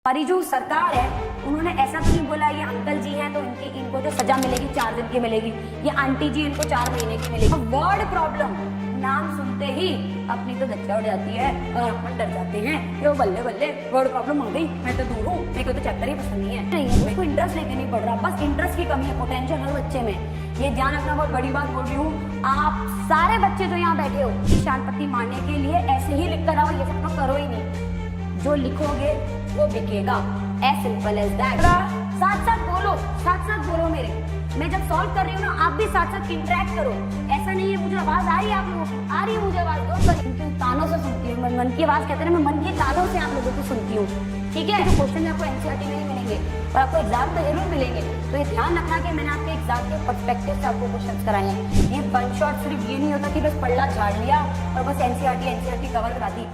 हमारी जो सरकार है उन्होंने ऐसा तो नहीं बोला ये अंकल जी हैं तो इनको जो सजा मिलेगी 4 दिन की मिलेगी, ये आंटी जी इनको 4 महीने की मिलेगी। वर्ड प्रॉब्लम नाम सुनते ही अपनी तो धज्जा उड़ जाती है और अपन डर जाते हैं कि वो बल्ले बल्ले वर्ड प्रॉब्लम हो गई, मैं तो दूर हूँ, मेरे को तो चैप्टर ही पसंद नहीं है। नहीं, उसको इंटरेस्ट लेके नहीं पढ़ रहा, बस इंटरेस्ट की कमी है, पोटेंशियल हर बच्चे में। ये ध्यान रखना, बहुत बड़ी बात बोल रही हूँ। आप सारे बच्चे जो यहाँ बैठे हो शांति मारने के लिए ऐसे ही लिख कर आओ, ये सब तो करो ही नहीं। जो लिखोगे वो बिकेगा, एज सिंपल एज दैट। साथ साथ बोलो मेरे, मैं जब सॉल्व कर रही हूँ ना आप भी साथ साथ इंटरेक्ट करो। ऐसा नहीं है मुझे आवाज आ रही है आप लोगों की, आ रही है मुझे आवाज, तो तानों से सुनती हूँ, मन की आवाज कहते हैं मैं मन के तानों से आप लोगों को सुनती हूँ। ठीक है, तो क्वेश्चन आपको एनसीईआरटी में नहीं मिलेंगे और आपको एग्जाम में जरूर मिलेंगे, तो ये ध्यान रखना कि मैंने आपके एग्जाम के पर्सपेक्टिव से आपको क्वेश्चन कराए हैं। ये वन शॉट सिर्फ ये नहीं होता कि बस पढ़ला झाड़ लिया और बस एनसीईआरटी कवर करा दी।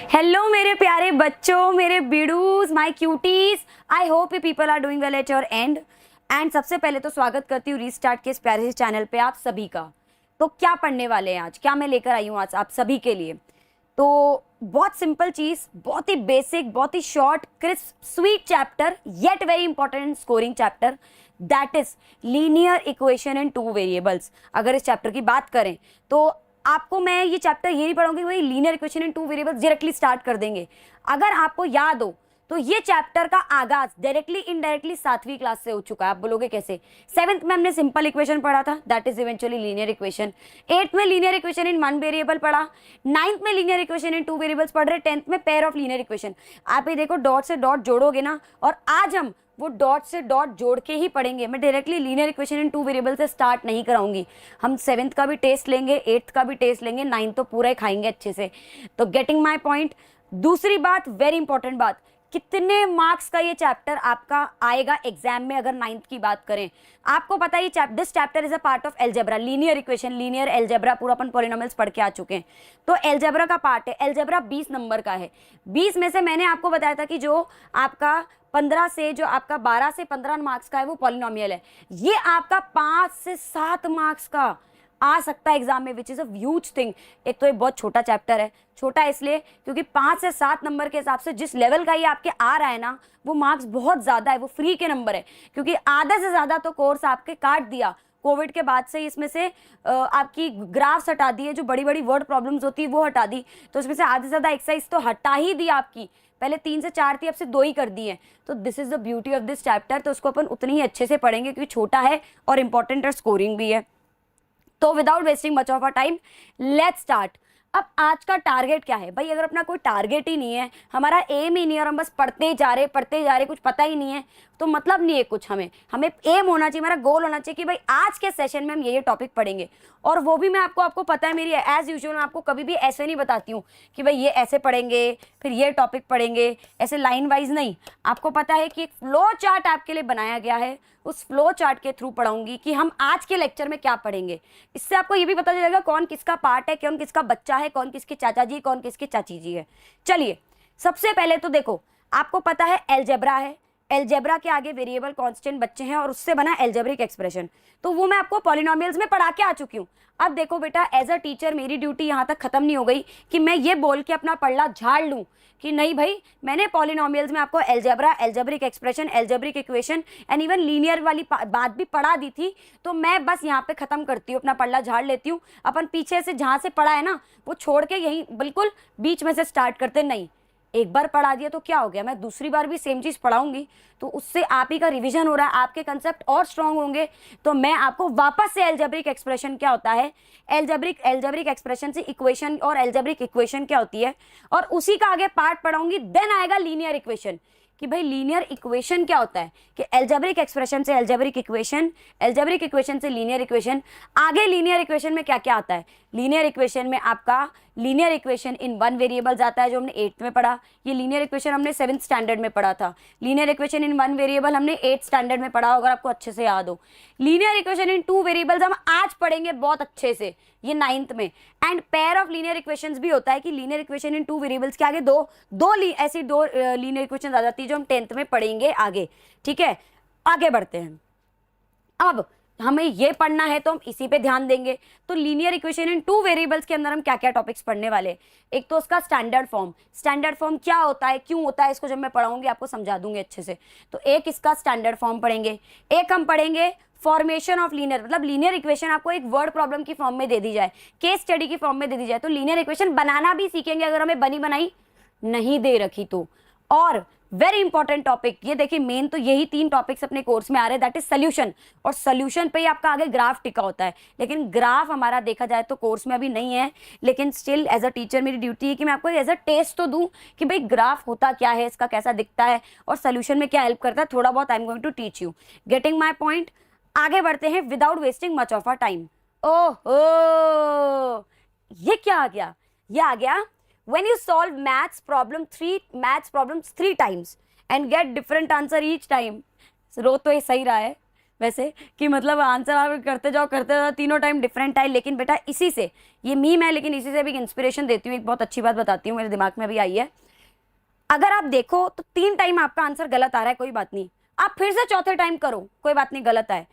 हेलो मेरे प्यारे बच्चों, मेरे बिडूज, my cuties, I hope you people are doing well at your end सबसे पहले तो स्वागत करती हूँ रीस्टार्ट के इस प्यारे से चैनल पे आप सभी का। तो क्या पढ़ने वाले हैं आज, क्या मैं लेकर आई हूँ आज आप सभी के लिए? तो बहुत सिंपल चीज, बहुत ही बेसिक, बहुत ही short, crisp, sweet chapter, yet very important scoring chapter, that is linear equation in 2 variables. अगर इस चैप्टर की बात करें तो आपको मैं ये चैप्टर ये नहीं पढ़ाऊंगी वही linear equation in 2 variables directly start कर देंगे। अगर आपको याद हो तो ये चैप्टर का आगाज डायरेक्टली इनडायरेक्टली 7वीं क्लास से हो चुका है। आप बोलोगे कैसे? 7th में हमने सिंपल इक्वेशन पढ़ा था, that is eventually linear equation. 8th में लीनियर इक्वेशन इन 1 वेरिएबल पढ़ा, 9th में लीनियर इक्वेशन इन 2 वेरिएबल्स पढ़ रहे, 10th में पेयर ऑफ लीनियर इक्वेशन। आप ये देखो डॉट से डॉट जोड़ोगे ना, और आज हम वो डॉट से डॉट जोड़ के ही पढ़ेंगे। मैं directly linear equation in 2 variable से स्टार्ट नहीं कराऊंगी। हम 7th का भी टेस्ट लेंगे, 8th का भी टेस्ट लेंगे, 9th तो पूरा ही खाएंगे अच्छे से। तो गेटिंग माय पॉइंट। दूसरी बात, वेरी इंपॉर्टेंट बात, कितने मार्क्स का ये चैप्टर आपका आएगा एग्जाम में अगर 9th की बात करें? आपको पता है this chapter is a part of algebra, linear equation, linear algebra, पूरा अपन पॉलिनोमियल्स पढ़ के आ चुके हैं। तो एलजेब्रा का पार्ट है, एलजेब्रा 20 नंबर का है। 20 में से मैंने आपको बताया था कि जो आपका 15 से जो आपका 12 से 15 मार्क्स का है वो पॉलिनोमियल है। ये आपका 5 से 7 मार्क्स का आ सकता है एग्जाम में, which is a huge thing. एक तो ये बहुत छोटा चैप्टर है, छोटा इसलिए क्योंकि 5 से 7 नंबर के हिसाब से जिस लेवल का ये आपके आ रहा है ना, वो मार्क्स बहुत ज्यादा है, वो फ्री के नंबर है। क्योंकि आधे से ज्यादा तो कोर्स आपके काट दिया कोविड के बाद से, इसमें से आपकी ग्राफ्स हटा दिए, जो बड़ी बड़ी वर्ड प्रॉब्लम्स होती है वो हटा दी, तो इसमें से आधे से ज्यादा एक्सरसाइज तो हटा ही दी आपकी। पहले 3 से 4 थी, अब से 2 ही कर दी है। तो this is the beauty of this chapter. तो उसको अपन उतनी ही अच्छे से पढ़ेंगे क्योंकि छोटा है और इंपॉर्टेंट और स्कोरिंग भी है। तो without wasting much of a time, let's start. अब आज का टारगेट क्या है भाई? अगर अपना कोई टारगेट ही नहीं है, हमारा एम ही नहीं है और हम बस पढ़ते जा रहे कुछ पता ही नहीं है, तो मतलब नहीं है कुछ। हमें एम होना चाहिए, हमारा गोल होना चाहिए कि भाई आज के सेशन में हम ये टॉपिक पढ़ेंगे। और वो भी मैं आपको पता है मेरी एज यूजुअल, मैं आपको कभी भी ऐसे नहीं बताती हूँ कि भाई ये ऐसे पढ़ेंगे फिर ये टॉपिक पढ़ेंगे, ऐसे लाइन वाइज नहीं। आपको पता है कि एक फ्लो चार्ट आपके लिए बनाया गया है, उस फ्लो चार्ट के थ्रू पढ़ाऊंगी कि हम आज के लेक्चर में क्या पढ़ेंगे। इससे आपको ये भी पता चलेगा कौन किसका पार्ट है, कौन किसका बच्चा है, कौन किसके चाचा जी, कौन किसके चाची जी है। चलिए, सबसे पहले तो देखो, आपको पता है एलजेब्रा है, एलजेब्रा के आगे वेरिएबल कांस्टेंट बच्चे हैं और उससे बना एल्जेब्रिक एक्सप्रेशन। तो वो मैं आपको पॉलिनोमियल्स में पढ़ा के आ चुकी हूँ। अब देखो बेटा, एज अ टीचर मेरी ड्यूटी यहाँ तक खत्म नहीं हो गई कि मैं ये बोल के अपना पढ़ला झाड़ लूँ कि नहीं भाई मैंने पॉलिनोमियल्स में आपको algebra, algebraic expression, algebraic equation and even linear वाली बात भी पढ़ा दी थी। तो मैं बस यहाँ पे खत्म करती हूँ, अपना पढ़ला झाड़ लेती हूँ। अपन पीछे से जहाँ से पढ़ा है ना वो छोड़ के यहीं बिल्कुल बीच में से स्टार्ट करते नहीं। एक बार पढ़ा दिया तो क्या हो गया, मैं दूसरी बार भी सेम चीज पढ़ाऊंगी, तो उससे आप ही का रिवीजन हो रहा है, आपके कंसेप्ट और स्ट्रांग होंगे। तो मैं आपको वापस से एल्जेब्रिक एक्सप्रेशन क्या होता है, एल्जेब्रिक एक्सप्रेशन से इक्वेशन और एल्जेब्रिक इक्वेशन क्या होती है, और उसी का आगे पार्ट पढ़ाऊंगी। देन आएगा लीनियर इक्वेशन कि भाई लीनियर इक्वेशन क्या होता है, कि एल्जेब्रिक एक्सप्रेशन से एल्जेब्रिक इक्वेशन से लीनियर इक्वेशन। आगे लीनियर इक्वेशन में क्या क्या आता है? लीनियर इक्वेशन में आपका लीनियर इक्वेशन इन 1 वेरिएबल्स आता है, जो हमने 8th में पढ़ा। ये लीनियर इक्वेशन हमने 7th स्टैंडर्ड में पढ़ा था। लीनियर इक्वेशन इन 1 वेरिएबल हमने 8th स्टैंडर्ड में पढ़ा, अगर आपको अच्छे से याद हो। लीनियर इक्वेशन इन 2 वेरिएबल्स हम आज पढ़ेंगे बहुत अच्छे से, ये 9th में। And pair of linear equations भी होता है कि लीनियर इक्वेशन इन 2 वेरिएबल्स के आगे दो लीनियर इक्वेशंस आ जाती है, जो हम 10th में पढ़ेंगे आगे। ठीक है, आगे बढ़ते हैं। अब हमें ये पढ़ना है तो हम इसी पे ध्यान देंगे। तो लीनियर इक्वेशन इन 2 वेरिएबल्स के अंदर हम क्या क्या टॉपिक्स पढ़ने वाले। एक तो उसका स्टैंडर्ड फॉर्म क्या होता है, क्यों होता है, इसको जब मैं पढ़ाऊंगी आपको समझा दूंगी अच्छे से। तो एक इसका स्टैंडर्ड फॉर्म पढ़ेंगे, एक हम पढ़ेंगे फॉर्मेशन ऑफ लीनियर, मतलब लीनियर इक्वेशन आपको एक वर्ड प्रॉब्लम की फॉर्म में दे दी जाए, केस स्टडी की फॉर्म में दे दी जाए, तो लीनियर इक्वेशन बनाना भी सीखेंगे अगर हमें बनी बनाई नहीं दे रखी तो। और वेरी इंपॉर्टेंट टॉपिक, ये देखिए मेन तो यही 3 टॉपिक्स अपने कोर्स में आ रहे हैं, दैट इज सोल्यूशन। और सोल्यूशन पे ही आपका आगे ग्राफ टिका होता है, लेकिन ग्राफ हमारा देखा जाए तो कोर्स में अभी नहीं है, लेकिन स्टिल एज अ टीचर मेरी ड्यूटी है कि मैं आपको एज अ टेस्ट तो दूं कि भाई ग्राफ होता क्या है, इसका कैसा दिखता है और सोल्यूशन में क्या हेल्प करता है, थोड़ा बहुत I am going to teach you. Getting my point. आगे बढ़ते हैं without wasting much of our time. ओहो, ये क्या आ गया, ये आ गया when you solve maths problems 3 times and get different answer each time। रो तो ये सही रहा है वैसे कि मतलब आंसर आप करते जाओ तीनों टाइम डिफरेंट आए, लेकिन बेटा इसी से, ये मीम है लेकिन इसी से भी इंस्पिरेशन देती हूँ। एक बहुत अच्छी बात बताती हूँ, मेरे दिमाग में अभी आई है। अगर आप देखो तो 3 टाइम आपका आंसर गलत आ रहा है, कोई बात नहीं, आप फिर से चौथे टाइम करो, कोई बात नहीं, गलत आए।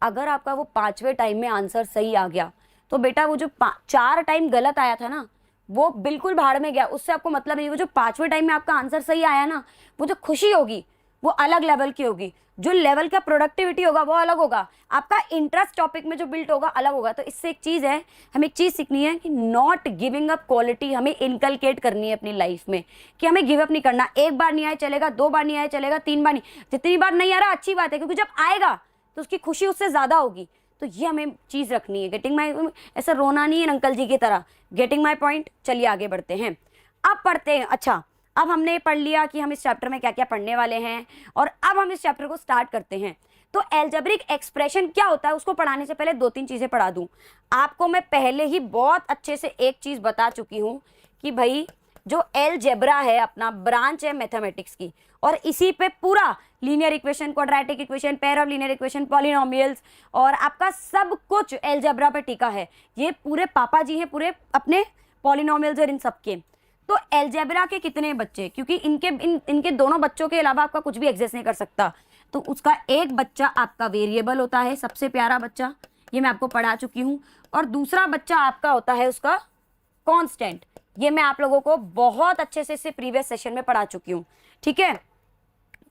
अगर आपका वो 5वें टाइम में आंसर सही आ गया तो बेटा वो जो 4 टाइम गलत आया था ना, वो बिल्कुल भाड़ में गया, उससे आपको मतलब नहीं। वो जो 5वें टाइम में आपका आंसर सही आया ना, वो जो खुशी होगी वो अलग लेवल की होगी, जो लेवल का प्रोडक्टिविटी होगा वो अलग होगा, आपका इंटरेस्ट टॉपिक में जो बिल्ड होगा अलग होगा। तो इससे एक चीज़ है, हमें एक चीज़ सीखनी है कि नॉट गिविंग अप क्वालिटी हमें इनकलकेट करनी है अपनी लाइफ में, कि हमें गिव अप नहीं करना। 1 बार नहीं आए चलेगा, 2 बार नहीं आए चलेगा, 3 बार नहीं, जितनी बार नहीं आ रहा अच्छी बात है, क्योंकि जब आएगा तो उसकी खुशी उससे ज़्यादा होगी। तो ये हमें चीज़ रखनी है। गेटिंग माई, ऐसा रोना नहीं है अंकल जी की तरह। Getting my point. चलिए आगे बढ़ते हैं, अब पढ़ते हैं। अच्छा, अब हमने पढ़ लिया कि हम इस चैप्टर में क्या क्या पढ़ने वाले हैं, और अब हम इस चैप्टर को स्टार्ट करते हैं। तो एल्जेब्रिक एक्सप्रेशन क्या होता है, उसको पढ़ाने से पहले 2-3 चीज़ें पढ़ा दूँ आपको। मैं पहले ही बहुत अच्छे से एक चीज़ बता चुकी हूँ कि भाई जो एलजेब्रा है अपना ब्रांच है मैथमेटिक्स की, और इसी पे पूरा linear equation, quadratic equation, pair of linear equation, polynomials और आपका सब कुछ एलजेब्रा पे टिका है। ये पूरे पापा जी हैं पूरे अपने पॉलिनोमियल्स और इन सब के। तो एलजेब्रा के कितने बच्चे, क्योंकि इनके दोनों बच्चों के अलावा आपका कुछ भी एग्जिस्ट नहीं कर सकता, तो उसका एक बच्चा आपका वेरिएबल होता है, सबसे प्यारा बच्चा, ये मैं आपको पढ़ा चुकी हूँ। और दूसरा बच्चा आपका होता है उसका कांस्टेंट, ये मैं आप लोगों को बहुत अच्छे से इसे प्रीवियस सेशन में पढ़ा चुकी हूँ, ठीक है,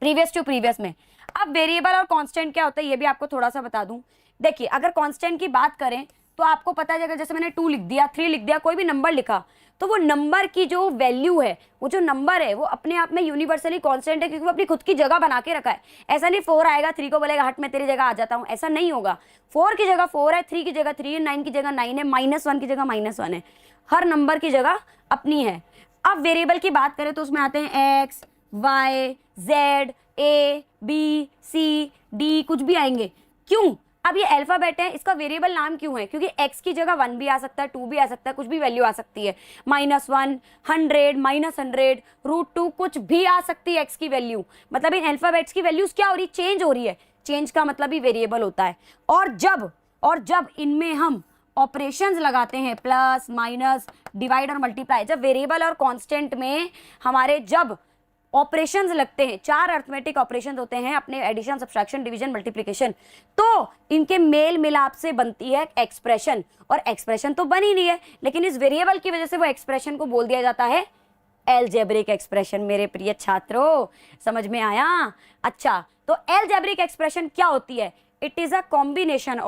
प्रीवियस टू प्रीवियस में। अब वेरिएबल और कांस्टेंट क्या होता है ये भी आपको थोड़ा सा बता दूं। देखिए, अगर कांस्टेंट की बात करें तो आपको पता है, अगर जैसे मैंने 2 लिख दिया, 3 लिख दिया, कोई भी नंबर लिखा, तो वो नंबर की जो वैल्यू है, वो जो नंबर है वो अपने आप में यूनिवर्सली कांस्टेंट है, क्योंकि वो अपनी खुद की जगह बना के रखा है। ऐसा नहीं 4 आएगा 3 को बोलेगा हट मैं तेरी जगह आ जाता हूँ, ऐसा नहीं होगा। 4 की जगह 4 है, 3 की जगह 3 है, 9 की जगह 9 है, -1 की जगह -1 है, हर नंबर की जगह अपनी है। अब वेरिएबल की बात करें तो उसमें आते हैं एक्स, वाई, जेड, ए, बी, सी, डी, कुछ भी आएंगे। क्यों? अब ये अल्फाबेट है, इसका वेरिएबल नाम क्यों है? क्योंकि x की जगह 1 भी आ सकता है, 2 भी आ सकता है, कुछ भी वैल्यू आ सकती है, -1, 100, -100, √2, कुछ भी आ सकती है x की वैल्यू। मतलब इन अल्फाबेट्स की वैल्यूज क्या हो रही है? चेंज हो रही है। चेंज का मतलब ही वेरिएबल होता है। और जब इनमें हम ऑपरेशंस लगाते हैं, प्लस, माइनस, डिवाइड और मल्टीप्लाई, जब वेरिएबल और कांस्टेंट में हमारे जब ऑपरेशंस लगते हैं, 4 अर्थमेटिक ऑपरेशंस होते हैं अपने, एडिशन, सब्ट्रैक्शन, डिवीजन, मल्टीप्लिकेशन, तो इनके मेल मिलाप से बनती है एक्सप्रेशन। और एक्सप्रेशन तो बनी नहीं है, लेकिन इस वेरिएबल की वजह से वो एक्सप्रेशन को बोल दिया जाता है एलजेब्रिक एक्सप्रेशन। मेरे प्रिय छात्रों, समझ में आया? अच्छा, तो एलजेब्रिक एक्सप्रेशन क्या होती है? It is a combination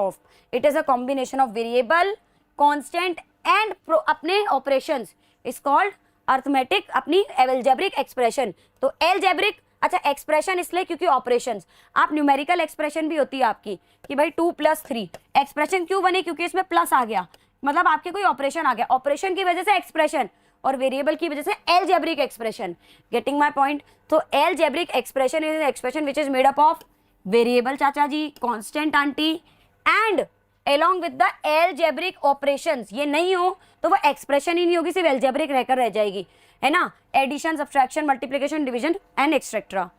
of variable, constant and अपने ऑपरेशंस, इज कॉल्ड अर्थमेटिक अपनी एल्जेब्रिक एक्सप्रेशन। तो एल्जेब्रिक, अच्छा एक्सप्रेशन इसलिए क्योंकि ऑपरेशंस, आप न्यूमेरिकल एक्सप्रेशन भी होती है आपकी कि भाई 2 + 3, एक्सप्रेशन क्यों बनी? क्योंकि इसमें प्लस आ गया, मतलब आपके कोई ऑपरेशन आ गया, ऑपरेशन की वजह से एक्सप्रेशन, और वेरिएबल की वजह से algebraic expression. Getting my point? तो algebraic expression is expression which is made up of variable चाचा जी, constant aunty, and along with the algebraic operations। ये नहीं हो तो वो एक्सप्रेशन ही नहीं होगी, सिर्फ एल्जेब्रिक रहकर रह जाएगी, है ना? Addition, subtraction, multiplication, division and etcetera.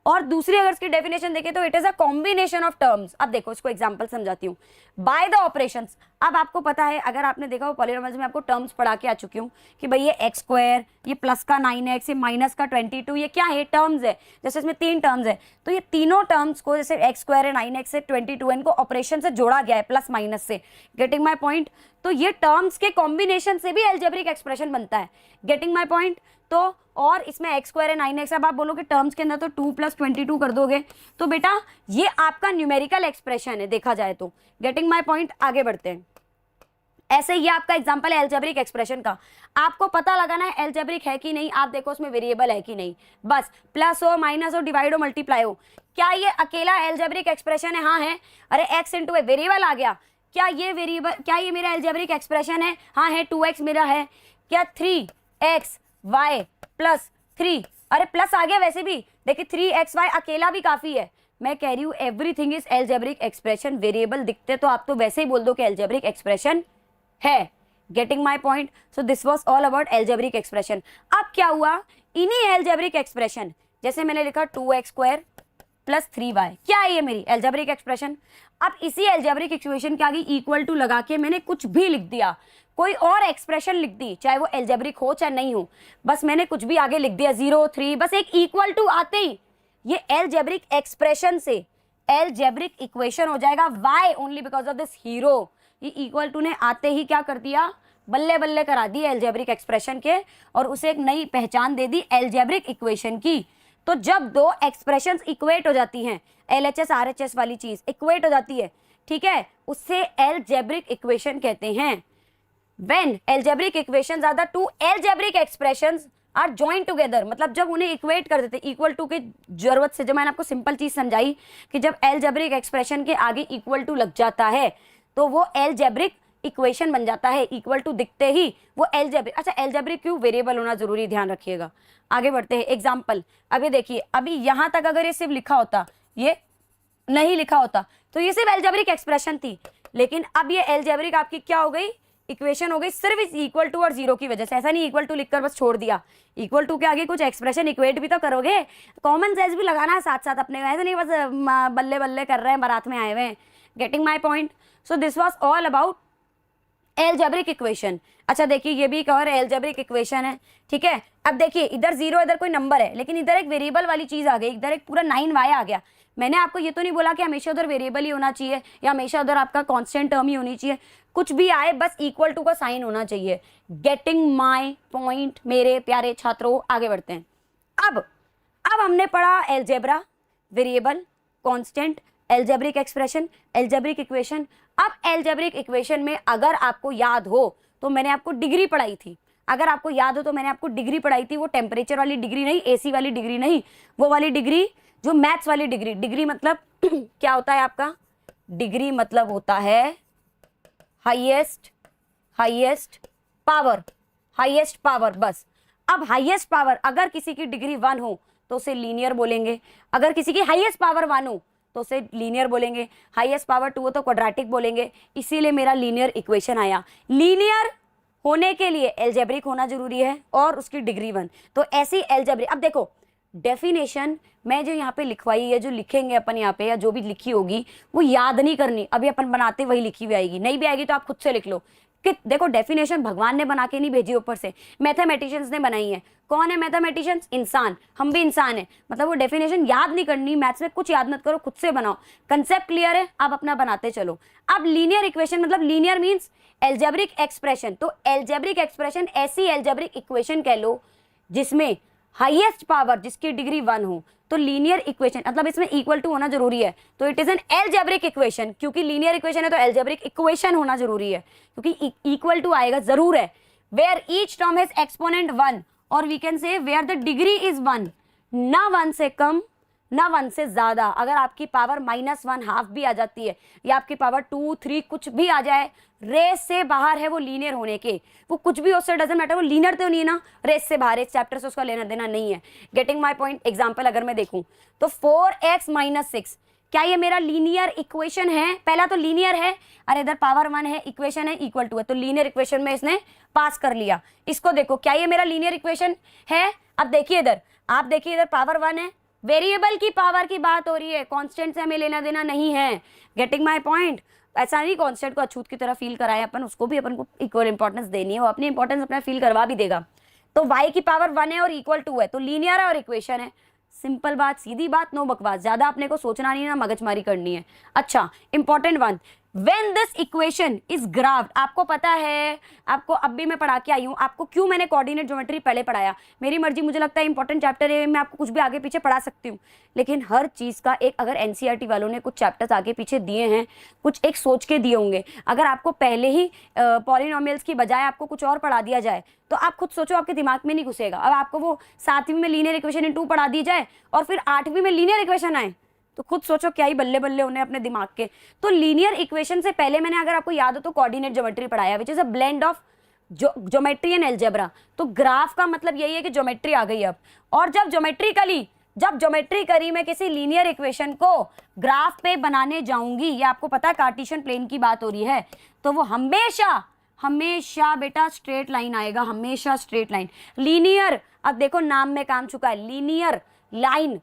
और दूसरी अगर इसकी डेफिनेशन देखें तो it is a combination of terms. अब देखो इसको एग्जांपल समझाती हूँ। बाय द ऑपरेशंस, अब आपको पता है, अगर आपने देखा हो पॉलिनोमियल्स में आपको टर्म्स पढ़ा के आ चुकी हूँ कि भाई ये एक्स स्क्वायर, ये प्लस का 9x, ये माइनस का 22, ये क्या है, टर्म्स है। जैसे इसमें 3 टर्म्स है तो ये तीनों टर्म्स को, जैसे एक्स स्क्वायर है, 9x से 22, इनको ऑपरेशन से जोड़ा गया है प्लस माइनस से। Getting my point? तो ये टर्म्स के कॉम्बिनेशन से भी एल्जेब्रिक एक्सप्रेशन बनता है। Getting my point? तो और इसमें एक्स स्क्वायर है 9x, अब आप बोलोगे टर्म्स के अंदर तो 2 + 22 कर दोगे, तो बेटा ये आपका न्यूमेरिकल एक्सप्रेशन है देखा जाए तो। Getting my point? आगे बढ़ते हैं। ऐसे ये आपका एग्जांपल है एल्जेब्रिक एक्सप्रेशन का। आपको पता लगाना है एल्जेब्रिक है कि नहीं, आप देखो उसमें वेरिएबल है कि नहीं, बस प्लस हो, माइनस हो, डिवाइड हो, मल्टीप्लाई हो। क्या ये अकेला एल्जेब्रिक एक्सप्रेशन है? हाँ है। अरे x इंटू ए वेरिएबल आ गया, क्या ये वेरिएबल, क्या ये मेरा एल्जेब्रिक एक्सप्रेशन है? हाँ है। 2x मेरा है। क्या 3x y + 3, अरे प्लस आ गया वैसे भी, देखिए 3xy अकेला भी काफी है। मैं कह रही हूँ everything is algebraic expression. Variable दिखते तो आप तो वैसे ही बोल दो कि एल्जेब्रिक एक्सप्रेशन है। Getting my point? So this was all about algebraic expression. अब क्या हुआ, इन्हीं एल्जेब्रिक एक्सप्रेशन, जैसे मैंने लिखा 2x² + 3y, क्या है ये मेरी एल्जेब्रिक एक्सप्रेशन। अब इसी एल्जेब्रिक इक्वेशन के आगे इक्वल टू लगा के मैंने कुछ भी लिख दिया, कोई और एक्सप्रेशन लिख दी, चाहे वो एल्जेब्रिक हो चाहे नहीं हो, बस मैंने कुछ भी आगे लिख दिया, 0 3, बस एक इक्वल टू आते ही ये एल्जेब्रिक एक्सप्रेशन से एल्जेब्रिक इक्वेशन हो जाएगा। Why? Only because of this hero. ये इक्वल टू ने आते ही क्या कर दिया, बल्ले बल्ले करा दी एल्जेब्रिक एक्सप्रेशन के, और उसे एक नई पहचान दे दी एल्जेब्रिक इक्वेशन की। तो जब दो एक्सप्रेशंस इक्वेट हो जाती हैं, LHS RHS वाली चीज इक्वेट हो जाती है, ठीक है, उससे एल्जेब्रिक इक्वेशन कहते हैं। When algebraic equations are the two algebraic expressions are joined together, मतलब जब उन्हें इक्वेट कर देते, इक्वल टू की जरूरत से, जब मैंने आपको सिंपल चीज समझाई कि जब एल्जेब्रिक एक्सप्रेशन के आगे इक्वल टू लग जाता है तो वो एल्जेब्रिक इक्वेशन बन जाता है। इक्वल टू दिखते ही वो एल्जेब्रिक, अच्छा एल्जेब्रिक क्यों, वेरिएबल होना जरूरी, ध्यान रखिएगा। आगे बढ़ते हैं। एग्जाम्पल, अभी देखिए, अभी यहां तक अगर ये सिर्फ लिखा होता, ये नहीं लिखा होता, तो ये सिर्फ एल्जेब्रिक एक्सप्रेशन थी, लेकिन अब ये एल्जेब्रिक आपकी क्या हो गई, इक्वेशन हो गई, सिर्फ इस इक्वल टू और 0 की वजह से। ऐसा नहीं इक्वल टू लिखकर बस छोड़ दिया, इक्वल टू के आगे कुछ एक्सप्रेशन इक्वेट भी तो करोगे, कॉमन सेंस भी लगाना है साथ साथ अपने, ऐसा नहीं बस बल्ले बल्ले कर रहे हैं, बारात में आए हुए हैं। Getting my point? So this was all about algebraic equation. अच्छा देखिए, ये भी एक और एल्जेब्रिक इक्वेशन है, ठीक है। अब देखिए इधर 0, इधर कोई नंबर है, लेकिन इधर एक वेरिएबल वाली चीज आ गई, इधर एक पूरा 9y आ गया। मैंने आपको ये तो नहीं बोला कि हमेशा उधर वेरिएबल ही होना चाहिए या हमेशा उधर आपका कांस्टेंट टर्म ही होनी चाहिए, कुछ भी आए बस इक्वल टू का साइन होना चाहिए। गेटिंग माई पॉइंट मेरे प्यारे छात्रों? आगे बढ़ते हैं। अब हमने पढ़ा algebra, variable, constant, algebraic expression, algebraic equation. अब एल्जेब्रिक इक्वेशन में अगर आपको याद हो तो मैंने आपको डिग्री पढ़ाई थी, अगर आपको याद हो तो मैंने आपको डिग्री पढ़ाई थी, वो टेम्परेचर वाली डिग्री नहीं, AC वाली डिग्री नहीं, वो वाली डिग्री जो मैथ्स वाली डिग्री। डिग्री मतलब क्या होता है आपका, डिग्री मतलब होता है हाईएस्ट पावर, हाईएस्ट पावर, बस। अब हाईएस्ट पावर, अगर किसी की डिग्री 1 हो तो उसे लीनियर बोलेंगे, अगर किसी की हाईएस्ट पावर 1 हो तो उसे लीनियर बोलेंगे, हाईएस्ट पावर 2 हो तो क्वाड्रेटिक बोलेंगे। इसीलिए मेरा लीनियर इक्वेशन आया। लीनियर होने के लिए एल्जेब्रिक होना जरूरी है और उसकी डिग्री 1, तो ऐसी एल्जेब्रिक। अब देखो डेफिनेशन मैं जो यहाँ पे लिखवाई है, जो लिखेंगे अपन यहाँ पे, या जो भी लिखी होगी वो याद नहीं करनी, अभी अपन बनाते वही लिखी हुई आएगी, नहीं भी आएगी तो आप खुद से लिख लो कि देखो डेफिनेशन भगवान ने बना के नहीं भेजी ऊपर से, मैथमेटिशियंस ने बनाई है। कौन है मैथमेटिशियंस? इंसान, हम भी इंसान है, मतलब वो डेफिनेशन याद नहीं करनी, मैथ्स में कुछ याद मत करो, खुद से बनाओ। कंसेप्ट क्लियर है? आप अपना बनाते चलो। अब लीनियर इक्वेशन मतलब लीनियर मीन्स एल्जेब्रिक एक्सप्रेशन, तो एल्जेब्रिक एक्सप्रेशन ऐसी एल्जेब्रिक इक्वेशन कह लो जिसमें हाईएस्ट पावर, जिसकी डिग्री 1 हो, तो लीनियर इक्वेशन मतलब इसमें इक्वल टू होना जरूरी है, तो it is an algebraic equation. क्योंकि लीनियर इक्वेशन है तो एल्जेब्रिक इक्वेशन होना जरूरी है, क्योंकि इक्वल टू आएगा जरूर है। Where each term has exponent 1, और we can say where the degree is 1, ना 1 से कम ना 1 से ज्यादा। अगर आपकी पावर -1 हाफ भी आ जाती है, या आपकी पावर 2 3 कुछ भी आ जाए, रेस से बाहर है वो लीनियर होने के, वो कुछ भी उससे डजंट मैटर, वो लीनियर तो नहीं ना, रेस से बाहर, इस चैप्टर से उसका लेना देना नहीं है। Getting my point? एग्जाम्पल अगर मैं देखूं तो 4x - 6, क्या ये मेरा लीनियर इक्वेशन है? पहला तो लीनियर है, अरे इधर पावर 1 है, इक्वेशन है, इक्वल टू है, तो लीनियर इक्वेशन में इसने पास कर लिया। इसको देखो, क्या ये मेरा लीनियर इक्वेशन है? अब देखिए इधर, आप देखिए इधर पावर 1 है, वेरिएबल की पावर की बात हो रही है, कांस्टेंट से हमें लेना देना नहीं है। Getting my point? ऐसा नहीं कांस्टेंट को अछूत की तरह फील कराए अपन, उसको भी अपन को इक्वल इंपॉर्टेंस देनी है, वो अपनी इंपॉर्टेंस अपना फील करवा भी देगा। तो y की पावर 1 है और इक्वल 2 है, तो लीनियर है और इक्वेशन है। सिंपल बात, सीधी बात, नो बकवास, ज्यादा अपने को सोचना नहीं, ना मगजमारी करनी है। अच्छा, important one, When this equation is graphed, आपको पता है, आपको अब भी मैं पढ़ा के आई हूँ, आपको क्यों मैंने कोऑर्डिनेट ज्योमेट्री पहले पढ़ाया, मेरी मर्जी, मुझे लगता है इंपॉर्टेंट चैप्टर है, मैं आपको कुछ भी आगे पीछे पढ़ा सकती हूँ, लेकिन हर चीज़ का एक, अगर एनसीईआरटी वालों ने कुछ चैप्टर्स आगे पीछे दिए हैं, कुछ एक सोच के दिए होंगे, अगर आपको पहले ही पॉलिनोमियल्स की बजाय आपको कुछ और पढ़ा दिया जाए तो आप खुद सोचो, आपके दिमाग में नहीं घुसेगा। अब आपको वो 7वीं में लीनियर इक्वेशन इन 2 पढ़ा दी जाए और फिर 8वीं में लीनियर इक्वेशन आए, तो खुद सोचो क्या ही बल्ले बल्ले होने अपने दिमाग के। तो लीनियर इक्वेशन से पहले मैंने, अगर आपको याद हो तो, कोऑर्डिनेट ज्योमेट्री पढ़ाया, which is a blend of geometry and algebra. तो ग्राफ का मतलब यही है कि ज्योमेट्री आ गई अब, और जब ज्योमेट्री करी मैं किसी लीनियर इक्वेशन को ग्राफ पे बनाने जाऊंगी, ये आपको पता है कार्टेशियन प्लेन की बात हो रही है, तो वो हमेशा बेटा स्ट्रेट लाइन आएगा, हमेशा स्ट्रेट लाइन। लीनियर, अब देखो नाम में काम चुका है, लीनियर लाइन,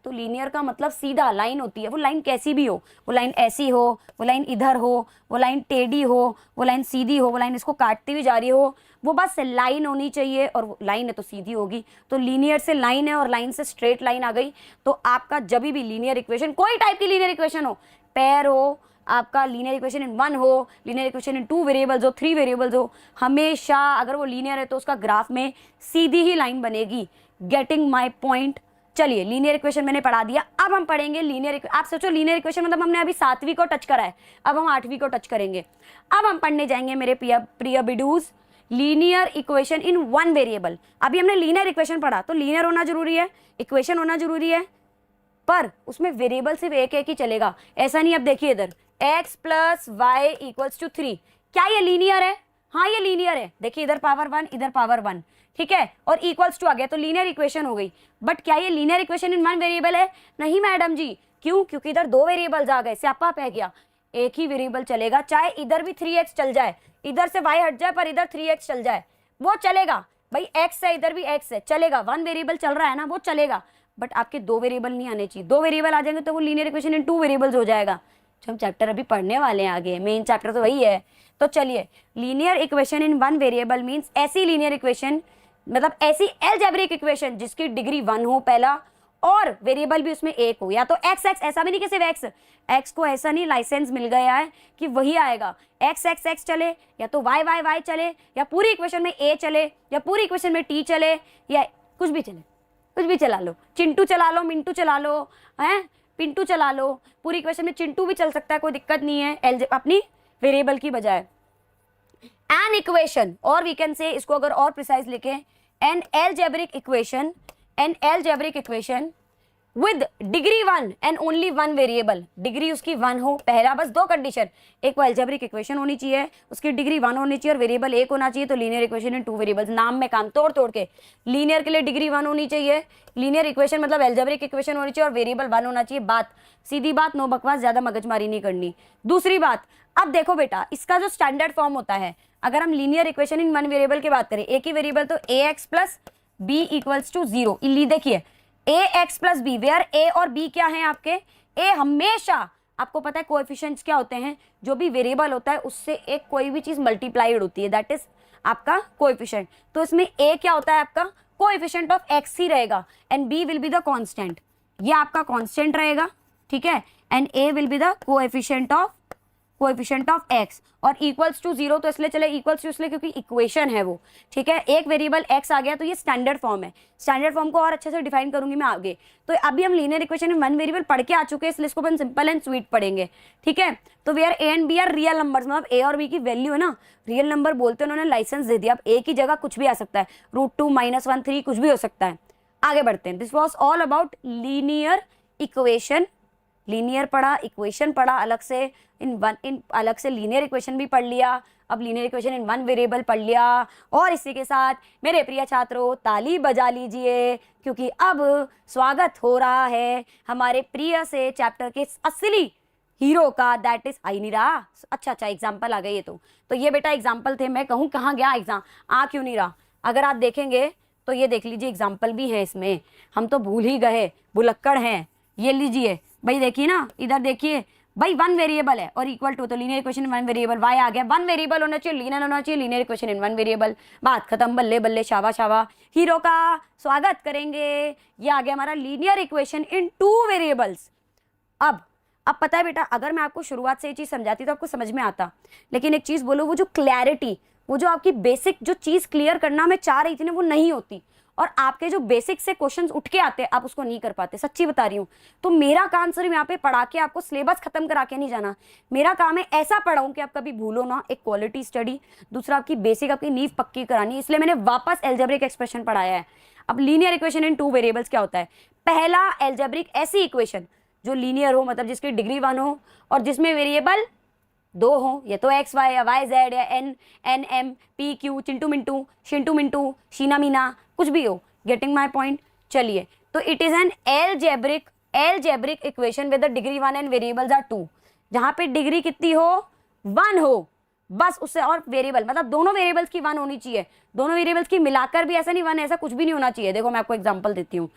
तो लीनियर का मतलब सीधा लाइन होती है, वो लाइन कैसी भी हो, वो लाइन ऐसी हो, वो लाइन इधर हो, वो लाइन टेढ़ी हो, वो लाइन सीधी हो, वो लाइन इसको काटती हुई जा रही हो, वो बस लाइन होनी चाहिए, और वो लाइन है तो सीधी होगी। तो लीनियर से लाइन है और लाइन से स्ट्रेट लाइन आ गई। तो आपका जब भी लीनियर इक्वेशन, कोई टाइप की लीनियर इक्वेशन हो, पेयर हो, आपका लीनियर इक्वेशन इन 1 हो, लीनियर इक्वेशन इन 2 वेरिएबल्स हो, 3 वेरिएबल्स हो, हमेशा अगर वो लीनियर है तो उसका ग्राफ में सीधी ही लाइन बनेगी। Getting my point? चलिए, लीनियर इक्वेशन मैंने पढ़ा दिया, अब हम पढ़ेंगे लीनियर। आप सोचो लीनियर इक्वेशन मतलब हमने अभी 7वीं को टच करा है, अब हम 8वीं को टच करेंगे। अब हम पढ़ने जाएंगे मेरे प्रिय बिडूज, लीनियर इक्वेशन इन 1 वेरिएबल। अभी हमने लीनियर इक्वेशन पढ़ा, तो लीनियर होना जरूरी है, इक्वेशन होना जरूरी है, पर उसमें वेरिएबल सिर्फ एक ही चलेगा, ऐसा नहीं। अब देखिए इधर x + y = 3, क्या ये लीनियर है? हाँ ये लीनियर है, देखिए इधर पावर 1 इधर पावर 1, ठीक है, और = आ गया, तो लीनियर इक्वेशन हो गई। बट क्या ये लीनियर इक्वेशन इन 1 वेरिएबल है? नहीं मैडम जी, क्यों? क्योंकि इधर 2 वेरिएबल्स आ गए, स्यापा पै गया, एक ही वेरिएबल चलेगा, चाहे इधर भी 3x चल जाए, इधर से y हट जाए पर इधर 3x चल जाए, वो चलेगा भाई, x है इधर भी x है, चलेगा, 1 वेरिएबल चल रहा है ना, वो चलेगा, बट आपके 2 वेरिएबल नहीं आने चाहिए। 2 वेरिएबल आ जाएंगे तो वो लीनियर इक्वेशन इन 2 वेरिएबल्स हो जाएगा, जो हम चैप्टर अभी पढ़ने वाले हैं आगे, मेन चैप्टर तो वही है। तो चलिए, लीनियर इक्वेशन इन 1 वेरिएबल मींस ऐसी लीनियर इक्वेशन, मतलब ऐसी अलजेब्रिक इक्वेशन जिसकी डिग्री 1 हो पहला, और वेरिएबल भी उसमें एक हो, या तो x, ऐसा भी नहीं कि सिर्फ x को ऐसा नहीं लाइसेंस मिल गया है कि वही आएगा, x चले, या तो y चले, या पूरी इक्वेशन में a चले, या पूरी इक्वेशन में t चले, या कुछ भी चले, कुछ भी चला लो, चिंटू चला लो, मिंटू चला लो, हैं पिंटू चला लो, पूरी इक्वेशन में चिंटू भी चल सकता है, कोई दिक्कत नहीं है, अपनी वेरिएबल की बजाय। एन इक्वेशन, और वी कैन से, इसको अगर और प्रिसाइज लिखे, an algebraic equation with degree 1 and only 1 variable, degree उसकी 1 हो पहला, बस 2 कंडीशन, एक वो एल्जेब्रिक इक्वेशन होनी चाहिए, उसकी डिग्री 1 होनी चाहिए और वेरिएबल 1 होना चाहिए, तो लीनियर इक्वेशन इन 2 वेरिएबल्स। नाम में काम तोड़ के, लीनियर के लिए डिग्री 1 होनी चाहिए, लीनियर इक्वेशन मतलब एल्जेब्रिक इक्वेशन होनी चाहिए और वेरिएबल 1 होना चाहिए। बात सीधी बात, नो बकवास, ज्यादा मगजमारी नहीं करनी। दूसरी बात, अब देखो बेटा, इसका जो स्टैंडर्ड फॉर्म होता है, अगर हम लीनियर इक्वेशन इन 1 वेरिएबल की बात करें, एक ही वेरिएबल, तो ax + b = 0, देखिए ax + b, वेयर a और b क्या है आपके, a हमेशा, आपको पता है कोएफिशिएंट्स क्या होते हैं, जो भी वेरिएबल होता है उससे एक कोई भी चीज मल्टीप्लाइड होती है, दैट इज आपका कोएफिशिएंट। तो इसमें a क्या होता है आपका, कोएफिशिएंट ऑफ x ही रहेगा, and b will be the constant, ये आपका कांस्टेंट रहेगा, ठीक है, and a will be the coefficient of x, और = 0 तो इसलिए चले, इसलिए क्योंकि इक्वेशन है वो, ठीक है, एक वेरिएबल x आ गया, तो ये स्टैंडर्ड फॉर्म है। स्टैंडर्ड फॉर्म को और अच्छे से डिफाइन करूंगी मैं आगे। तो अभी हम लीनियर इक्वेशन में 1 वेरिएबल पढ़ के आ चुके हैं, इसलिए इसको अपन सिंपल एंड स्वीट पढ़ेंगे, ठीक है। तो where a and b are real numbers, मतलब a और b की वैल्यू है ना, रियल नंबर बोलते हैं, उन्होंने लाइसेंस दे दिया, अब a की जगह कुछ भी आ सकता है, √2 -1 3 कुछ भी हो सकता है। आगे बढ़ते हैं। This was all about linear equation, linear पढ़ा, इक्वेशन पढ़ा अलग से, अलग से लीनियर इक्वेशन भी पढ़ लिया, अब लीनियर इक्वेशन इन 1 वेरिएबल पढ़ लिया, और इसी के साथ मेरे प्रिय छात्रों ताली बजा लीजिए, क्योंकि अब स्वागत हो रहा है हमारे प्रिय से चैप्टर के असली हीरो का, दैट इज आई नहीं रहा, अच्छा एग्जाम्पल आ गई है, तो ये बेटा एग्जाम्पल थे, मैं कहूँ कहाँ गया एग्जाम, आ क्यों नहीं रहा। अगर आप देखेंगे तो ये देख लीजिए एग्जाम्पल भी है इसमें, हम तो भूल ही गए, भुलक्कड़ हैं। ये लीजिए भाई, देखिए ना, इधर देखिए भाई, वन वेरिएबल है और इक्वल टू, तो linear equation one variable, Y आ गया, वन वेरिएबल होना चाहिए, लीनियर होना चाहिए, linear equation in one variable, बात खत्म, बल्ले बल्ले, शाबा शाबा, हीरो का स्वागत करेंगे। ये आ गया हमारा linear equation in two variables. अब पता है बेटा, अगर मैं आपको शुरुआत से ये चीज समझाती तो आपको समझ में आता, लेकिन एक चीज बोलो, वो जो क्लैरिटी, वो जो आपकी बेसिक जो चीज क्लियर करना मैं चाह रही थी ना, वो नहीं होती, और आपके जो बेसिक से क्वेश्चंस उठ के आते आप उसको नहीं कर पाते, सच्ची बता रही हूँ। तो मेरा काम सिर्फ यहाँ पे पढ़ा के आपको सिलेबस खत्म करा के नहीं जाना, मेरा काम है ऐसा पढ़ाऊं कि आप कभी भूलो ना, एक क्वालिटी स्टडी, दूसरा आपकी बेसिक, आपकी नींव पक्की करानी, इसलिए मैंने वापस एल्जेब्रिक एक्सप्रेशन पढ़ाया है। अब linear equation in two variables क्या होता है? पहला एल्जेब्रिक ऐसी इक्वेशन जो लीनियर हो, मतलब जिसकी डिग्री 1 हो और जिसमें वेरिएबल 2 हो, ये तो एक्स वाई या वाई जेड या N N M P Q, Chintu Mintu, Shintu Mintu, Sheena Meena, कुछ भी हो। Getting my point? चलिए, तो it is an algebraic equation with the degree 1 and variables are 2, जहां पे डिग्री कितनी हो? 1 हो बस, उससे और वेरिएबल, मतलब दोनों वेरिएबल्स की 1 होनी चाहिए, दोनों वेरिएबल्स की मिलाकर भी ऐसा नहीं 1, ऐसा कुछ भी नहीं होना चाहिए। देखो मैं आपको एग्जांपल देती हूँ,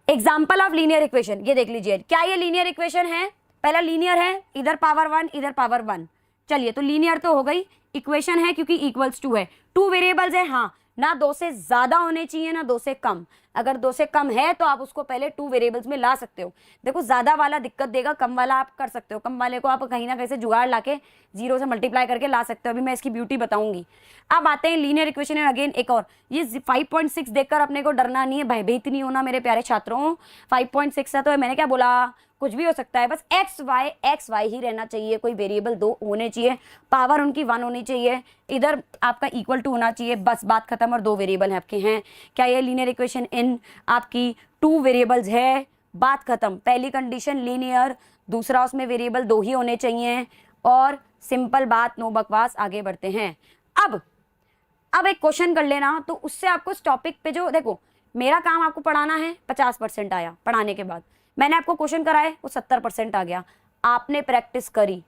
एग्जाम्पल ऑफ लीनियर इक्वेशन, ये देख लीजिए, क्या ये लीनियर इक्वेशन है? पहला लीनियर है, इधर पावर 1 इधर पावर 1, चलिए तो लीनियर तो हो गई, इक्वेशन है क्योंकि इक्वल्स टू है, 2 वेरिएबल्स है, हाँ, ना 2 से ज्यादा होने चाहिए ना 2 से कम, अगर 2 से कम है तो आप उसको पहले 2 वेरिएबल्स में ला सकते हो। देखो ज्यादा वाला दिक्कत देगा, कम वाला आप कर सकते हो, कम वाले को आप कहीं ना कहीं से जुगाड़ लाके 0 से मल्टीप्लाई करके ला सकते हो, अभी मैं इसकी ब्यूटी बताऊंगी। अब आते हैं लीनियर इक्वेशन है, अगेन एक और, ये 5.6 देखकर अपने को डरना नहीं है, भयभीत नहीं होना मेरे प्यारे छात्रों। 5.6 है तो मैंने क्या बोला, कुछ भी हो सकता है, बस एक्स वाई ही रहना चाहिए, कोई वेरिएबल 2 होने चाहिए, पावर उनकी 1 होनी चाहिए, इधर आपका इक्वल टू होना चाहिए, बस बात खत्म, और 2 वेरिएबल आपके हैं। क्या ये लीनियर इक्वेशन इन आपकी 2 वेरिएबल्स है? बात खत्म, पहली कंडीशन लीनियर, दूसरा उसमें वेरिएबल 2 ही होने चाहिए, और सिंपल बात, नो बकवास, आगे बढ़ते हैं। अब एक क्वेश्चन कर लेना, तो उससे आपको इस टॉपिक पे, जो देखो मेरा काम आपको पढ़ाना है, 50% आया, पढ़ाने के बाद मैंने आपको क्वेश्चन कराए वो 70% आ गया, आपने प्रैक्टिस करी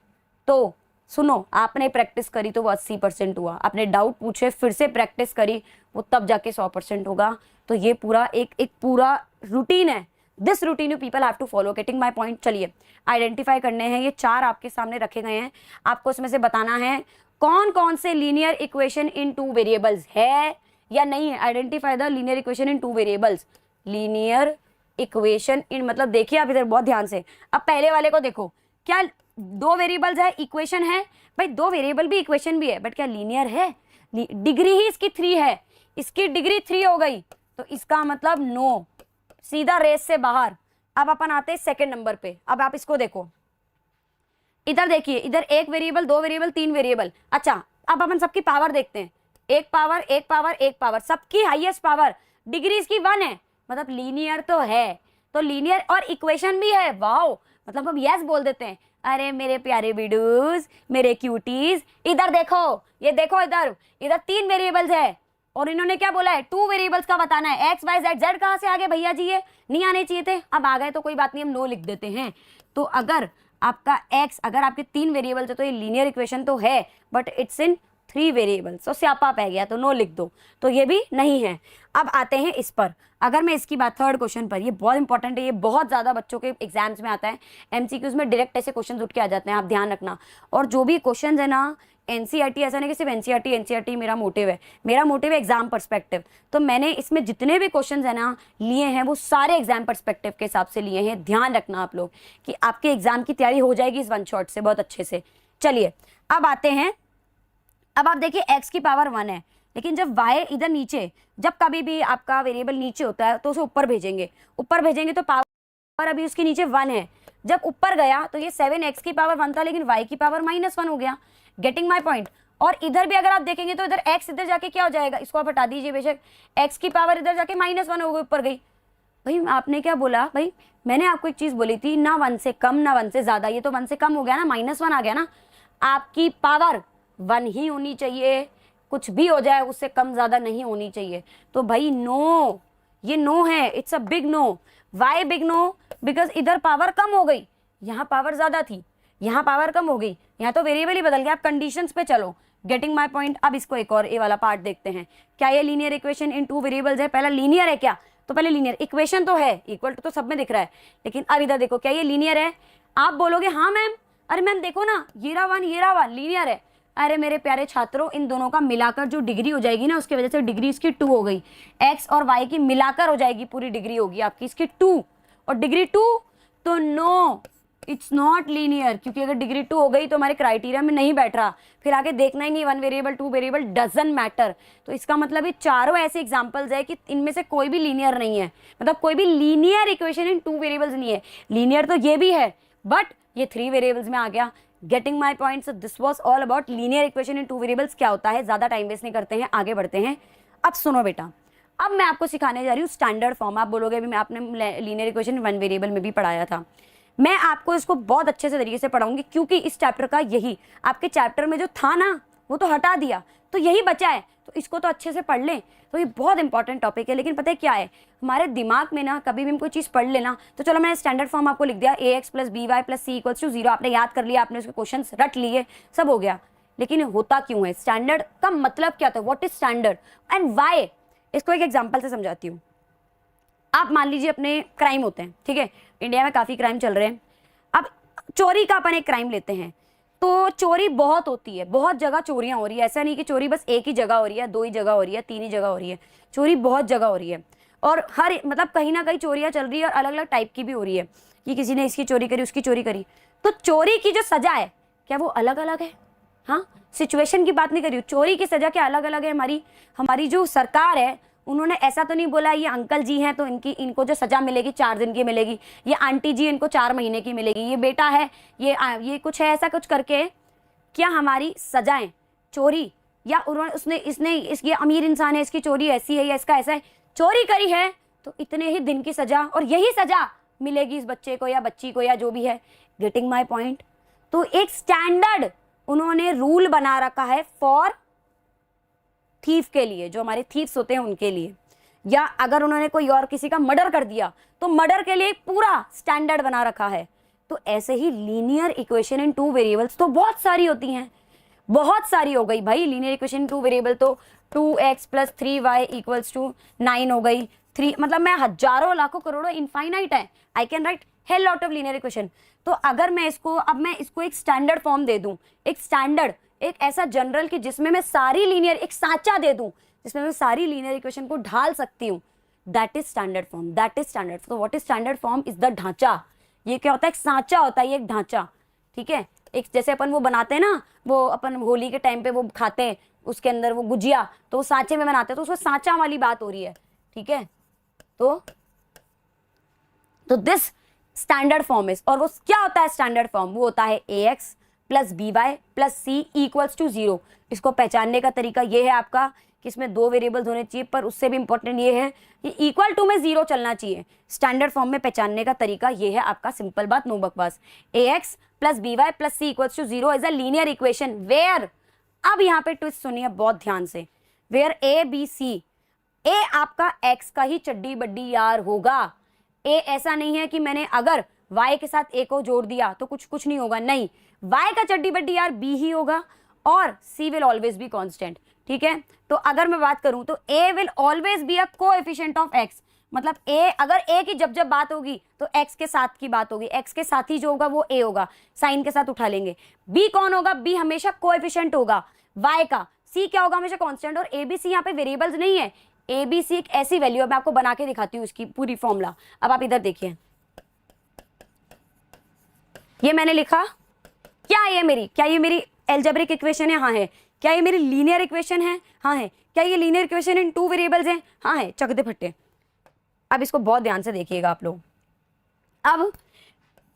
तो सुनो, आपने प्रैक्टिस करी तो वो 80% हुआ, आपने डाउट पूछे फिर से प्रैक्टिस करी वो तब जाके 100% होगा। तो ये पूरा एक पूरा रूटीन है, this routine you people have to follow, getting my point. चलिए आइडेंटिफाई करने हैं, ये 4 आपके सामने रखे गए हैं, आपको इसमें से बताना है कौन कौन से लीनियर इक्वेशन इन 2 वेरिएबल्स है या नहीं है। Identify the linear equation in 2 variables, linear equation इन, मतलब देखिए आप इधर बहुत ध्यान से, अब पहले वाले को देखो, क्या 2 वेरिएबल्स है, इक्वेशन है, भाई 2 वेरिएबल भी इक्वेशन भी है, बट क्या लीनियर है? डिग्री ही इसकी 3 है, इसकी डिग्री 3 हो गई, तो इसका मतलब नो, सीधा रेस से बाहर। अब अपन आते हैं सेकंड नंबर पे, अब आप इसको देखो, इधर देखिए, इधर 1 वेरिएबल, 2 वेरिएबल, 3 वेरिएबल, अच्छा अब अपन सबकी पावर देखते हैं, 1 पावर 1 पावर 1 पावर, सबकी हाईएस्ट पावर, डिग्री इसकी 1 है, मतलब लीनियर तो है, तो लीनियर और इक्वेशन भी है, वाओ, मतलब हम यस बोल देते हैं। अरे मेरे प्यारे बिडूज, मेरे क्यूटीज, इधर देखो, ये देखो, इधर 3 वेरिएबल्स है और इन्होंने क्या बोला है, 2 वेरिएबल्स का बताना है, एक्स वाई जेड, जेड कहाँ से आ गए भैया जी, ये नहीं आने चाहिए थे, अब आ गए तो कोई बात नहीं, हम नो लिख देते हैं। तो अगर आपका एक्स, अगर आपके 3 वेरिएबल्स है तो ये लीनियर इक्वेशन तो है, बट इट्स इन 3 वेरिएबल्स, तो स्यापा पै गया तो नो लिख दो, तो ये भी नहीं है। अब आते हैं इस पर, अगर मैं इसकी बात थर्ड क्वेश्चन पर, ये बहुत इंपॉर्टेंट है, ये बहुत ज़्यादा बच्चों के एग्जाम्स में आता है, एमसीक्यूज में डायरेक्ट ऐसे क्वेश्चन उठ के आ जाते हैं, आप ध्यान रखना। और जो भी क्वेश्चन है ना, एनसीईआरटी, ऐसा नहीं कि सिर्फ एनसीईआरटी मेरा मोटिव है, मेरा मोटिव है एग्जाम पर्सपेक्टिव, तो मैंने इसमें जितने भी क्वेश्चन है ना लिए हैं वो सारे एग्जाम पर्सपेक्टिव के हिसाब से लिए हैं, ध्यान रखना आप लोग कि आपके एग्जाम की तैयारी हो जाएगी इस 1 शॉट से बहुत अच्छे से। चलिए अब आते हैं, अब आप देखिए x की पावर 1 है, लेकिन जब y इधर नीचे, जब कभी भी आपका वेरिएबल नीचे होता है तो उसे ऊपर भेजेंगे, तो पावर अभी उसके नीचे 1 है, जब ऊपर गया तो ये 7x की पावर 1 था, लेकिन y की पावर -1 हो गया, गेटिंग माई पॉइंट। और इधर भी अगर आप देखेंगे तो इधर x इधर जाके क्या हो जाएगा, इसको आप हटा दीजिए बेशक, x की पावर इधर जाके -1 हो गई, ऊपर गई। भाई आपने क्या बोला, भाई मैंने आपको एक चीज बोली थी, ना 1 से कम ना 1 से ज्यादा, ये तो 1 से कम हो गया ना, -1 आ गया ना, आपकी पावर 1 ही होनी चाहिए, कुछ भी हो जाए उससे कम ज्यादा नहीं होनी चाहिए। तो भाई नो, ये नो है, it's a big no. Why big no? Because इधर पावर कम हो गई, यहाँ पावर ज्यादा थी, यहाँ पावर कम हो गई, यहाँ तो वेरिएबल ही बदल गया। आप कंडीशंस पे चलो, गेटिंग माई पॉइंट। अब इसको एक और ए वाला पार्ट देखते हैं। क्या ये linear equation in two variables है? पहला लीनियर है क्या? तो पहले लीनियर इक्वेशन तो है, इक्वल टू तो सब में दिख रहा है, लेकिन अब इधर देखो, क्या ये लीनियर है? आप बोलोगे हाँ मैम, अरे मैम देखो ना, ये रहा वन लीनियर है। अरे मेरे प्यारे छात्रों, इन दोनों का मिलाकर जो डिग्री हो जाएगी ना, उसकी वजह से डिग्री इसकी 2 हो गई। एक्स और वाई की मिलाकर हो जाएगी, पूरी डिग्री होगी आपकी इसकी 2, और डिग्री 2 तो नो, इट्स नॉट लीनियर, क्योंकि अगर डिग्री 2 हो गई तो हमारे क्राइटेरिया में नहीं बैठ रहा, फिर आगे देखना ही नहीं, 1 वेरिएबल 2 वेरिएबल डजंट मैटर। तो इसका मतलब ये चारों ऐसे एग्जांपल्स है कि इनमें से कोई भी लीनियर नहीं है, मतलब कोई भी लीनियर इक्वेशन इन 2 वेरिएबल्स नहीं है। लीनियर तो ये भी है, बट ये 3 वेरिएबल्स में आ गया। Getting my point? So this was all about linear equation in 2 variables क्या होता है। ज्यादा टाइम वेस्ट नहीं करते हैं, आगे बढ़ते हैं। अब सुनो बेटा, अब मैं आपको सिखाने जा रही हूँ स्टैंडर्ड फॉर्म। आप बोलोगे अभी मैं आपने लीनियर इक्वेशन 1 वेरिएबल में भी पढ़ाया था, मैं आपको इसको बहुत अच्छे से तरीके से पढ़ाऊंगी, क्योंकि इस चैप्टर का यही, आपके चैप्टर में जो था ना वो तो हटा दिया, तो यही बचा है, तो इसको तो अच्छे से पढ़ लें। तो ये बहुत इंपॉर्टेंट टॉपिक है। लेकिन पता है क्या है, हमारे दिमाग में ना कभी भी हम कोई चीज़ पढ़ लेना, तो चलो मैंने स्टैंडर्ड फॉर्म आपको लिख दिया, ax + by + c = 0, आपने याद कर लिया, आपने उसके क्वेश्चन रट लिए, सब हो गया। लेकिन होता क्यों है? स्टैंडर्ड का मतलब क्या होता है? What is standard and why? इसको एक एग्जाम्पल से समझाती हूँ। आप मान लीजिए अपने क्राइम होते हैं, ठीक है, इंडिया में काफ़ी क्राइम चल रहे हैं। अब चोरी का अपन एक क्राइम लेते हैं, तो चोरी बहुत होती है, बहुत जगह चोरियां हो रही है। ऐसा नहीं कि चोरी बस एक ही जगह हो रही है, 2 ही जगह हो रही है, 3 ही जगह हो रही है, चोरी बहुत जगह हो रही है। और हर मतलब कहीं ना कहीं चोरियां चल रही है, और अलग अलग टाइप की भी हो रही है, कि किसी ने इसकी चोरी करी, उसकी चोरी करी। तो चोरी की जो सजा है, क्या वो अलग अलग है? हाँ, सिचुएशन की बात नहीं कर रही हूँ, चोरी की सजा क्या अलग अलग है? हमारी जो सरकार है, उन्होंने ऐसा तो नहीं बोला ये अंकल जी हैं तो इनको जो सजा मिलेगी 4 दिन की मिलेगी, ये आंटी जी इनको 4 महीने की मिलेगी, ये बेटा है ये कुछ है, ऐसा कुछ करके क्या हमारी सजाएं चोरी, या इसकी अमीर इंसान है, इसकी चोरी ऐसी है या इसका ऐसा है, चोरी करी है तो इतने ही दिन की सजा, और यही सजा मिलेगी इस बच्चे को या बच्ची को या जो भी है। Getting my point? तो एक स्टैंडर्ड उन्होंने रूल बना रखा है फॉर थीफ के लिए, जो हमारे थीफ्स होते हैं उनके लिए, या अगर उन्होंने कोई और किसी का मर्डर कर दिया तो मर्डर के लिए पूरा स्टैंडर्ड बना रखा है। तो ऐसे ही लीनियर इक्वेशन इन 2 वेरिएबल्स तो बहुत सारी होती हैं, बहुत सारी हो गई भाई लीनियर इक्वेशन इन 2 वेरिएबल। तो 2x + 3y = 9 हो गई। 3 मतलब मैं हजारों लाखों करोड़ों इनफाइनाइट है, I can write hell lot of linear equation. तो अगर मैं इसको एक स्टैंडर्ड फॉर्म दे दूं, एक स्टैंडर्ड, एक ऐसा जनरल कि जिसमें मैं सारी लीनियर, एक सांचा दे दूं जिसमें मैं सारी लीनियर इक्वेशन को ढाल सकती हूँ, that is standard form, that is standard. तो what is standard form? Is the ढांचा। ये क्या होता है? एक सांचा होता है, ये एक ढांचा, ठीक है। एक जैसे अपन वो बनाते हैं ना, वो अपन होली के टाइम पे वो खाते हैं, उसके अंदर वो गुजिया, तो वो सांचे में बनाते हैं, तो उसमें सांचा वाली बात हो रही है, ठीक है। तो दिस स्टैंडर्ड फॉर्म इज, और वो क्या होता है स्टैंडर्ड फॉर्म? वो होता है ax + by + c = 0। इसको पहचानने का तरीका ये है आपका कि इसमें 2 वेरिएबल्स होने चाहिए, पर उससे भी इंपॉर्टेंट ये है कि इक्वल टू में 0 चलना चाहिए। स्टैंडर्ड फॉर्म में पहचानने का तरीका ये है आपका, सिंपल बात, नो बकवास। ax + by + c = 0 is a linear equation where, अब यहाँ पे ट्विस्ट सुनिए बहुत ध्यान से, where a b c, a आपका x का ही चड्डी बड्डी यार होगा। a ऐसा नहीं है कि मैंने अगर y के साथ a को जोड़ दिया तो कुछ नहीं होगा, नहीं, y का चड्डी बड्डी यार b ही होगा, और c will always be constant, ठीक है। तो अगर मैं बात करूं तो a will always be a coefficient of x, मतलब a, अगर a की जब बात होगी तो x के साथ की बात होगी, x के साथ ही जो होगा वो a होगा, साइन के साथ उठा लेंगे। b कौन होगा? b हमेशा कोएफिशिएंट होगा y का। c क्या होगा? हमेशा कांस्टेंट। और a b c यहाँ पे वेरिएबल्स नहीं है, a b c एक ऐसी वैल्यू है, मैं आपको बना के दिखाती हूँ इसकी पूरी फॉर्मूला। अब आप इधर देखिए, ये मैंने लिखा, क्या ये मेरी एल्जेब्रिक इक्वेशन है? हाँ है। क्या ये मेरी लीनियर इक्वेशन है? हाँ है। क्या ये लीनियर इक्वेशन इन 2 वेरिएबल्स हैं? हाँ है। चक दे फट्टे। अब इसको बहुत ध्यान से देखिएगा आप लोग। अब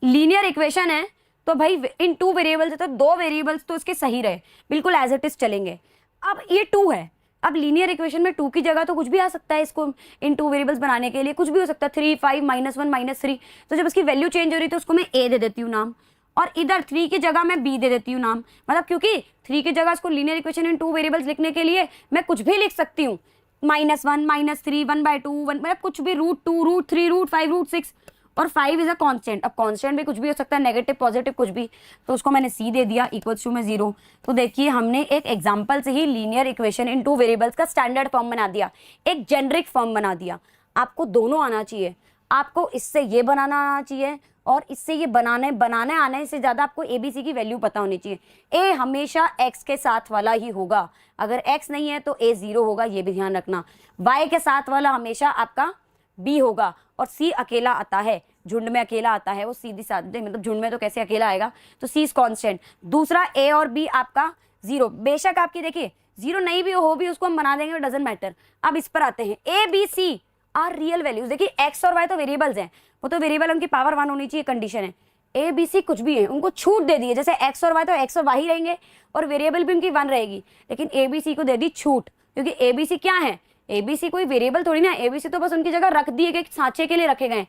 लीनियर इक्वेशन है तो भाई इन 2 वेरिएबल्स है, तो 2 वेरिएबल्स तो इसके सही रहे, बिल्कुल एज इट इज चलेंगे। अब ये 2 है, अब लीनियर इक्वेशन में 2 की जगह तो कुछ भी आ सकता है, इसको इन 2 वेरिएबल्स बनाने के लिए कुछ भी हो सकता है, 3 5 -1 -3। तो जब इसकी वैल्यू चेंज हो रही है तो उसको मैं a दे देती हूँ नाम, और इधर 3 की जगह मैं b दे देती हूँ नाम। मतलब क्योंकि 3 की जगह इसको लीनियर इक्वेशन इन 2 वेरिएबल्स लिखने के लिए मैं कुछ भी लिख सकती हूँ, -1 -3 1/2 1, मतलब कुछ भी, √2 √3 √5 √6, और 5 इज अ कांस्टेंट। अब कांस्टेंट भी कुछ भी हो सकता है, नेगेटिव पॉजिटिव कुछ भी, तो उसको मैंने c दे दिया इक्वल्स टू में 0। तो देखिए हमने एक एग्जांपल से ही linear equation in two variables का स्टैंडर्ड फॉर्म बना दिया, एक जेनरिक फॉर्म बना दिया। आपको दोनों आना चाहिए, आपको इससे ये बनाना आना चाहिए और इससे ये बनाने आने से ज्यादा आपको ABC की वैल्यू पता होनी चाहिए। A हमेशा x के साथ वाला ही होगा, अगर x नहीं है तो A 0 होगा, ये भी ध्यान रखना। y के साथ वाला हमेशा आपका B होगा और C अकेला आता है, झुंड में अकेला आता है, वो सीधी साधी, मतलब झुंड में तो कैसे अकेला आएगा, तो C इज कांस्टेंट। दूसरा A और B आपका 0, बेशक आपकी देखिए 0 नहीं भी हो भी उसको हम बना देंगे, डजंट मैटर। अब इस पर आते हैं, A B C are real values. देखिए x और y तो वेरिएबल्स हैं, वो तो वेरिएबल उनकी पावर 1 होनी चाहिए, कंडीशन है। A B C कुछ भी है, उनको छूट दे दी है, जैसे x और y तो x और y ही रहेंगे और वेरिएबल भी उनकी 1 रहेगी, लेकिन A B C को दे दी छूट, क्योंकि A B C क्या है, A B C कोई वेरिएबल थोड़ी ना, A B C तो बस उनकी जगह रख दिए गए, सांचे के लिए रखे गए।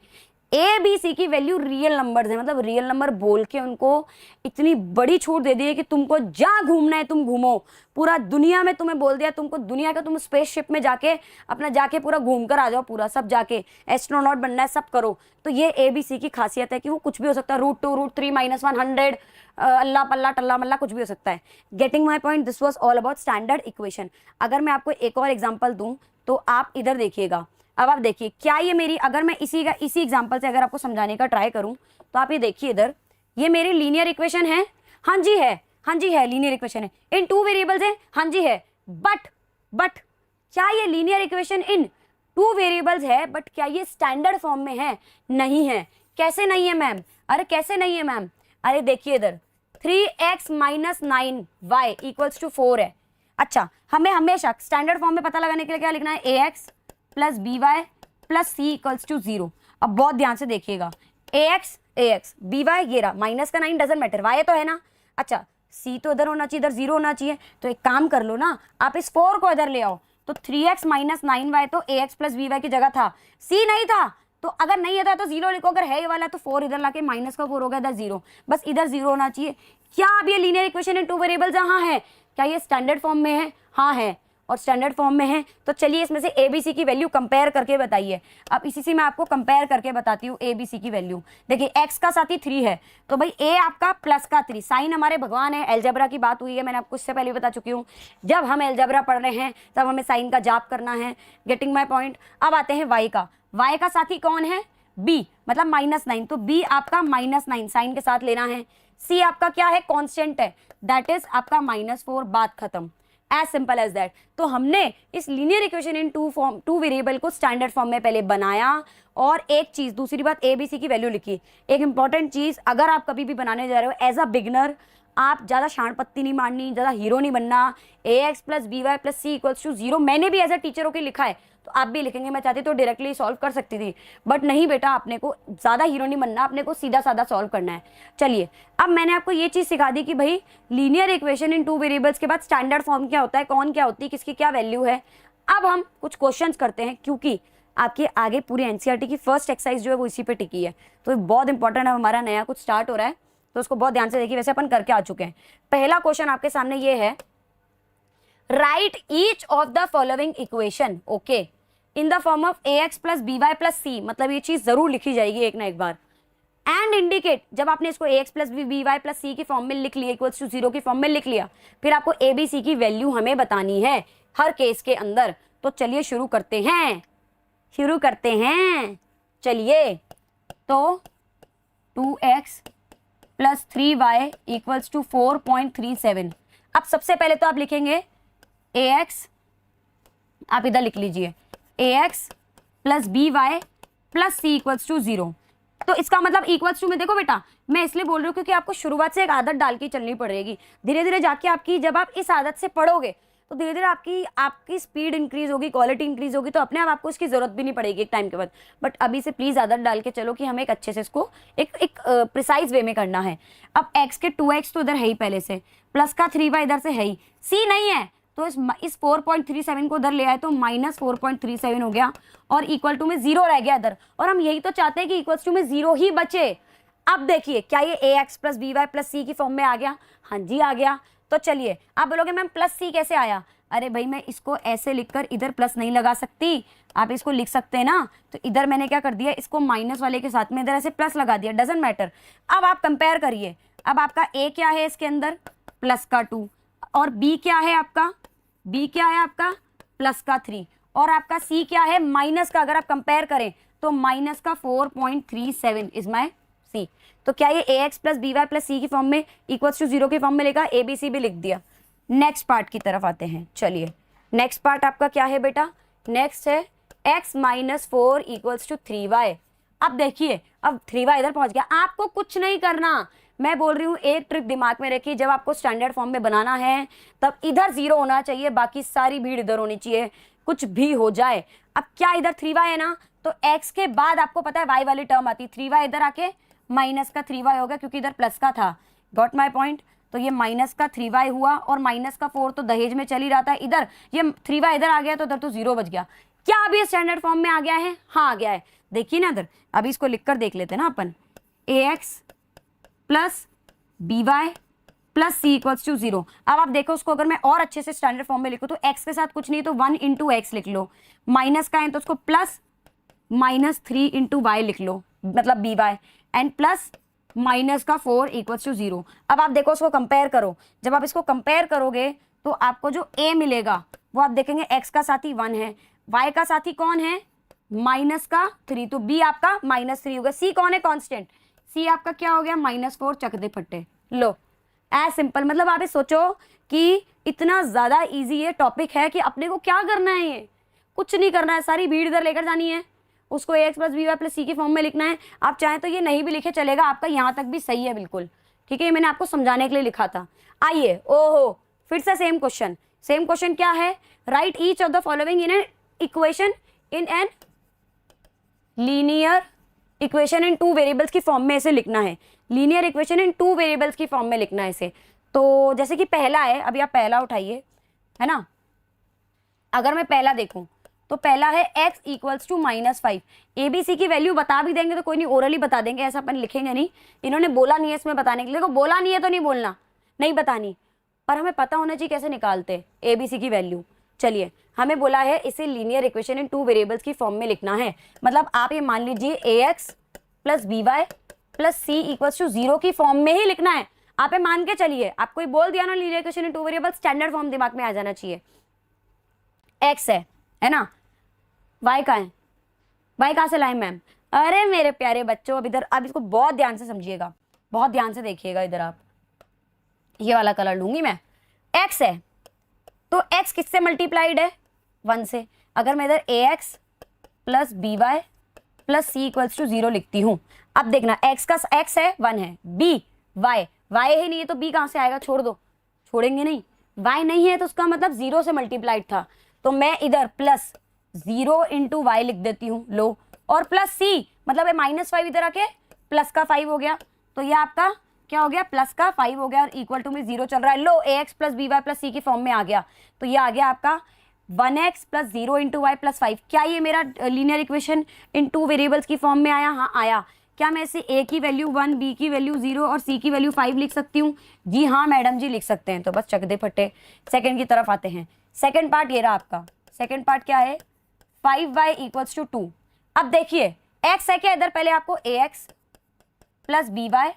A B C की वैल्यू रियल नंबर्स है, मतलब रियल नंबर बोल के उनको इतनी बड़ी छूट दे दी है कि तुमको जहाँ घूमना है तुम घूमो, पूरा दुनिया में तुम्हें बोल दिया, तुमको दुनिया का, तुम स्पेसशिप में जाके अपना जाके पूरा घूम कर आ जाओ, पूरा सब जाके एस्ट्रोनॉट बनना है, सब करो। तो ये A B C की खासियत है कि वो कुछ भी हो सकता है, √2 √3 -100 अल्लाह पल्ला टल्ला मल्ला कुछ भी हो सकता है। Getting my point, this was all about standard equation. अगर मैं आपको एक और एग्जाम्पल दूं तो आप इधर देखिएगा। अब आप देखिए क्या ये मेरी, अगर मैं इसी एग्जांपल से अगर आपको समझाने का ट्राई करूं तो आप ये देखिए इधर, ये मेरी लीनियर इक्वेशन है, हाँ जी है, हाँ जी है, लीनियर इक्वेशन है, इन 2 वेरिएबल्स है, हाँ जी है। बट क्या ये लीनियर इक्वेशन इन 2 वेरिएबल्स है, बट क्या ये स्टैंडर्ड फॉर्म में है? नहीं है। कैसे नहीं है मैम? अरे कैसे नहीं है मैम? अरे देखिए इधर 3x - 9y = 4 है। अच्छा, हमें हमेशा स्टैंडर्ड फॉर्म में पता लगाने के लिए क्या लिखना है, ax + by + c = 0। अब बहुत ध्यान से देखिएगा, ax by ये रहा, माइनस का 9 डजंट मैटर, y तो है ना। अच्छा, c तो इधर होना चाहिए, इधर 0 होना चाहिए, तो एक काम कर लो ना, आप इस 4 को इधर ले आओ, तो 3x - 9y तो ax + by की जगह था, c नहीं था, तो अगर नहीं था तो 0 लिखो, अगर है ये वाला तो 4 इधर लाके माइनस का 4 हो गया, इधर 0, बस इधर 0 होना चाहिए। क्या अब ये लीनियर इक्वेशन इन 2 वेरिएबल्स हाँ है? क्या ये स्टैंडर्ड फॉर्म में है? हाँ है, और स्टैंडर्ड फॉर्म में है, तो चलिए इसमें से ABC की वैल्यू कंपेयर करके बताइए। अब इसी से मैं आपको कंपेयर करके बताती हूँ ABC की वैल्यू। देखिए x का साथी 3 है, तो भाई a आपका प्लस का 3, साइन हमारे भगवान है, एलजेब्रा की बात हुई है, मैंने आपको इससे पहले बता चुकी हूँ, जब हम एलजेब्रा पढ़ रहे हैं तब हमें साइन का जाप करना है। Getting my point. अब आते हैं y का साथी कौन है? b, मतलब -9, तो b आपका -9 साइन के साथ लेना है। c आपका क्या है? कांस्टेंट है, दैट इज आपका -4, बात खत्म, एज सिंपल एज दैट। तो हमने इस लीनियर इक्वेशन इन 2 वेरिएबल को स्टैंडर्ड फॉर्म में पहले बनाया, और एक चीज, दूसरी बात, ABC की वैल्यू लिखी। एक इंपॉर्टेंट चीज, अगर आप कभी भी बनाने जा रहे हो एज अ बिगनर, आप ज्यादा शान पत्ती नहीं मारनी, ज्यादा हीरो नहीं बनना। ax + by + c = 0 मैंने भी एज अ टीचर होकर लिखा है, तो आप भी लिखेंगे। मैं चाहती तो डायरेक्टली सॉल्व कर सकती थी, बट नहीं बेटा, अपने को ज्यादा हीरो नहीं बनना, अपने को सीधा साधा सॉल्व करना है। चलिए, अब मैंने आपको ये चीज सिखा दी कि भाई लीनियर इक्वेशन इन 2 वेरिएबल्स के बाद स्टैंडर्ड फॉर्म क्या होता है, कौन क्या होती है, किसकी क्या वैल्यू है। अब हम कुछ क्वेश्चंस करते हैं, क्योंकि आपके आगे पूरी NCERT की फर्स्ट एक्सरसाइज जो है वो इसी पे टिकी है, तो बहुत इंपॉर्टेंट है, हमारा नया कुछ स्टार्ट हो रहा है, तो उसको बहुत ध्यान से देखिए। वैसे अपन करके आ चुके हैं। पहला क्वेश्चन आपके सामने ये है, right each of the following equation okay in the form of ax + by + c, मतलब ये चीज जरूर लिखी जाएगी एक ना एक बार। एंड इंडिकेट, जब आपने इसको ax + by + c की फॉर्म में लिख लिया, = 0 की फॉर्म में लिख लिया, फिर आपको ABC की वैल्यू हमें बतानी है हर केस के अंदर। तो चलिए शुरू करते हैं, चलिए। तो 2x + 3y = 4.37। अब सबसे पहले तो आप लिखेंगे ax, आप इधर लिख लीजिए ax + by + c = 0। तो इसका मतलब इक्वल्स टू में, देखो बेटा मैं इसलिए बोल रही हूँ क्योंकि आपको शुरुआत से एक आदत डाल के चलनी पड़ेगी, धीरे धीरे जाके आपकी, जब आप इस आदत से पढ़ोगे तो धीरे धीरे आपकी स्पीड इंक्रीज होगी, क्वालिटी इंक्रीज होगी, तो अपने आप आपको इसकी जरूरत भी नहीं पड़ेगी एक टाइम के बाद। बट अभी से प्लीज आदत डाल के चलो कि हमें एक अच्छे से इसको एक प्रिसाइज वे में करना है। अब x के 2x तो इधर है ही पहले से, प्लस का 3y इधर से है ही, c नहीं है तो इस 4.37 को उधर ले आए तो -4.37 हो गया, और इक्वल टू में 0 रह गया इधर, और हम यही तो चाहते हैं कि इक्वल टू में 0 ही बचे। अब देखिए क्या ये ax + by + c की फॉर्म में आ गया? हाँ जी आ गया। तो चलिए आप बोलोगे मैम +c कैसे आया? अरे भाई मैं इसको ऐसे लिखकर इधर प्लस नहीं लगा सकती, आप इसको लिख सकते हैं ना। तो इधर मैंने क्या कर दिया, इसको माइनस वाले के साथ में इधर ऐसे प्लस लगा दिया, डजंट मैटर। अब आप कंपेयर करिए, अब आपका ए क्या है इसके अंदर, प्लस का 2, और बी क्या है आपका, बी क्या है आपका प्लस का 3, और आपका सी क्या है माइनस का। अगर आप कंपेयर करें तो माइनस का 4.37 इज माई सी। तो क्या ये A X plus B Y plus C की फॉर्म में इक्वल्स टू 0 की फॉर्म में लिखा, ए बी सी भी लिख दिया। नेक्स्ट पार्ट की तरफ आते हैं, चलिए नेक्स्ट पार्ट आपका क्या है बेटा, नेक्स्ट है x minus 4 equals to 3y। अब देखिए, अब 3y इधर पहुंच गया, आपको कुछ नहीं करना, मैं बोल रही हूँ एक ट्रिक दिमाग में रखिए, जब आपको स्टैंडर्ड फॉर्म में बनाना है तब इधर 0 होना चाहिए, बाकी सारी भीड़ इधर होनी चाहिए, कुछ भी हो जाए। अब क्या इधर 3y है ना, तो x के बाद आपको पता है y वाली टर्म आती है, 3y इधर आके माइनस का 3y हो गया क्योंकि इधर प्लस का था, गॉट माई पॉइंट। तो ये माइनस का 3y हुआ और माइनस का 4 तो दहेज में चल ही रहा था, इधर ये 3y इधर आ गया तो इधर तो 0 बच गया। क्या अभी स्टैंडर्ड फॉर्म में आ गया है, हाँ आ गया है, देखिए ना इधर, अभी इसको लिखकर देख लेते हैं ना अपन, ax plus B Y plus C equals to 0। अब आप देखो उसको अगर मैं और अच्छे से स्टैंडर्ड फॉर्म में लिखूँ तो x के साथ कुछ नहीं तो 1 इंटू एक्स लिख लो, माइनस का है तो उसको प्लस माइनस 3 इंटू वाई लिख लो, मतलब B Y, and plus minus का 4 इक्वल्स टू 0। अब आप देखो उसको कंपेयर करो, जब आप इसको कंपेयर करोगे तो आपको जो a मिलेगा वो आप देखेंगे x का साथी 1 है, y का साथी कौन है माइनस का 3, तो b आपका माइनस 3 होगा, c कौन है कांस्टेंट, c आपका क्या हो गया -4, चक दे फट्टे लो, एज सिंपल। मतलब आप ये सोचो कि इतना ज्यादा इजी ये टॉपिक है कि अपने को क्या करना है, ये कुछ नहीं करना है, सारी भीड़ इधर लेकर जानी है, उसको ax plus B Y plus C की फॉर्म में लिखना है। आप चाहें तो ये नहीं भी लिखे चलेगा, आपका यहाँ तक भी सही है बिल्कुल, ठीक है, ये मैंने आपको समझाने के लिए लिखा था। आइए, ओहो फिर से सेम क्वेश्चन, सेम क्वेश्चन क्या है, right each of the following in an equation in an linear equation in 2 variables की फॉर्म में इसे लिखना है, लीनियर इक्वेशन इन 2 वेरिएबल्स की फॉर्म में लिखना है इसे। तो जैसे कि पहला है, अभी आप पहला उठाइए, है ना, अगर मैं पहला देखूं तो पहला है x equals to -5, A B C की वैल्यू बता भी देंगे तो कोई नहीं, ओरली बता देंगे, ऐसा अपन लिखेंगे नहीं, इन्होंने बोला नहीं है इसमें बताने के लिए, देखो बोला नहीं है तो नहीं बोलना, नहीं बतानी, पर हमें पता होना चाहिए कैसे निकालते ए बी सी की वैल्यू। चलिए हमें बोला है इसे लीनियर इक्वेशन इन 2 वेरिएबल्स की फॉर्म में लिखना है, मतलब आप ये मान लीजिए ax plus B Y plus C equals to 0 की फॉर्म में ही लिखना है, आप ये मान के चलिए, आपको बोल दिया ना linear equation in 2 variables, standard form दिमाग में आ जाना चाहिए। x है ना, y का है, y कहाँ से लाए मैम, अरे मेरे प्यारे बच्चों अब इधर, अब इसको बहुत ध्यान से समझिएगा, बहुत ध्यान से देखिएगा इधर, आप ये वाला कलर लूंगी मैं, x है तो x किससे मल्टीप्लाइड है 1 से, अगर मैं इधर ax plus B Y plus C equals to 0 लिखती हूँ, अब देखना x का x है 1 है, b y ही नहीं है तो b कहाँ से आएगा, छोड़ दो, छोड़ेंगे नहीं, y नहीं है तो उसका मतलब 0 से मल्टीप्लाइड था, तो मैं इधर प्लस 0 इंटू वाई लिख देती हूँ, लो, और प्लस सी मतलब -5 इधर आके प्लस का 5 हो गया, तो ये आपका क्या हो गया प्लस का 5 हो गया और इक्वल टू में 0 चल रहा है, लो ax plus B Y plus C की फॉर्म में आ गया, तो ये आ गया आपका 1x plus 0 into Y plus 5। क्या ये मेरा लीनियर इक्वेशन इन 2 वेरिएबल्स की फॉर्म में आया, हाँ आया। क्या मैं इसे a की वैल्यू 1, b की वैल्यू 0 और c की वैल्यू 5 लिख सकती हूँ, जी हाँ मैडम जी लिख सकते हैं। तो बस चक दे फटे, सेकंड की तरफ आते हैं, सेकंड पार्ट ये रहा आपका, सेकंड पार्ट क्या है 5y इक्वल्स टू 2। अब देखिए x है क्या इधर, पहले आपको ax plus B Y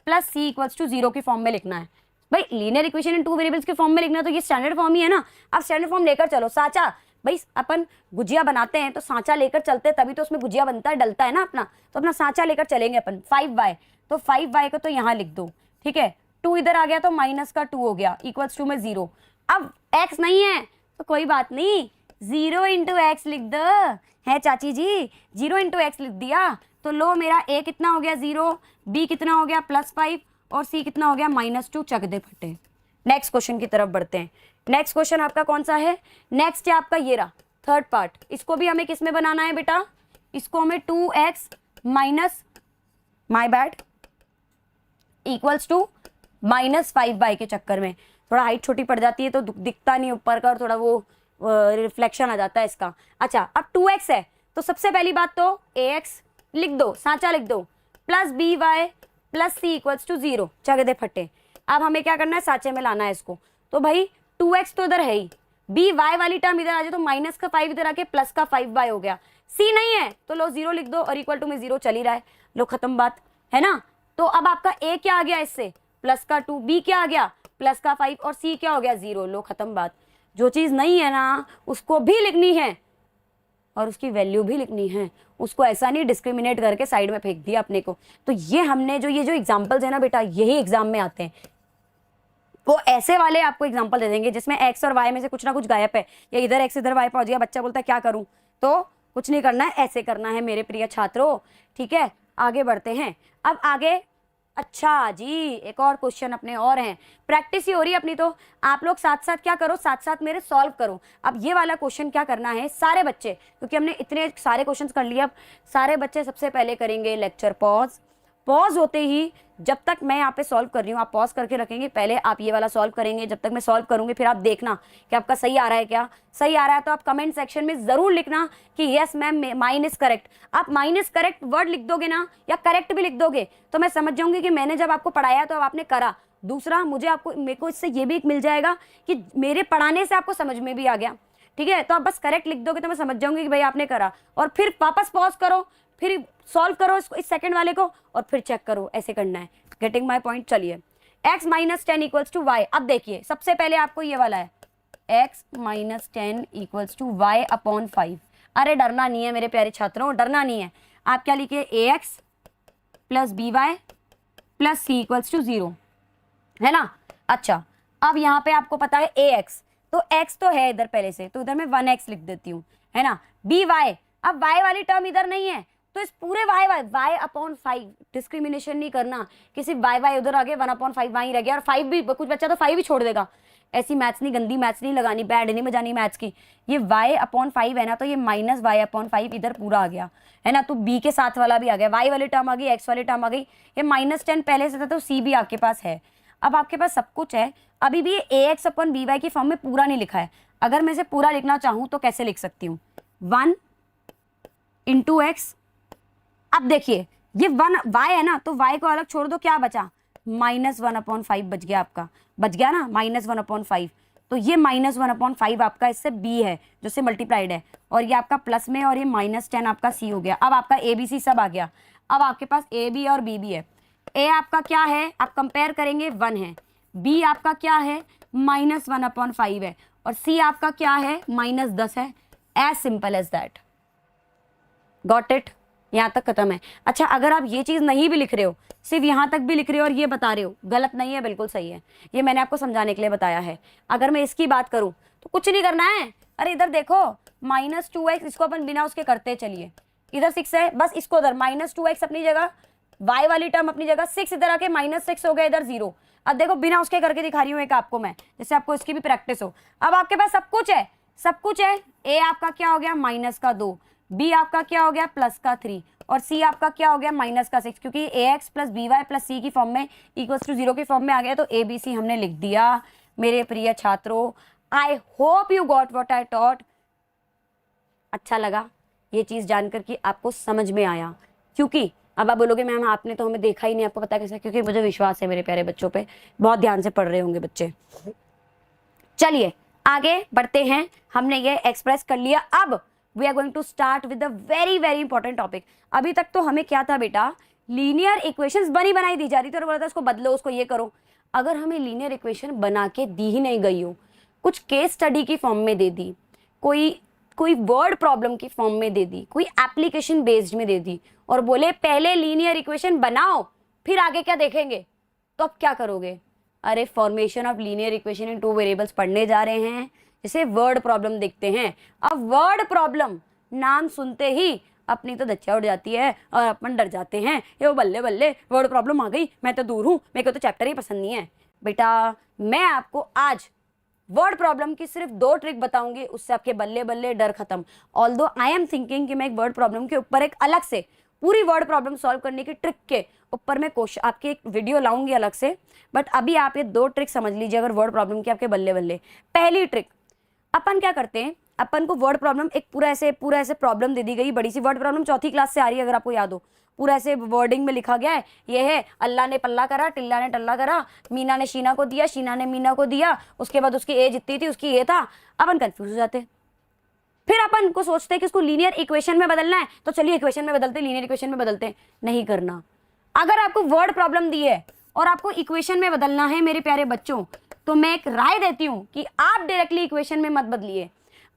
plus C equals to 0 की फॉर्म में लिखना है, भाई लीनियर इक्वेशन इन 2 वेरिएबल्स के फॉर्म में लिखना है तो ये स्टैंडर्ड फॉर्म ही है ना। अब स्टैंडर्ड फॉर्म लेकर चलो, साचा भाई अपन गुजिया बनाते हैं तो सांचा लेकर चलते हैं तभी तो उसमें गुजिया बनता है, डलता है ना अपना, तो अपना सांचा लेकर चलेंगे अपन। 5y तो 5y को तो यहाँ लिख दो, ठीक है, 2 इधर आ गया तो माइनस का 2 हो गया इक्वल्स टू में 0। अब x नहीं है तो कोई बात नहीं, 0 इंटू एक्स लिख दो, है चाची जी 0 इंटू एक्स लिख दिया, तो लो मेरा a कितना हो गया 0, b कितना हो गया +5 और c कितना हो गया -2, चक दे फटे। नेक्स्ट क्वेश्चन की तरफ बढ़ते हैं। नेक्स्ट क्वेश्चन आपका कौन सा है, नेक्स्ट है आपका ये रहा थर्ड पार्ट, इसको भी हमें किस में बनाना है बेटा, इसको हमें 2x minus my bad equals to -5y के चक्कर में, थोड़ा हाइट छोटी पड़ जाती है तो दिखता नहीं ऊपर का और थोड़ा वो रिफ्लेक्शन आ जाता है इसका। अच्छा अब 2x है तो सबसे पहली बात तो ax लिख दो, सांचा लिख दो, plus B Y plus C equals to 0, चक दे फटे। अब हमें क्या करना है, सांचे में लाना है इसको, तो भाई 2x तो इधर है ही, बी वाई वाली टर्म इधर आ जाए तो माइनस का 5 इधर आके प्लस का 5y हो गया। सी नहीं है तो लो 0 लिख दो और इक्वल टू में 0 चल ही रहा है, लो खत्म बात, है ना। तो अब आपका ए क्या आ गया इससे, प्लस का 2, बी क्या आ गया प्लस का 5 और सी क्या हो गया 0, लो खत्म बात। जो चीज नहीं है ना उसको भी लिखनी है और उसकी वैल्यू भी लिखनी है, उसको ऐसा नहीं डिस्क्रिमिनेट करके साइड में फेंक दिया अपने को। तो ये हमने जो एग्जांपल्स है ना बेटा, यही एग्जाम में आते हैं। वो ऐसे वाले आपको एग्जांपल दे देंगे जिसमें एक्स और वाई में से कुछ ना कुछ गायब है, या इधर एक्स इधर वाई पहुंच गया, बच्चा बोलता है क्या करूं, तो कुछ नहीं करना है, ऐसे करना है मेरे प्रिय छात्रों, ठीक है। आगे बढ़ते हैं, अब आगे अच्छा जी एक और क्वेश्चन अपने और हैं, प्रैक्टिस ही हो रही है अपनी, तो आप लोग साथ साथ क्या करो, साथ साथ मेरे सॉल्व करो। अब ये वाला क्वेश्चन क्या करना है सारे बच्चे, क्योंकि हमने इतने सारे क्वेश्चंस कर लिए, अब सारे बच्चे सबसे पहले करेंगे लेक्चर पॉज। पॉज होते ही जब तक मैं यहाँ पे सॉल्व कर रही हूँ आप पॉज करके रखेंगे, पहले आप ये वाला सॉल्व करेंगे, जब तक मैं सॉल्व करूंगी फिर आप देखना कि आपका सही आ रहा है क्या। सही आ रहा है तो आप कमेंट सेक्शन में जरूर लिखना कि yes ma'am mine is correct. आप माइन इज करेक्ट वर्ड लिख दोगे ना, या करेक्ट भी लिख दोगे तो मैं समझ जाऊंगी कि मैंने जब आपको पढ़ाया तो अब आपने करा। दूसरा मेरे को इससे ये भी मिल जाएगा कि मेरे पढ़ाने से आपको समझ में भी आ गया, ठीक है। तो आप बस करेक्ट लिख दोगे तो मैं समझ जाऊंगी कि भाई आपने करा, और फिर वापस पॉज करो, फिर सॉल्व करो इसको, इस सेकंड वाले को, और फिर चेक करो, ऐसे करना है। Getting my point. चलिए x minus 10 equals to Y. अब देखिए सबसे पहले आपको ये वाला है x minus 10 equals to Y upon 5। अरे डरना नहीं है मेरे प्यारे छात्रों, डरना नहीं है। आप क्या लिखे ax plus B Y plus C equals to 0, है ना। अच्छा अब यहाँ पे आपको पता है ax, तो x तो है इधर पहले से, तो इधर मैं 1x लिख देती हूँ, है ना। by, अब y वाली टर्म इधर नहीं है तो इस पूरे y अपॉन 5 डिस्क्रिमिनेशन नहीं करना, किसी y उधर आ गया 1 अपॉन 5 वहीं रह गया, और 5 भी कुछ बच्चा तो 5 भी छोड़ देगा। ऐसी मैथ्स नहीं, गंदी मैथ्स नहीं लगानी, बैड नहीं बजानी मैथ्स की। ये y अपॉन 5 है ना, तो ये माइनस y अपॉन 5 इधर पूरा आ गया, है ना। तो b के साथ वाला भी आ गया, y वाली टर्म आ गई, x वाली टर्म आ गई, ये माइनस 10 पहले से था तो c भी आपके पास है। अब आपके पास सब कुछ है, अभी भी ये ax अपॉन by की फॉर्म में पूरा नहीं लिखा है। अगर मैं इसे पूरा लिखना चाहूँ तो कैसे लिख सकती हूँ, 1 इंटू एक्स। अब देखिए ये 1 y है ना, तो y को अलग छोड़ दो, क्या बचा माइनस 1 अपॉन 5 बच गया, आपका बच गया ना माइनस 1 अपॉन 5। तो ये माइनस 1 अपॉन 5 आपका इससे b है जो से मल्टीप्लाइड है, और ये आपका प्लस में, और ये माइनस 10 आपका c हो गया। अब आपका a b c सब आ गया। अब आपके पास a b और b भी है। a आपका क्या है, आप कंपेयर करेंगे 1 है, b आपका क्या है माइनस 1 अपॉन 5 है, और c आपका क्या है माइनस 10 है। As simple as that, got it, यहाँ तक खत्म है। अच्छा अगर आप ये चीज नहीं भी लिख रहे हो, सिर्फ यहाँ तक भी लिख रहे हो और ये बता रहे हो, गलत नहीं है, बिल्कुल सही है, ये मैंने आपको समझाने के लिए बताया है। अगर मैं इसकी बात करूं तो कुछ नहीं करना है, अरे इधर देखो माइनस 2x, इसको अपन बिना उसके करते चलिए, इधर 6 है, बस इसको उधर माइनस 2x अपनी जगह, y वाली टर्म अपनी जगह, 6 इधर आके माइनस 6 हो गया, इधर 0। अब देखो बिना उसके करके दिखा रही हूँ एक आपको मैं, जैसे आपको इसकी भी प्रैक्टिस हो। अब आपके पास सब कुछ है, सब कुछ है। a आपका क्या हो गया माइनस का 2, b आपका क्या हो गया प्लस का 3, और c आपका क्या हो गया माइनस का 6, क्योंकि ax plus B Y plus C की फॉर्म में इक्वल्स टू 0 की फॉर्म में आ गया, तो a b c हमने लिख दिया। मेरे प्रिय छात्रों, आई hope you got what I taught. अच्छा लगा ये चीज जानकर कि आपको समझ में आया, क्योंकि अब आप बोलोगे मैम आपने तो हमें देखा ही नहीं, आपको पता कैसे, क्योंकि मुझे विश्वास है मेरे प्यारे बच्चों पे, बहुत ध्यान से पढ़ रहे होंगे बच्चे। चलिए आगे बढ़ते हैं, हमने ये एक्सप्रेस कर लिया। अब we are going to start with a very very important topic. अभी तक तो हमें क्या था बेटा, लीनियर इक्वेशंस बनी बनाई दी जा रही थी और बोला था उसको बदलो, उसको ये करो। अगर हमें लीनियर इक्वेशन बना के दी ही नहीं गई हो, कुछ केस स्टडी की फॉर्म में दे दी, कोई वर्ड प्रॉब्लम की फॉर्म में दे दी, कोई एप्लीकेशन बेस्ड में दे दी, और बोले पहले लीनियर इक्वेशन बनाओ फिर आगे क्या देखेंगे, तो अब क्या करोगे। अरे formation of linear equation in 2 variables पढ़ने जा रहे हैं, जिसे वर्ड प्रॉब्लम देखते हैं। अब वर्ड प्रॉब्लम नाम सुनते ही अपनी तो धज्जियां उड़ जाती है और अपन डर जाते हैं, ये वो बल्ले बल्ले वर्ड प्रॉब्लम आ गई, मैं तो दूर हूँ, मेरे को तो चैप्टर ही पसंद नहीं है। बेटा मैं आपको आज वर्ड प्रॉब्लम की सिर्फ 2 ट्रिक बताऊंगी, उससे आपके बल्ले बल्ले डर खत्म। ऑल्दो आई एम थिंकिंग कि मैं एक वर्ड प्रॉब्लम के ऊपर एक अलग से पूरी वर्ड प्रॉब्लम सॉल्व करने की ट्रिक के ऊपर मैं क्वेश्चन आपकी एक वीडियो लाऊंगी अलग से, बट अभी आप ये 2 ट्रिक समझ लीजिए अगर वर्ड प्रॉब्लम की आपके बल्ले बल्ले। पहली ट्रिक, अपन क्या करते हैं, अपन को वर्ड प्रॉब्लम एक पूरा ऐसे प्रॉब्लम दे दी गई, बड़ी सी वर्ड प्रॉब्लम 4th क्लास से आ रही है अगर आपको याद हो, पूरा ऐसे वर्डिंग में लिखा गया है, ये है अल्लाह ने पल्ला करा, टिल्ला ने टल्ला करा, मीना ने शीना को दिया, शीना ने मीना को दिया, उसके बाद उसकी एज इतनी थी, उसकी ये था। अपन कंफ्यूज हो जाते, फिर अपन को सोचते हैं कि इसको लीनियर इक्वेशन में बदलना है, तो चलिए इक्वेशन में बदलते, लीनियर इक्वेशन में बदलते हैं। नहीं करना। अगर आपको वर्ड प्रॉब्लम दी है और आपको इक्वेशन में बदलना है मेरे प्यारे बच्चों, तो मैं एक राय देती हूं कि आप डायरेक्टली इक्वेशन में मत बदलिए।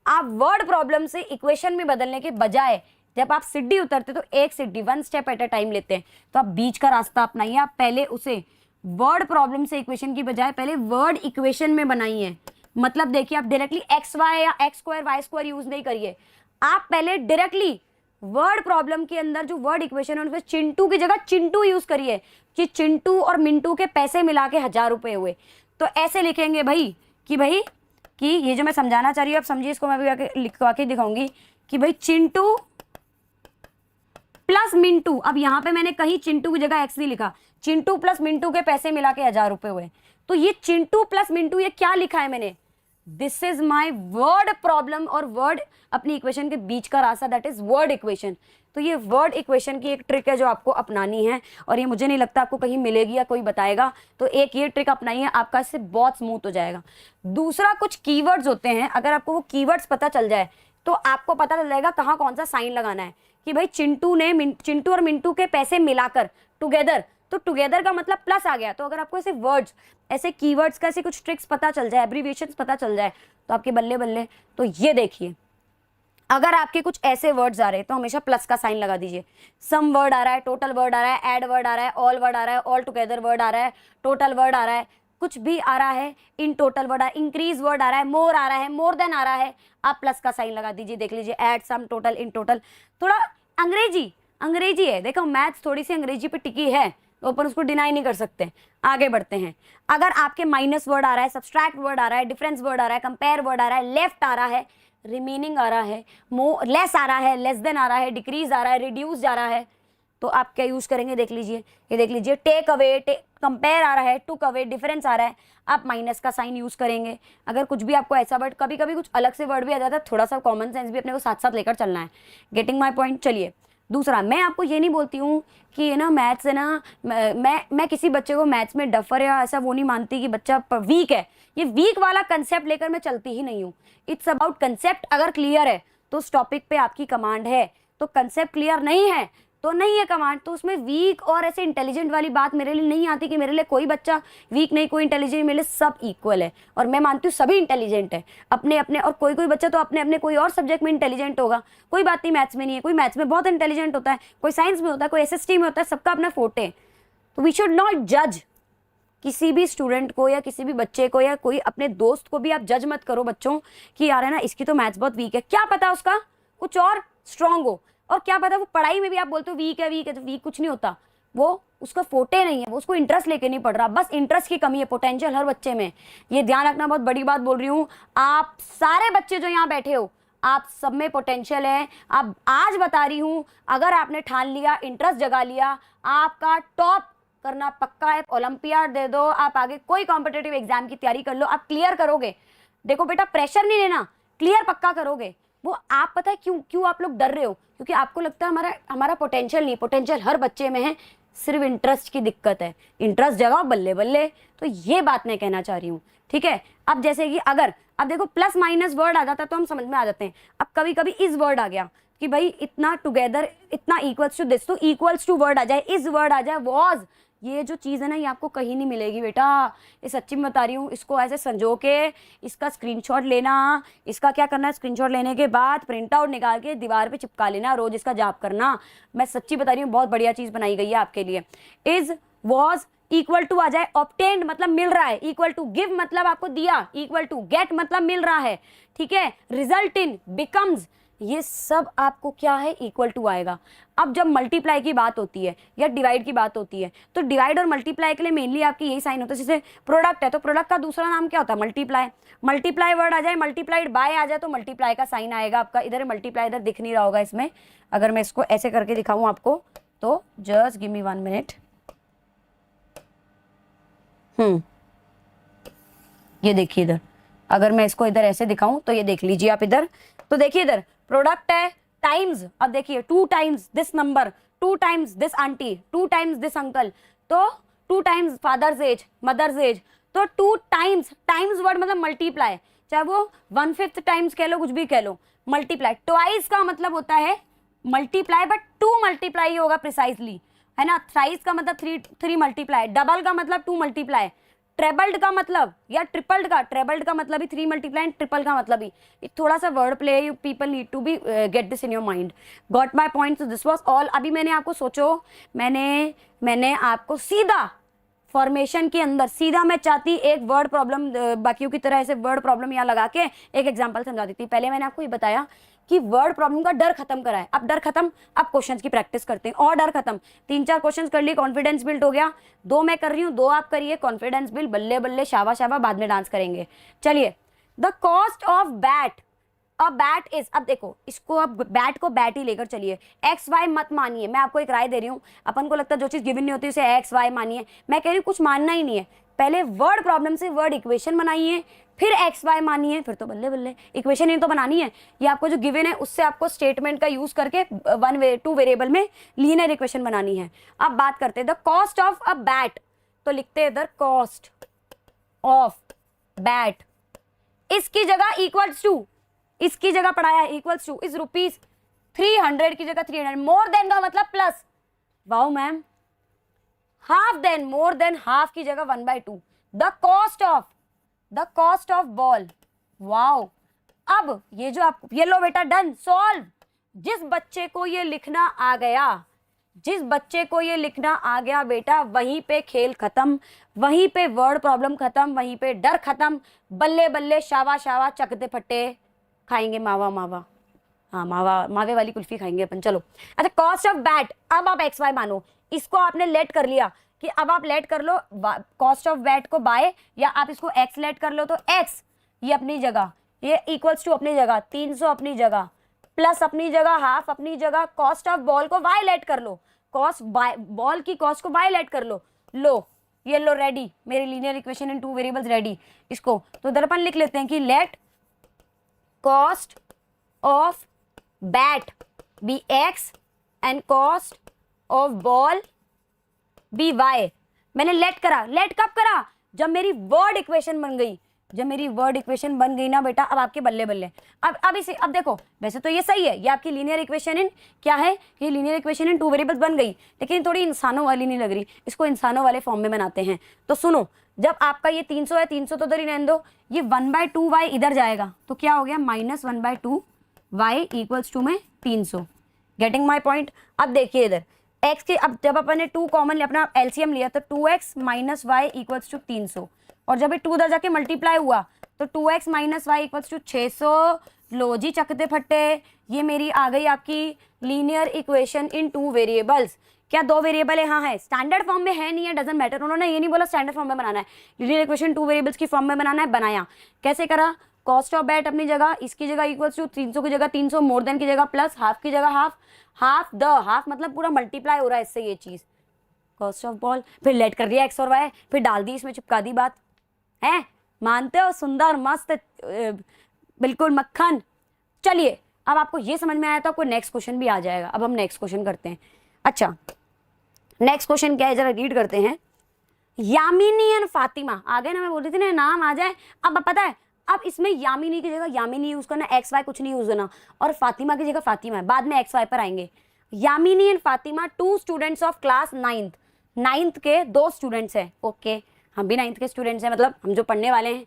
आप वर्ड प्रॉब्लम से इक्वेशन में बदलने के बजाय जब आप सीढ़ी उतरते तो एक सीढ़ी, 1 स्टेप एट अ टाइम लेते हैं, तो आप बीच का रास्ता अपनाइए। आप पहले उसे वर्ड प्रॉब्लम से इक्वेशन की बजाय पहले वर्ड इक्वेशन में बनाइए। मतलब देखिए, आप डायरेक्टली एक्स वाई या X square Y square use नहीं करिए। आप पहले डायरेक्टली वर्ड प्रॉब्लम के अंदर जो वर्ड इक्वेशन है उनमें चिंटू की जगह चिंटू यूज करिए कि चिंटू और मिंटू के पैसे मिला के 1000 रुपए हुए। तो ऐसे लिखेंगे भाई कि ये जो मैं समझाना चाह रही हूँ आप समझिए, इसको मैं भी लिखवा के दिखाऊंगी कि भाई चिंटू प्लस मिंटू। अब यहाँ पे मैंने कहीं चिंटू की जगह एक्स नहीं लिखा, चिंटू प्लस मिंटू के पैसे मिला के 1000 रुपए हुए। तो ये चिंटू प्लस मिंटू ये क्या लिखा है मैंने, this is my word problem और वर्ड अपनी इक्वेशन के बीच का रास्ता, दैट इज वर्ड इक्वेशन। तो ये वर्ड इक्वेशन की एक ट्रिक है जो आपको अपनानी है और ये मुझे नहीं लगता आपको कहीं मिलेगी या कोई बताएगा। तो एक ये ट्रिक अपनाइए, आपका इससे बहुत स्मूथ हो जाएगा। दूसरा, कुछ कीवर्ड्स होते हैं, अगर आपको वो कीवर्ड्स पता चल जाए तो आपको पता चल जाएगा कहाँ कौन सा साइन लगाना है। कि भाई चिंटू और मिंटू के पैसे मिलाकर टुगेदर, तो टुगेदर का मतलब प्लस आ गया। तो अगर आपको ऐसे वर्ड्स, ऐसे कीवर्ड्स का ऐसे कुछ ट्रिक्स पता चल जाए, एब्रीविएशंस पता चल जाए, तो आपके बल्ले बल्ले। तो ये देखिए, अगर आपके कुछ ऐसे वर्ड्स आ रहे हैं तो हमेशा प्लस का साइन लगा दीजिए। सम वर्ड आ रहा है, टोटल वर्ड आ रहा है, ऐड वर्ड आ रहा है, ऑल वर्ड आ रहा है, ऑल टुगेदर वर्ड आ रहा है, टोटल वर्ड आ रहा है, कुछ भी आ रहा है, इन टोटल वर्ड आ रहा है, इंक्रीज वर्ड आ रहा है, मोर आ रहा है, मोर देन आ रहा है, आप प्लस का साइन लगा दीजिए। देख लीजिए, add, sum, total, in total. थोड़ा अंग्रेजी है, देखो मैथ्स थोड़ी सी अंग्रेजी पे टिकी है तो अपन उसको डिनाई नहीं कर सकते। आगे बढ़ते हैं। अगर आपके माइनस वर्ड आ रहा है, सब्सट्रैक्ट वर्ड आ रहा है, डिफरेंस वर्ड आ रहा है, कंपेयर वर्ड आ रहा है, लेफ्ट आ रहा है, रिमेनिंग आ रहा है, लेस आ रहा है, लेस देन आ रहा है, डिक्रीज आ रहा है, रिड्यूस जा रहा है, तो आप क्या यूज करेंगे देख लीजिए। ये देख लीजिए, टेक अवे, कंपेयर आ रहा है, टुक अवे, डिफरेंस आ रहा है, आप माइनस का साइन यूज करेंगे। अगर कुछ भी आपको ऐसा वर्ड, कभी कभी कुछ अलग से वर्ड भी आ जाता है, थोड़ा सा कॉमन सेंस भी अपने को साथ साथ लेकर चलना है। Getting my point. चलिए दूसरा, मैं आपको ये नहीं बोलती हूँ कि ये ना मैथ्स है ना, मैं किसी बच्चे को मैथ्स में डफर या ऐसा वो नहीं मानती कि बच्चा वीक है। ये वीक वाला कंसेप्ट लेकर मैं चलती ही नहीं हूँ। It's about concept. अगर क्लियर है तो उस टॉपिक पे आपकी कमांड है, तो कंसेप्ट क्लियर नहीं है तो नहीं है कमांड। तो उसमें वीक और ऐसे इंटेलिजेंट वाली बात मेरे लिए नहीं आती कि मेरे लिए कोई बच्चा वीक नहीं, कोई इंटेलिजेंट, मेरे लिए सब इक्वल है। और मैं मानती हूँ सभी इंटेलिजेंट है अपने अपने, और कोई कोई बच्चा तो अपने अपने कोई और सब्जेक्ट में इंटेलिजेंट होगा। कोई बात नहीं, मैथ्स में नहीं है, कोई मैथ्स में बहुत इंटेलिजेंट होता है, कोई साइंस में होता है, कोई एसएसटी में होता है, सबका अपना फोटे है। तो वी शुड नॉट जज किसी भी स्टूडेंट को या किसी भी बच्चे को या कोई अपने दोस्त को भी आप जज मत करो बच्चों कि यार है ना इसकी तो मैथ्स बहुत वीक है, क्या पता उसका कुछ और स्ट्रांग हो, और क्या पता वो पढ़ाई में भी आप बोलते हो वीक है तो वीक कुछ नहीं होता, वो उसका फोटे नहीं है, वो उसको इंटरेस्ट लेके नहीं पढ़ रहा, बस इंटरेस्ट की कमी है। पोटेंशियल हर बच्चे में, ये ध्यान रखना, बहुत बड़ी बात बोल रही हूँ। आप सारे बच्चे जो यहाँ बैठे हो, आप सब में पोटेंशियल है। आप आज बता रही हूँ, अगर आपने ठान लिया, इंटरेस्ट जगा लिया, आपका टॉप करना पक्का है। ओलंपियाड दे दो, आप आगे कोई कॉम्पिटेटिव एग्जाम की तैयारी कर लो, आप क्लियर करोगे। देखो बेटा, प्रेशर नहीं लेना, क्लियर पक्का करोगे। वो आप पता है क्यों आप लोग डर रहे हो, क्योंकि आपको लगता है हमारा पोटेंशियल नहीं। पोटेंशियल हर बच्चे में है, सिर्फ इंटरेस्ट की दिक्कत है। इंटरेस्ट जगाओ, बल्ले बल्ले। तो ये बात मैं कहना चाह रही हूँ, ठीक है। अब जैसे कि अगर अब देखो प्लस माइनस वर्ड आ जाता है तो हम समझ में आ जाते हैं। अब कभी कभी इस वर्ड आ गया कि भाई इतना टुगेदर, इतना इक्वल्स टू दिस, तो इक्वल्स टू वर्ड आ जाए, इस वर्ड आ जाए, वॉज, ये जो चीज़ है ना, ये आपको कहीं नहीं मिलेगी बेटा। ये सच्ची में बता रही हूँ। इसको ऐसे संजो के इसका स्क्रीनशॉट लेना, इसका क्या करना है, स्क्रीनशॉट लेने के बाद प्रिंट आउट निकाल के दीवार पे चिपका लेना, रोज इसका जाप करना। मैं सच्ची बता रही हूँ, बहुत बढ़िया चीज़ बनाई गई है आपके लिए। इज, वॉज, इक्वल टू आ जाए, ऑब्टेन्ड मतलब मिल रहा है, इक्वल टू, गिव मतलब आपको दिया, इक्वल टू, गेट मतलब मिल रहा है, ठीक है। रिजल्ट इन, बिकम्स, ये सब आपको क्या है, इक्वल टू आएगा। अब जब मल्टीप्लाई की बात होती है या डिवाइड की बात होती है, तो डिवाइड और मल्टीप्लाई के लिए मेनली आपकी यही साइन होता है। जैसे प्रोडक्ट है तो प्रोडक्ट का दूसरा नाम क्या होता है, मल्टीप्लाई। मल्टीप्लाई वर्ड आ जाए, मल्टीप्लाइड बाय आ जाए, तो मल्टीप्लाई का साइन आएगा आपका। इधर मल्टीप्लाई, इधर दिख नहीं रहा होगा इसमें, अगर मैं इसको ऐसे करके दिखाऊं आपको, तो जस्ट गिव मी 1 मिनट। ये देखिए इधर, अगर मैं इसको इधर ऐसे दिखाऊं तो ये देख लीजिए आप इधर, तो देखिए इधर प्रोडक्ट है टाइम्स, अब देखिए 2 times this number, 2 times this aunty, 2 times this uncle, तो 2 times father's age, mother's age, तो 2 times, times वर्ड मतलब मल्टीप्लाई, चाहे वो 1/5 टाइम्स कह लो, कुछ भी कह लो, मल्टीप्लाई। ट्वाइस का मतलब होता है मल्टीप्लाई, बट 2 मल्टीप्लाई होगा प्रिसाइजली, है ना। थ्राइस का मतलब 3 मल्टीप्लाई, डबल का मतलब 2 मल्टीप्लाई, ट्रेबल्ड का मतलब या ट्रिपल्ड का, ट्रेबल्ड का मतलब भी 3 मल्टीप्लाई, ट्रिपल का मतलब भी, थोड़ा सा word play, you people need to be get this in your mind. Got my point, this was all. अभी मैंने आपको सोचो, मैंने आपको सीधा फॉर्मेशन के अंदर सीधा मैं चाहती एक वर्ड प्रॉब्लम, बाकियों की तरह ऐसे वर्ड प्रॉब्लम यहाँ लगा के एक एग्जांपल समझा देती। पहले मैंने आपको ये बताया कि वर्ड प्रॉब्लम का डर खत्म करा है, अब डर खत्म, अब क्वेश्चंस की प्रैक्टिस करते हैं और डर खत्म। 3-4 क्वेश्चंस कर लिए, कॉन्फिडेंस बिल्ड हो गया। 2 मैं कर रही हूँ, 2 आप करिए, कॉन्फिडेंस बिल्ड, बल्ले बल्ले, शाबा शाबा, बाद में डांस करेंगे। चलिए, the cost of bat, a bat is, अब देखो इसको, अब बैट को बैट ही लेकर चलिए, एक्स वाई मत मानिए, मैं आपको एक राय दे रही हूँ। अपन को लगता है जो चीज गिवन नहीं होती उसे एक्स वाई मानिए, मैं कह रही हूँ कुछ मानना ही नहीं है। पहले वर्ड प्रॉब्लम से वर्ड इक्वेशन बनाइए, फिर एक्स वाई मानिए, फिर तो बल्ले बल्ले। इक्वेशन ही तो बनानी है, ये आपको जो गिवन है उससे आपको स्टेटमेंट का यूज करके 2 वेरिएबल में लीनियर इक्वेशन बनानी है। अब बात करते हैं the cost of a bat, तो लिखते हैं इधर कॉस्ट ऑफ बैट, इसकी जगह इक्वल्स टू, इसकी जगह पढ़ाया इक्वल्स टू इज ₹300 की जगह 300, मोर देन का मतलब plus, wow ma'am. Half than, more than half की जगह 1/2, the cost of ball, wow. अब ये जो आप, ये लो बेटा, डन, सॉल्व। जिस बच्चे को ये लिखना आ गया, जिस बच्चे को ये लिखना आ गया बेटा, वहीं पे खेल खत्म, वहीं पे वर्ड प्रॉब्लम खत्म, वहीं पे डर खत्म, बल्ले बल्ले, शावा शावा, चकते फट्टे, खाएंगे मावा मावा, हाँ मावे वाली कुल्फी खाएंगे अपन। चलो अच्छा, कॉस्ट ऑफ बैट, अब आप एक्स वाई मानो, इसको आपने लेट कर लिया कि अब आप लेट कर लो कॉस्ट ऑफ बैट को बाय, या आप इसको एक्स लेट कर लो, तो एक्स ये अपनी जगह, ये इक्वल्स टू अपनी जगह, 300 अपनी जगह, प्लस अपनी जगह, हाफ अपनी जगह, कॉस्ट ऑफ बॉल को वाई लेट कर लो, कॉस्ट बॉल की कॉस्ट को वाई लेट कर लो, लो ये लो, रेडी, मेरी linear equation in 2 variables ready. इसको तो इधर अपन लिख लेते हैं कि let cost of bat be X and cost of ball be Y. मैंने लेट करा, लेट कब करा, जब मेरी वर्ड इक्वेशन बन गई, जब मेरी वर्ड इक्वेशन बन गई ना बेटा, अब आपके बल्ले बल्ले। अब इसे, अब देखो वैसे तो ये सही है, ये आपकी लीनियर इक्वेशन इन क्या है, ये लीनियर इक्वेशन इन 2 वेरिएबल्स बन गई, लेकिन थोड़ी इंसानों वाली नहीं लग रही, इसको इंसानों वाले फॉर्म में बनाते हैं। तो सुनो, जब आपका ये 300 है, 300 तो उधर ही रहने दो, ये 1/2 वाई इधर जाएगा, तो क्या हो गया, -1/2 वाई इक्वल्स टू में 300। Getting my point. अब देखिए इधर एक्स के, अब जब अपन ने 2 कॉमन अपना एलसीएम लिया, तो 2x - y इक्वल्स टू 300, और जब ये 2 उधर जाके मल्टीप्लाई हुआ, तो 2x - y इक्वल्स टू 600। लो जी चकते फट्टे, ये मेरी आ गई आपकी लीनियर इक्वेशन इन 2 वेरिएबल्स। क्या 2 वेरिएबल यहाँ है, स्टैंडर्ड फॉर्म में है नहीं है, डजंट मैटर, उन्होंने ये नहीं बोला स्टैंडर्ड फॉर्म में बनाना है, लीनियर इक्वेशन 2 वेरिएबल्स की फॉर्म में बनाना है, बनाया। कैसे करा, कॉस्ट ऑफ बैट अपनी जगह, इसकी जगह इक्वल्स टू 300 की जगह 300, मोर देन की जगह प्लस, हाफ की जगह हाफ, हाफ द हाफ मतलब पूरा मल्टीप्लाई हो रहा है इससे ये चीज, कॉस्ट ऑफ बॉल, फिर लेट कर दिया एक्स और वाई, फिर डाल दी इसमें, चिपका दी बात है, मानते हो, सुंदर मस्त बिल्कुल मक्खन। चलिए अब आपको ये समझ में आया तो आपको नेक्स्ट क्वेश्चन भी आ जाएगा। अब हम नेक्स्ट क्वेश्चन करते हैं। अच्छा नेक्स्ट क्वेश्चन क्या है, जरा रीड करते हैं। यामिनी एंड फातिमा, आ गए ना, मैं बोल रही थी ना नाम आ जाए। अब पता है, अब इसमें यामिनी की जगह यामिनी यूज करना, एक्स वाई कुछ नहीं यूज करना, और फातिमा की जगह फातिमा है, बाद में एक्स वाई पर आएंगे। Yamini and Fatima 2 students of class 9th के 2 स्टूडेंट्स हैं। ओके, हम भी 9th के स्टूडेंट्स हैं, मतलब हम जो पढ़ने वाले हैं।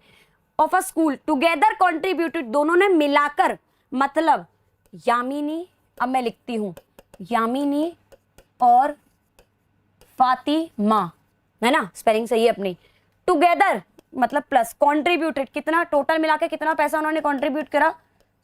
Of a school together contributed, दोनों ने मिलाकर, मतलब यामिनी, अब मैं लिखती हूँ यामिनी और फातिमा, है ना, स्पेलिंग सही है अपनी। टुगेदर मतलब प्लस, कॉन्ट्रीब्यूटेड कितना, टोटल मिला के कितना पैसा उन्होंने कॉन्ट्रीब्यूट करा,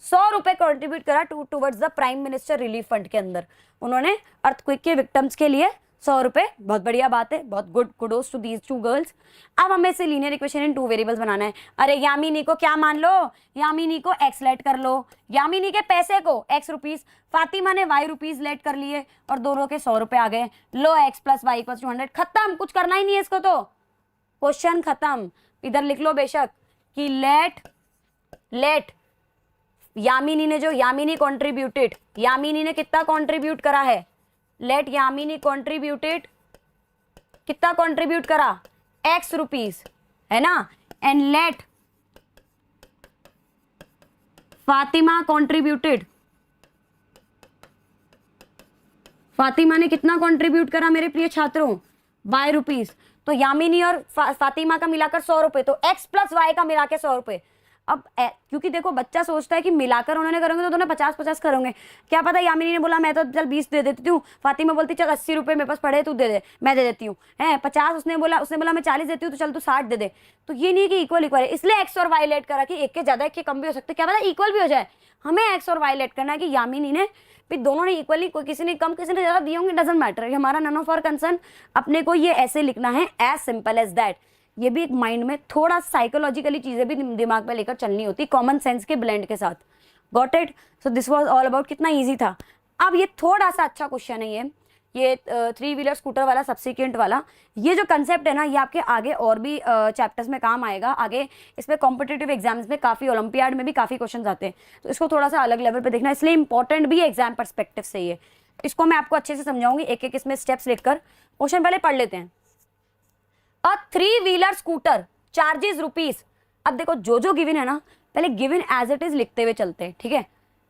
100 रुपए कॉन्ट्रीब्यूट करा towards the prime minister relief fund के अंदर। उन्होंने अर्थक्वेक के विक्टिम्स के लिए 100 रुपए, बहुत बढ़िया बात है, बहुत good, kudos to these 2 girls. अब हमें से लीनियर इक्वेशन इन 2 वेरिएबल्स बनाना है। अरे यामिनी को क्या मान लो, यामिनी को एक्स लेट कर लो, यामिनी के पैसे को x रुपीज, फातिमा ने y रुपीज लेट कर लिए, और दोनों के 100 रुपए आ गए। लो x + y = 100, खत्म, कुछ करना ही नहीं है इसको, तो क्वेश्चन खत्म। इधर लिख लो बेशक कि लेट यामिनी ने, जो यामिनी कॉन्ट्रीब्यूटेड, यामिनी ने कितना कॉन्ट्रीब्यूट करा है, लेट यामिनी कॉन्ट्रीब्यूटेड, कितना कॉन्ट्रीब्यूट करा, x रुपीज, है ना, and let Fatima contributed, Fatima ने कितना कंट्रीब्यूट करा मेरे प्रिय छात्रों, y रुपीज। तो यामिनी और फातिमा का मिलाकर 100 रुपए, तो x प्लस y का मिला के 100 रुपए। अब क्योंकि देखो बच्चा सोचता है कि मिलाकर उन्होंने करेंगे तो दोनों 50-50 करेंगे, क्या पता यामिनी ने बोला मैं तो चल 20 दे देती हूँ, फातिमा बोलती चल 80 रुपए मेरे पास पड़े तू दे दे, मैं दे देती हूँ, है 50, उसने बोला मैं 40 देती हूँ तो चल तू 60 दे दे। तो ये नहीं कि इक्वल है, इसलिए एक्स और वाई लेट करा कि एक के ज्यादा एक के कम भी हो सकते, क्या पता इक्वल भी हो जाए। हमें एक्स और वाई लेट करना है कि यामिनी ने फिर दोनों ने इक्वली, कोई किसी ने कम किसी ने ज्यादा दिए होंगे, डजंट मैटर, हमारा नन ऑफ आवर कंसर्न। अपने को ये ऐसे लिखना है, एज सिंपल एज दैट। ये भी एक माइंड में थोड़ा साइकोलॉजिकली चीजें भी दिमाग में लेकर चलनी होती, कॉमन सेंस के ब्लेंड के साथ। Got it? So this was all about, कितना इजी था। अब ये थोड़ा सा अच्छा क्वेश्चन है, ये 3 व्हीलर स्कूटर वाला सब्सिक्वेंट वाला। ये जो कंसेप्ट है ना, ये आपके आगे और भी चैप्टर्स में काम आएगा। आगे इसमें कॉम्पिटिटिव एग्जाम्स में काफ़ी, ओलंपियाड में भी काफ़ी क्वेश्चन आते हैं, तो इसको थोड़ा सा अलग लेवल पे देखना, इसलिए इंपॉर्टेंट भी है एग्जाम परस्पेक्टिव से। ये इसको मैं आपको अच्छे से समझाऊंगी, एक एक इसमें स्टेप्स लिखकर। क्वेश्चन पहले पढ़ लेते हैं। अ 3 व्हीलर स्कूटर चार्जेस रुपीज। अब देखो जो जो गिवन है ना, पहले गिवन एज इट इज लिखते हुए चलते हैं, ठीक है।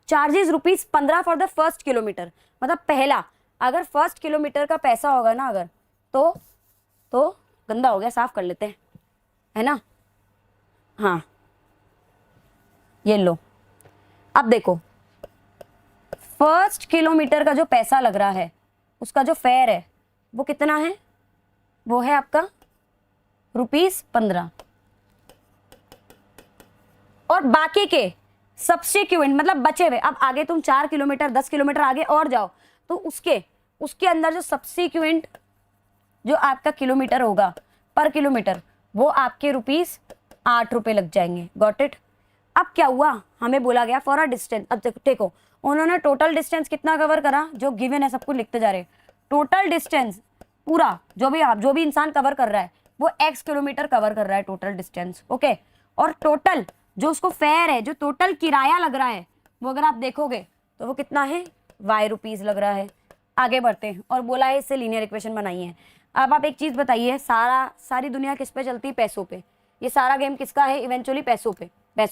Charges rupees 15 for the first kilometre, मतलब पहला, अगर फर्स्ट किलोमीटर का पैसा होगा ना अगर, तो गंदा हो गया, साफ कर लेते हैं, है ना। हाँ ये लो, अब देखो फर्स्ट किलोमीटर का जो पैसा लग रहा है, उसका जो फेयर है वो कितना है, वो है आपका ₹15। और बाकी के सब्सिक्वेंट मतलब बचे हुए, अब आगे तुम 4 किलोमीटर 10 किलोमीटर आगे और जाओ तो उसके अंदर जो सब्सिक्वेंट जो आपका किलोमीटर होगा पर किलोमीटर, वो आपके ₹8 लग जाएंगे। Got it? अब क्या हुआ, हमें बोला गया फॉर अ डिस्टेंस। अब देखो उन्होंने टोटल डिस्टेंस कितना कवर करा, जो गिवन है सब कुछ लिखते जा रहे हैं। टोटल डिस्टेंस पूरा जो भी इंसान कवर कर रहा है वो x किलोमीटर कवर कर रहा है टोटल डिस्टेंस, ओके। और टोटल जो उसको फेयर है, जो टोटल किराया लग रहा है, वो अगर आप देखोगे तो वो कितना है, y रुपीज लग रहा है। आगे बढ़ते हैं, और बोला है इससे लीनियर इक्वेशन बनाई है। अब आप एक चीज बताइए, सारी दुनिया किस पे चलती है, पैसों पे। ये सारा गेम किसका है, इवेंचुअली पैसों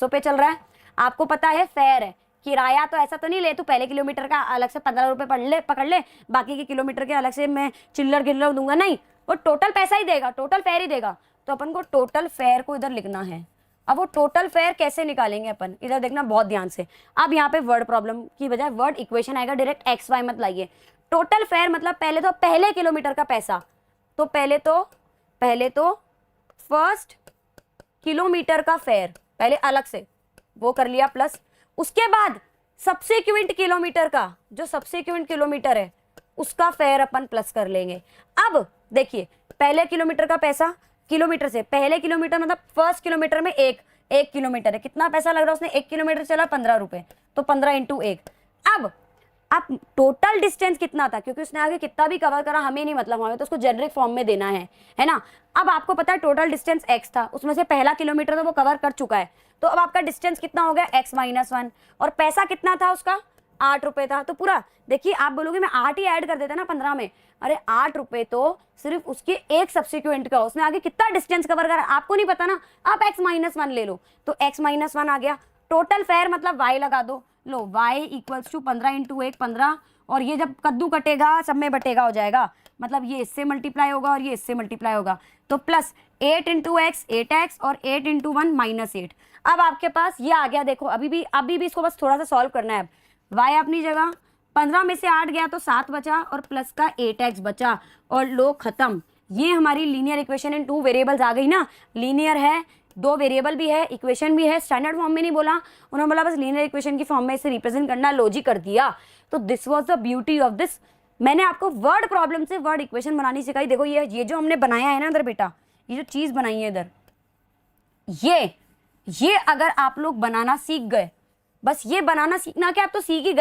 पे चल रहा है। आपको पता है फेयर है, किराया तो ऐसा तो नहीं ले तू पहले किलोमीटर का अलग से 15 रुपए पकड़ ले, बाकी के किलोमीटर के अलग से मैं चिल्लर दूंगा, नहीं, वो टोटल पैसा ही देगा, टोटल फेयर ही देगा। तो अपन को टोटल फेयर को इधर लिखना है। अब वो टोटल फेयर कैसे निकालेंगे अपन, इधर देखना बहुत ध्यान से। अब यहाँ पे वर्ड प्रॉब्लम की बजाय वर्ड इक्वेशन आएगा, डायरेक्ट एक्स वाई मत लाइए। टोटल फेयर मतलब पहले किलोमीटर का पैसा, तो पहले तो फर्स्ट किलोमीटर का फेयर पहले अलग से वो कर लिया, प्लस उसके बाद सब्सिक्वेंट किलोमीटर का, जो सब्सिक्वेंट किलोमीटर है उसका फेयर अपन प्लस कर लेंगे। अब देखिए पहले किलोमीटर का पैसा, किलोमीटर से पहले किलोमीटर मतलब फर्स्ट किलोमीटर में एक किलोमीटर है, कितना पैसा लग रहा है उसने, 1 किलोमीटर चला 15 रुपए, तो 15 × 1। अब टोटल डिस्टेंस कितना था, क्योंकि उसने आगे कितना भी कवर करा हमें नहीं मतलब, हमें तो उसको जेनरिक फॉर्म में देना है ना। अब आपको पता है टोटल डिस्टेंस x था, उसमें से पहला किलोमीटर तो वो कवर कर चुका है, तो अब आपका डिस्टेंस कितना हो गया, x - 1, और पैसा कितना था उसका, 8 रुपए था। तो पूरा देखिए, आप बोलोगे मैं 8 ही ऐड कर देता ना 15 में, अरे 8 रुपए तो सिर्फ उसके एक सब्सिक्वेंट का, उसने आगे कितना डिस्टेंस कवर करा आपको नहीं पता ना। आप x - 1 ले लो, तो x - 1 आ गया। टोटल फेयर मतलब y लगा दो, लो y = 15 × 1 15, और ये जब कद्दू कटेगा सब में बटेगा हो जाएगा, मतलब ये इससे मल्टीप्लाई होगा और ये इससे मल्टीप्लाई होगा, तो प्लस 8 × x 8x और 8 × 1 -8। अब आपके पास ये आ गया, देखो अभी भी इसको बस थोड़ा सा सॉल्व करना है। अब y अपनी जगह, 15 में से 8 गया तो 7 बचा, और प्लस का 8x बचा, और लो खत्म। ये हमारी लीनियर इक्वेशन इन 2 वेरिएबल्स आ गई ना। लीनियर है, 2 वेरिएबल भी है, इक्वेशन भी है। स्टैंडर्ड फॉर्म में नहीं बोला उन्होंने, बोला बस लीनियर इक्वेशन की फॉर्म में इसे रिप्रेजेंट करना, लॉजिक कर दिया। तो this was the beauty of this. मैंने आपको वर्ड प्रॉब्लम से वर्ड इक्वेशन बनानी सिखाई। देखो ये जो हमने बनाया है ना इधर बेटा, ये जो चीज बनाई है इधर, ये अगर आप लोग बनाना सीख गए, बस ये बनाना सीखना कि आप तो सीख ही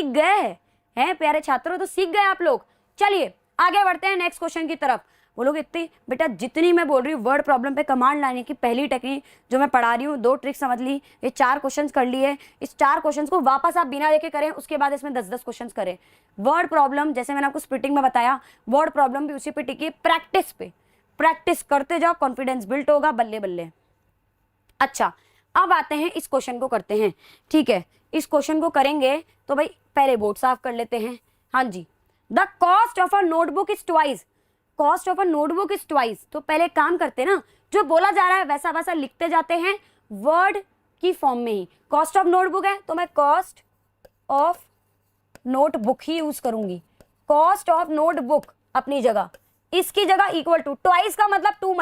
गए हैं प्यारे छात्रों, तो सीख गए आप लोग। चलिए आगे बढ़ते हैं नेक्स्ट क्वेश्चन की तरफ। वो लोग इतनी बेटा जितनी मैं बोल रही हूँ वर्ड प्रॉब्लम पे कमांड लाने की पहली टेक्निक जो मैं पढ़ा रही हूँ, 2 ट्रिक समझ ली, ये 4 क्वेश्चंस कर लिए। इस 4 क्वेश्चंस को वापस आप बिना देखे करें, उसके बाद इसमें 10-10 क्वेश्चंस करें। वर्ड प्रॉब्लम जैसे मैंने आपको स्प्लिटिंग में बताया, वर्ड प्रॉब्लम भी उसी पे टिकी है, प्रैक्टिस पे। प्रैक्टिस करते जाओ, कॉन्फिडेंस बिल्ड होगा, बल्ले बल्ले। अच्छा, अब आते हैं इस क्वेश्चन को करते हैं। ठीक है, इस क्वेश्चन को करेंगे तो भाई पहले बोर्ड साफ कर लेते हैं। हाँ जी, the cost of a notebook is twice. Cost of a notebook is twice. तो पहले काम करते हैं ना, जो बोला जा रहा है वैसा वैसा लिखते जाते हैं वर्ड की फॉर्म में ही। कॉस्ट ऑफ नोटबुक है तो मैं cost of notebook he use करूंगी। कॉस्ट ऑफ नोटबुक अपनी जगह, इसकी जगह इक्वल टू, ट्वाइस का मतलब 2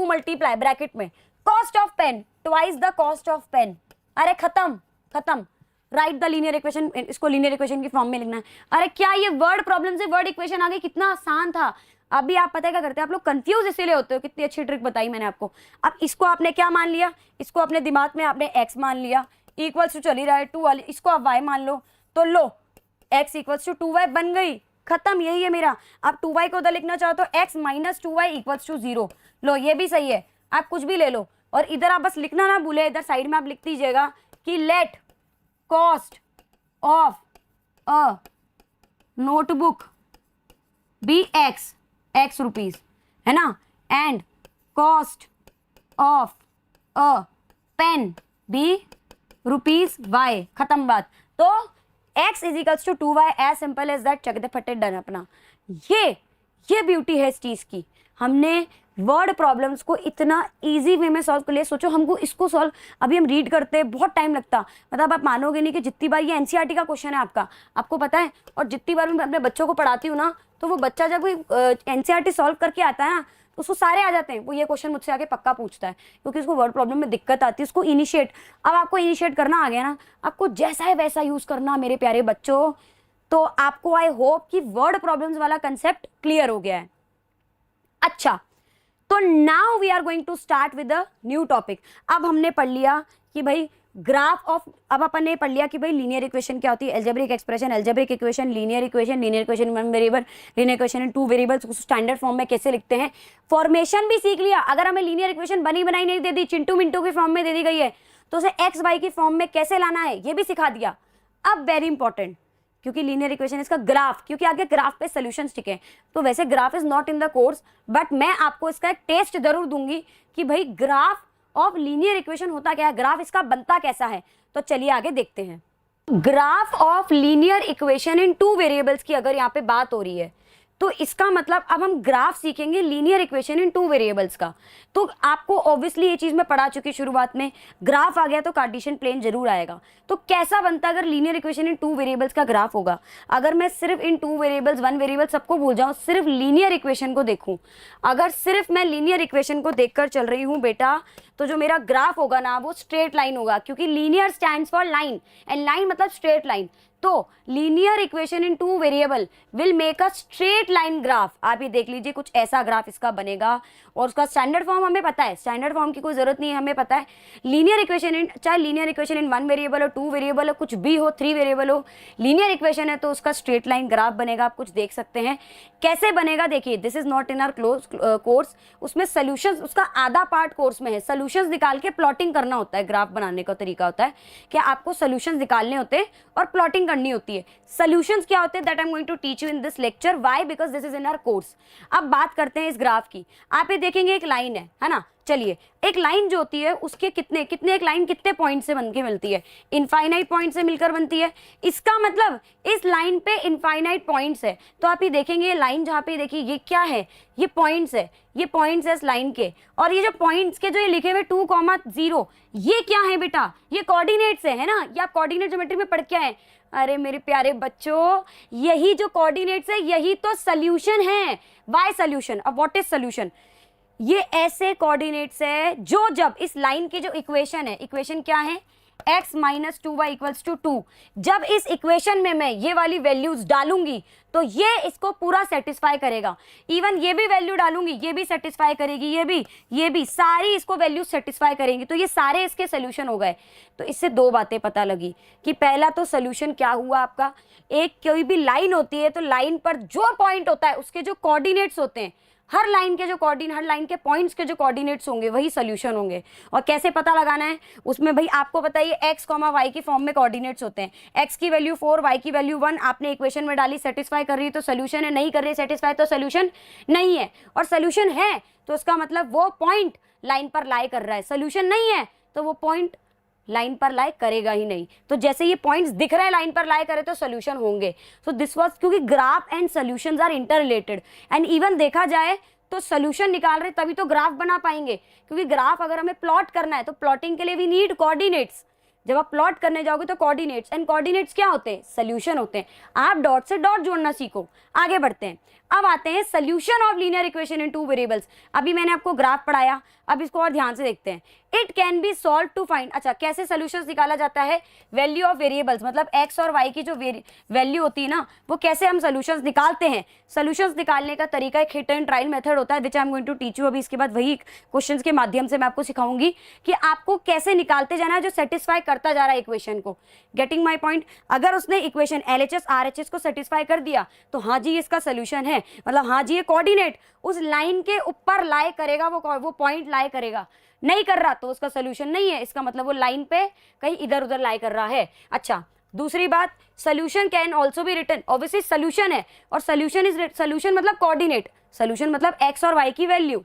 मल्टीप्लाई ब्रैकेट में। Cost of pen, twice the cost of pen. अरे खत्म। राइट द लीनियर इक्वेशन, इसको लीनियर इक्वेशन की फॉर्म में लिखना है। अरे क्या ये वर्ड प्रॉब्लम से वर्ड इक्वेशन आ गई, कितना आसान था। अभी आप पता है क्या करते हैं, आप लोग कंफ्यूज इसीलिए होते हो। कितनी अच्छी ट्रिक बताई मैंने आपको। अब इसको आपने क्या मान लिया, इसको अपने दिमाग में आपने x मान लिया, इक्वल्स टू चल ही रहा है 2 वाली, इसको आप y मान लो, तो लो x इक्वल्स टू 2y बन गई, खत्म। यही है मेरा। आप 2y को उधर लिखना चाहो तो x minus 2y equals to 0। लो ये भी सही है, आप कुछ भी ले लो। और इधर आप बस लिखना ना भूले, इधर साइड में आप लिख दीजिएगा कि let cost of a notebook be x rupees, है ना, and cost of a pen be rupees y, खत्म बात। तो x is equals to 2y, as simple as that, चक दे फटे डन अपना। ये ब्यूटी है इस चीज की। हमने वर्ड प्रॉब्लम्स को इतना इजी वे में सॉल्व कर लिया। सोचो हमको इसको सॉल्व, अभी हम रीड करते हैं बहुत टाइम लगता, मतलब आप मानोगे नहीं कि जितनी बार ये एनसीईआरटी का क्वेश्चन है आपको पता है। और जितनी बार मैं अपने बच्चों को पढ़ाती हूँ ना, तो वो बच्चा जब एनसीईआरटी सॉल्व करके आता है ना, तो उसको सारे आ जाते हैं। वो ये क्वेश्चन मुझसे आगे पक्का पूछता है, क्योंकि उसको वर्ड प्रॉब्लम में दिक्कत आती है। उसको इनिशिएट, अब आपको इनिशिएट करना आ गया ना, आपको जैसा है वैसा यूज करना मेरे प्यारे बच्चों। तो आपको आई होप कि वर्ड प्रॉब्लम्स वाला कंसेप्ट क्लियर हो गया है। अच्छा, तो now we are going to start with a new topic. अब हमने पढ़ लिया कि भाई ग्राफ ऑफ, अब अपन ने पढ़ लिया कि भाई लीनियर इक्वेशन क्या होती है, algebraic expression, algebraic equation, linear equation, linear equation 1 variable, linear equation in 2 variables, उसको स्टैंडर्ड फॉर्म में कैसे लिखते हैं। फॉर्मेशन भी सीख लिया। अगर हमें लीनियर इक्वेशन बनी बनाई नहीं दे दी, चिंटू मिंटू की फॉर्म में दे दी गई है, तो उसे एक्स वाई की फॉर्म में कैसे लाना है ये भी सिखा दिया। अब वेरी इंपॉर्टेंट, क्योंकि लीनियर इक्वेशन इसका ग्राफ, क्योंकि आगे ग्राफ पे सॉल्यूशंस टिके हैं, तो वैसे graph is not in the course, but मैं आपको इसका एक टेस्ट जरूर दूंगी कि भाई ग्राफ ऑफ लीनियर इक्वेशन होता क्या है, ग्राफ इसका बनता कैसा है। तो चलिए आगे देखते हैं। Graph of linear equation in 2 variables की अगर यहाँ पे बात हो रही है, तो इसका मतलब अब हम ग्राफ सीखेंगे लीनियर इक्वेशन इन 2 वेरिएबल्स का। तो आपको ऑब्वियसली ये चीज मैं पढ़ा चुकी शुरुआत में, ग्राफ आ गया तो कार्टेशियन प्लेन जरूर आएगा। तो कैसा बनता अगर लीनियर इक्वेशन इन 2 वेरिएबल्स का ग्राफ होगा। अगर मैं सिर्फ इन 2 वेरिएबल्स 1 वेरिएबल सबको भूल जाऊं, सिर्फ लीनियर इक्वेशन को देखूं, अगर सिर्फ मैं लीनियर इक्वेशन को देखकर चल रही हूं बेटा, तो जो मेरा ग्राफ होगा ना वो स्ट्रेट लाइन होगा, क्योंकि linear stands for line, and line मतलब स्ट्रेट लाइन। तो linear equation in 2 variable will make a straight line graph. आप ये देख लीजिए, कुछ ऐसा ग्राफ इसका बनेगा। और उसका स्टैंडर्ड फॉर्म हमें पता है, स्टैंडर्ड फॉर्म की कोई जरूरत नहीं है, हमें पता है लीनियर इक्वेशन इन, चाहे लीनियर इक्वेशन इन 1 वेरिएबल हो, 2 वेरिएबल हो, कुछ भी हो, 3 वेरिएबल हो, लीनियर इक्वेशन है तो उसका स्ट्रेट लाइन ग्राफ बनेगा। आप कुछ देख सकते हैं कैसे बनेगा, देखिए this is not in our close course, उसमें सोल्यूशंस, उसका आधा पार्ट कोर्स में है। सोल्यूशंस निकाल के प्लॉटिंग करना होता है, ग्राफ बनाने का तरीका होता है कि आपको सोल्यूशंस निकालने होते हैं और प्लॉटिंग करनी होती है। सॉल्यूशंस क्या होते हैं that I am going to teach you in this lecture, why, because this is in our course. अब बात करते हैं इस ग्राफ की। आप ये देखेंगे एक लाइन है ना। चलिए, एक लाइन जो होती है उसके कितने एक लाइन कितने पॉइंट से बनके मिलती है, इनफाइनाइट पॉइंट से मिलकर बनती है। इसका मतलब इस लाइन पे इनफाइनाइट पॉइंट्स है। तो आप ये देखेंगे ये लाइन, जहाँ पे देखिए ये क्या है, ये पॉइंट्स है, ये पॉइंट्स है इस लाइन के। और ये जो पॉइंट्स के जो ये लिखे हुए 2,0, ये क्या है बेटा, ये कोऑर्डिनेट्स है ना। ये आप कोऑर्डिनेट ज्योमेट्री में पढ़ के आए। अरे मेरे प्यारे बच्चों, यही जो कोऑर्डिनेट्स है यही तो सॉल्यूशन है। Why solution. अब व्हाट इज सॉल्यूशन, ये ऐसे कोऑर्डिनेट्स है जो जब इस लाइन की जो इक्वेशन है, इक्वेशन क्या है, x minus 2y equals to 2। जब इस इक्वेशन में मैं ये वाली वैल्यूज डालूंगी तो ये इसको पूरा सेटिस्फाई करेगा। इवन ये भी वैल्यू डालूंगी, ये भी सेटिस्फाई करेगी, ये भी सारी इसको वैल्यू सेटिस्फाई करेंगी। तो ये सारे इसके सोल्यूशन हो गए। तो इससे दो बातें पता लगी कि पहला तो सोल्यूशन क्या हुआ आपका, एक कोई भी लाइन होती है तो लाइन पर जो पॉइंट होता है उसके जो कोऑर्डिनेट्स होते हैं, हर लाइन के पॉइंट्स के जो कोऑर्डिनेट्स होंगे वही सोल्यूशन होंगे। और कैसे पता लगाना है उसमें भाई आपको बताइए, x, y की फॉर्म में कोऑर्डिनेट्स होते हैं। x की वैल्यू 4, y की वैल्यू 1 आपने इक्वेशन में डाली, सेटिस्फाई कर रही है तो सोल्यूशन है, नहीं कर रही है सेटिस्फाई तो सोल्यूशन नहीं है। और सोल्यूशन है तो उसका मतलब वो पॉइंट लाइन पर लाई कर रहा है, सोल्यूशन नहीं है तो वो पॉइंट लाइन पर लाई करेगा ही नहीं। तो जैसे ये पॉइंट्स दिख रहे हैं लाइन पर लाई करे तो सोल्यूशन होंगे। सो दिस वाज, क्योंकि graph and solutions are interrelated and even देखा जाए तो सोल्यूशन निकाल रहे तभी तो ग्राफ बना पाएंगे, क्योंकि ग्राफ अगर हमें प्लॉट करना है तो प्लॉटिंग के लिए वी नीड कोऑर्डिनेट्स। जब आप प्लॉट करने जाओगे तो कोऑर्डिनेट्स, एंड कोऑर्डिनेट्स क्या होते हैं, सोल्यूशन होते हैं। आप डॉट से डॉट जोड़ना सीखो। आगे बढ़ते हैं, अब आते हैं solution of linear equation in two variables. अभी मैंने आपको ग्राफ पढ़ाया, अब इसको और ध्यान से देखते हैं। It can be solve to find, अच्छा कैसे सोल्यूशंस निकाला जाता है, वैल्यू ऑफ वेरिएबल्स मतलब एक्स और वाई की जो वैल्यू होती है ना, वो कैसे हम सोल्यूशंस निकालते हैं। सोल्यूशंस निकालने का तरीका एक हिट एंड ट्रायल मेथड होता है, which I am going to teach you. अभी इसके बाद वही क्वेश्चंस के माध्यम से मैं आपको सिखाऊंगी कि आपको कैसे निकालते जाना है जो सेटिस्फाई करता जा रहा है इक्वेशन को। Getting my point. अगर उसने इक्वेशन LHS RHS को सेटिस्फाई कर दिया तो हाँ जी इसका सोल्यूशन है, मतलब हाँ जी ये कोऑर्डिनेट उस लाइन के ऊपर लाई करेगा, वो पॉइंट लाई करेगा। नहीं कर रहा तो उसका सोल्यूशन नहीं है, इसका मतलब वो लाइन पे कहीं इधर उधर लाई कर रहा है। अच्छा दूसरी बात, solution can also be written, obviously solution है और सोल्यूशन मतलब कोऑर्डिनेट, सोल्यूशन मतलब एक्स और वाई की वैल्यू,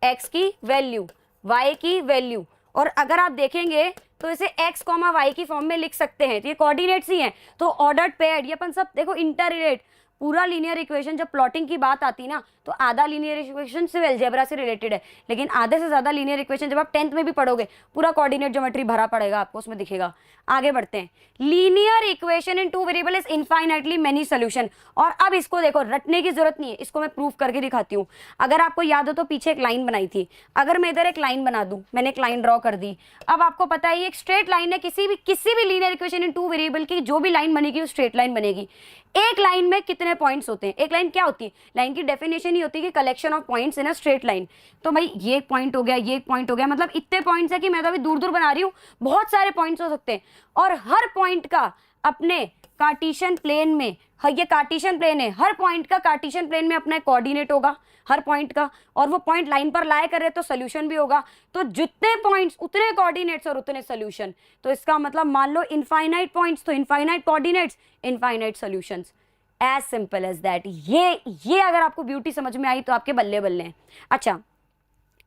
एक्स की वैल्यू, वाई की वैल्यू। और अगर आप देखेंगे तो इसे x, y की फॉर्म में लिख सकते हैं, तो ये कोऑर्डिनेट्स ही हैं। तो ऑर्डर्ड पेयर्ड, ये अपन सब देखो इंटर रिलेट। पूरा लीनियर इक्वेशन जब प्लॉटिंग की बात आती है ना तो आधा लीनियर इक्वेशन सिर्फ अलजेब्रा से रिलेटेड है, लेकिन आधे से ज्यादा लीनियर इक्वेशन जब आप 10th में भी पढ़ोगे पूरा कोऑर्डिनेट ज्योमेट्री भरा पड़ेगा आपको, उसमें दिखेगा। आगे बढ़ते हैं, linear equation in two variable is infinitely many solution. और अब इसको देखो, रटने की जरूरत नहीं है, इसको मैं प्रूफ करके दिखाती हूँ। अगर आपको याद हो तो पीछे एक लाइन बनाई थी, अगर मैं इधर एक लाइन बना दूं, मैंने एक लाइन ड्रॉ कर दी। अब आपको पता है ये एक स्ट्रेट लाइन है, किसी भी linear equation in two variable की जो भी लाइन बनेगी वो स्ट्रेट लाइन बनेगी। एक लाइन में कितने पॉइंट्स होते हैं, एक लाइन क्या होती है, लाइन की डेफिनेशन ही होती है कि collection of points in a straight line. तो भाई ये एक पॉइंट हो गया, ये एक पॉइंट हो गया, मतलब इतने पॉइंट्स है कि मैं तो अभी दूर दूर बना रही हूँ, बहुत सारे पॉइंट्स हो सकते हैं। और हर पॉइंट का अपने कार्टेशियन प्लेन में, ये कार्टेशियन प्लेन है, हर पॉइंट का कार्टेशियन प्लेन में अपना कोऑर्डिनेट होगा हर पॉइंट का, और वो पॉइंट लाइन पर लाए कर रहे तो सोल्यूशन भी होगा। तो जितने पॉइंट्स उतने कोऑर्डिनेट्स और उतने सोल्यूशन। तो इसका मतलब मान लो इनफाइनाइट पॉइंट्स तो infinite coordinates, infinite solutions, as simple as that. ये अगर आपको ब्यूटी समझ में आई तो आपके बल्ले बल्ले हैं। अच्छा,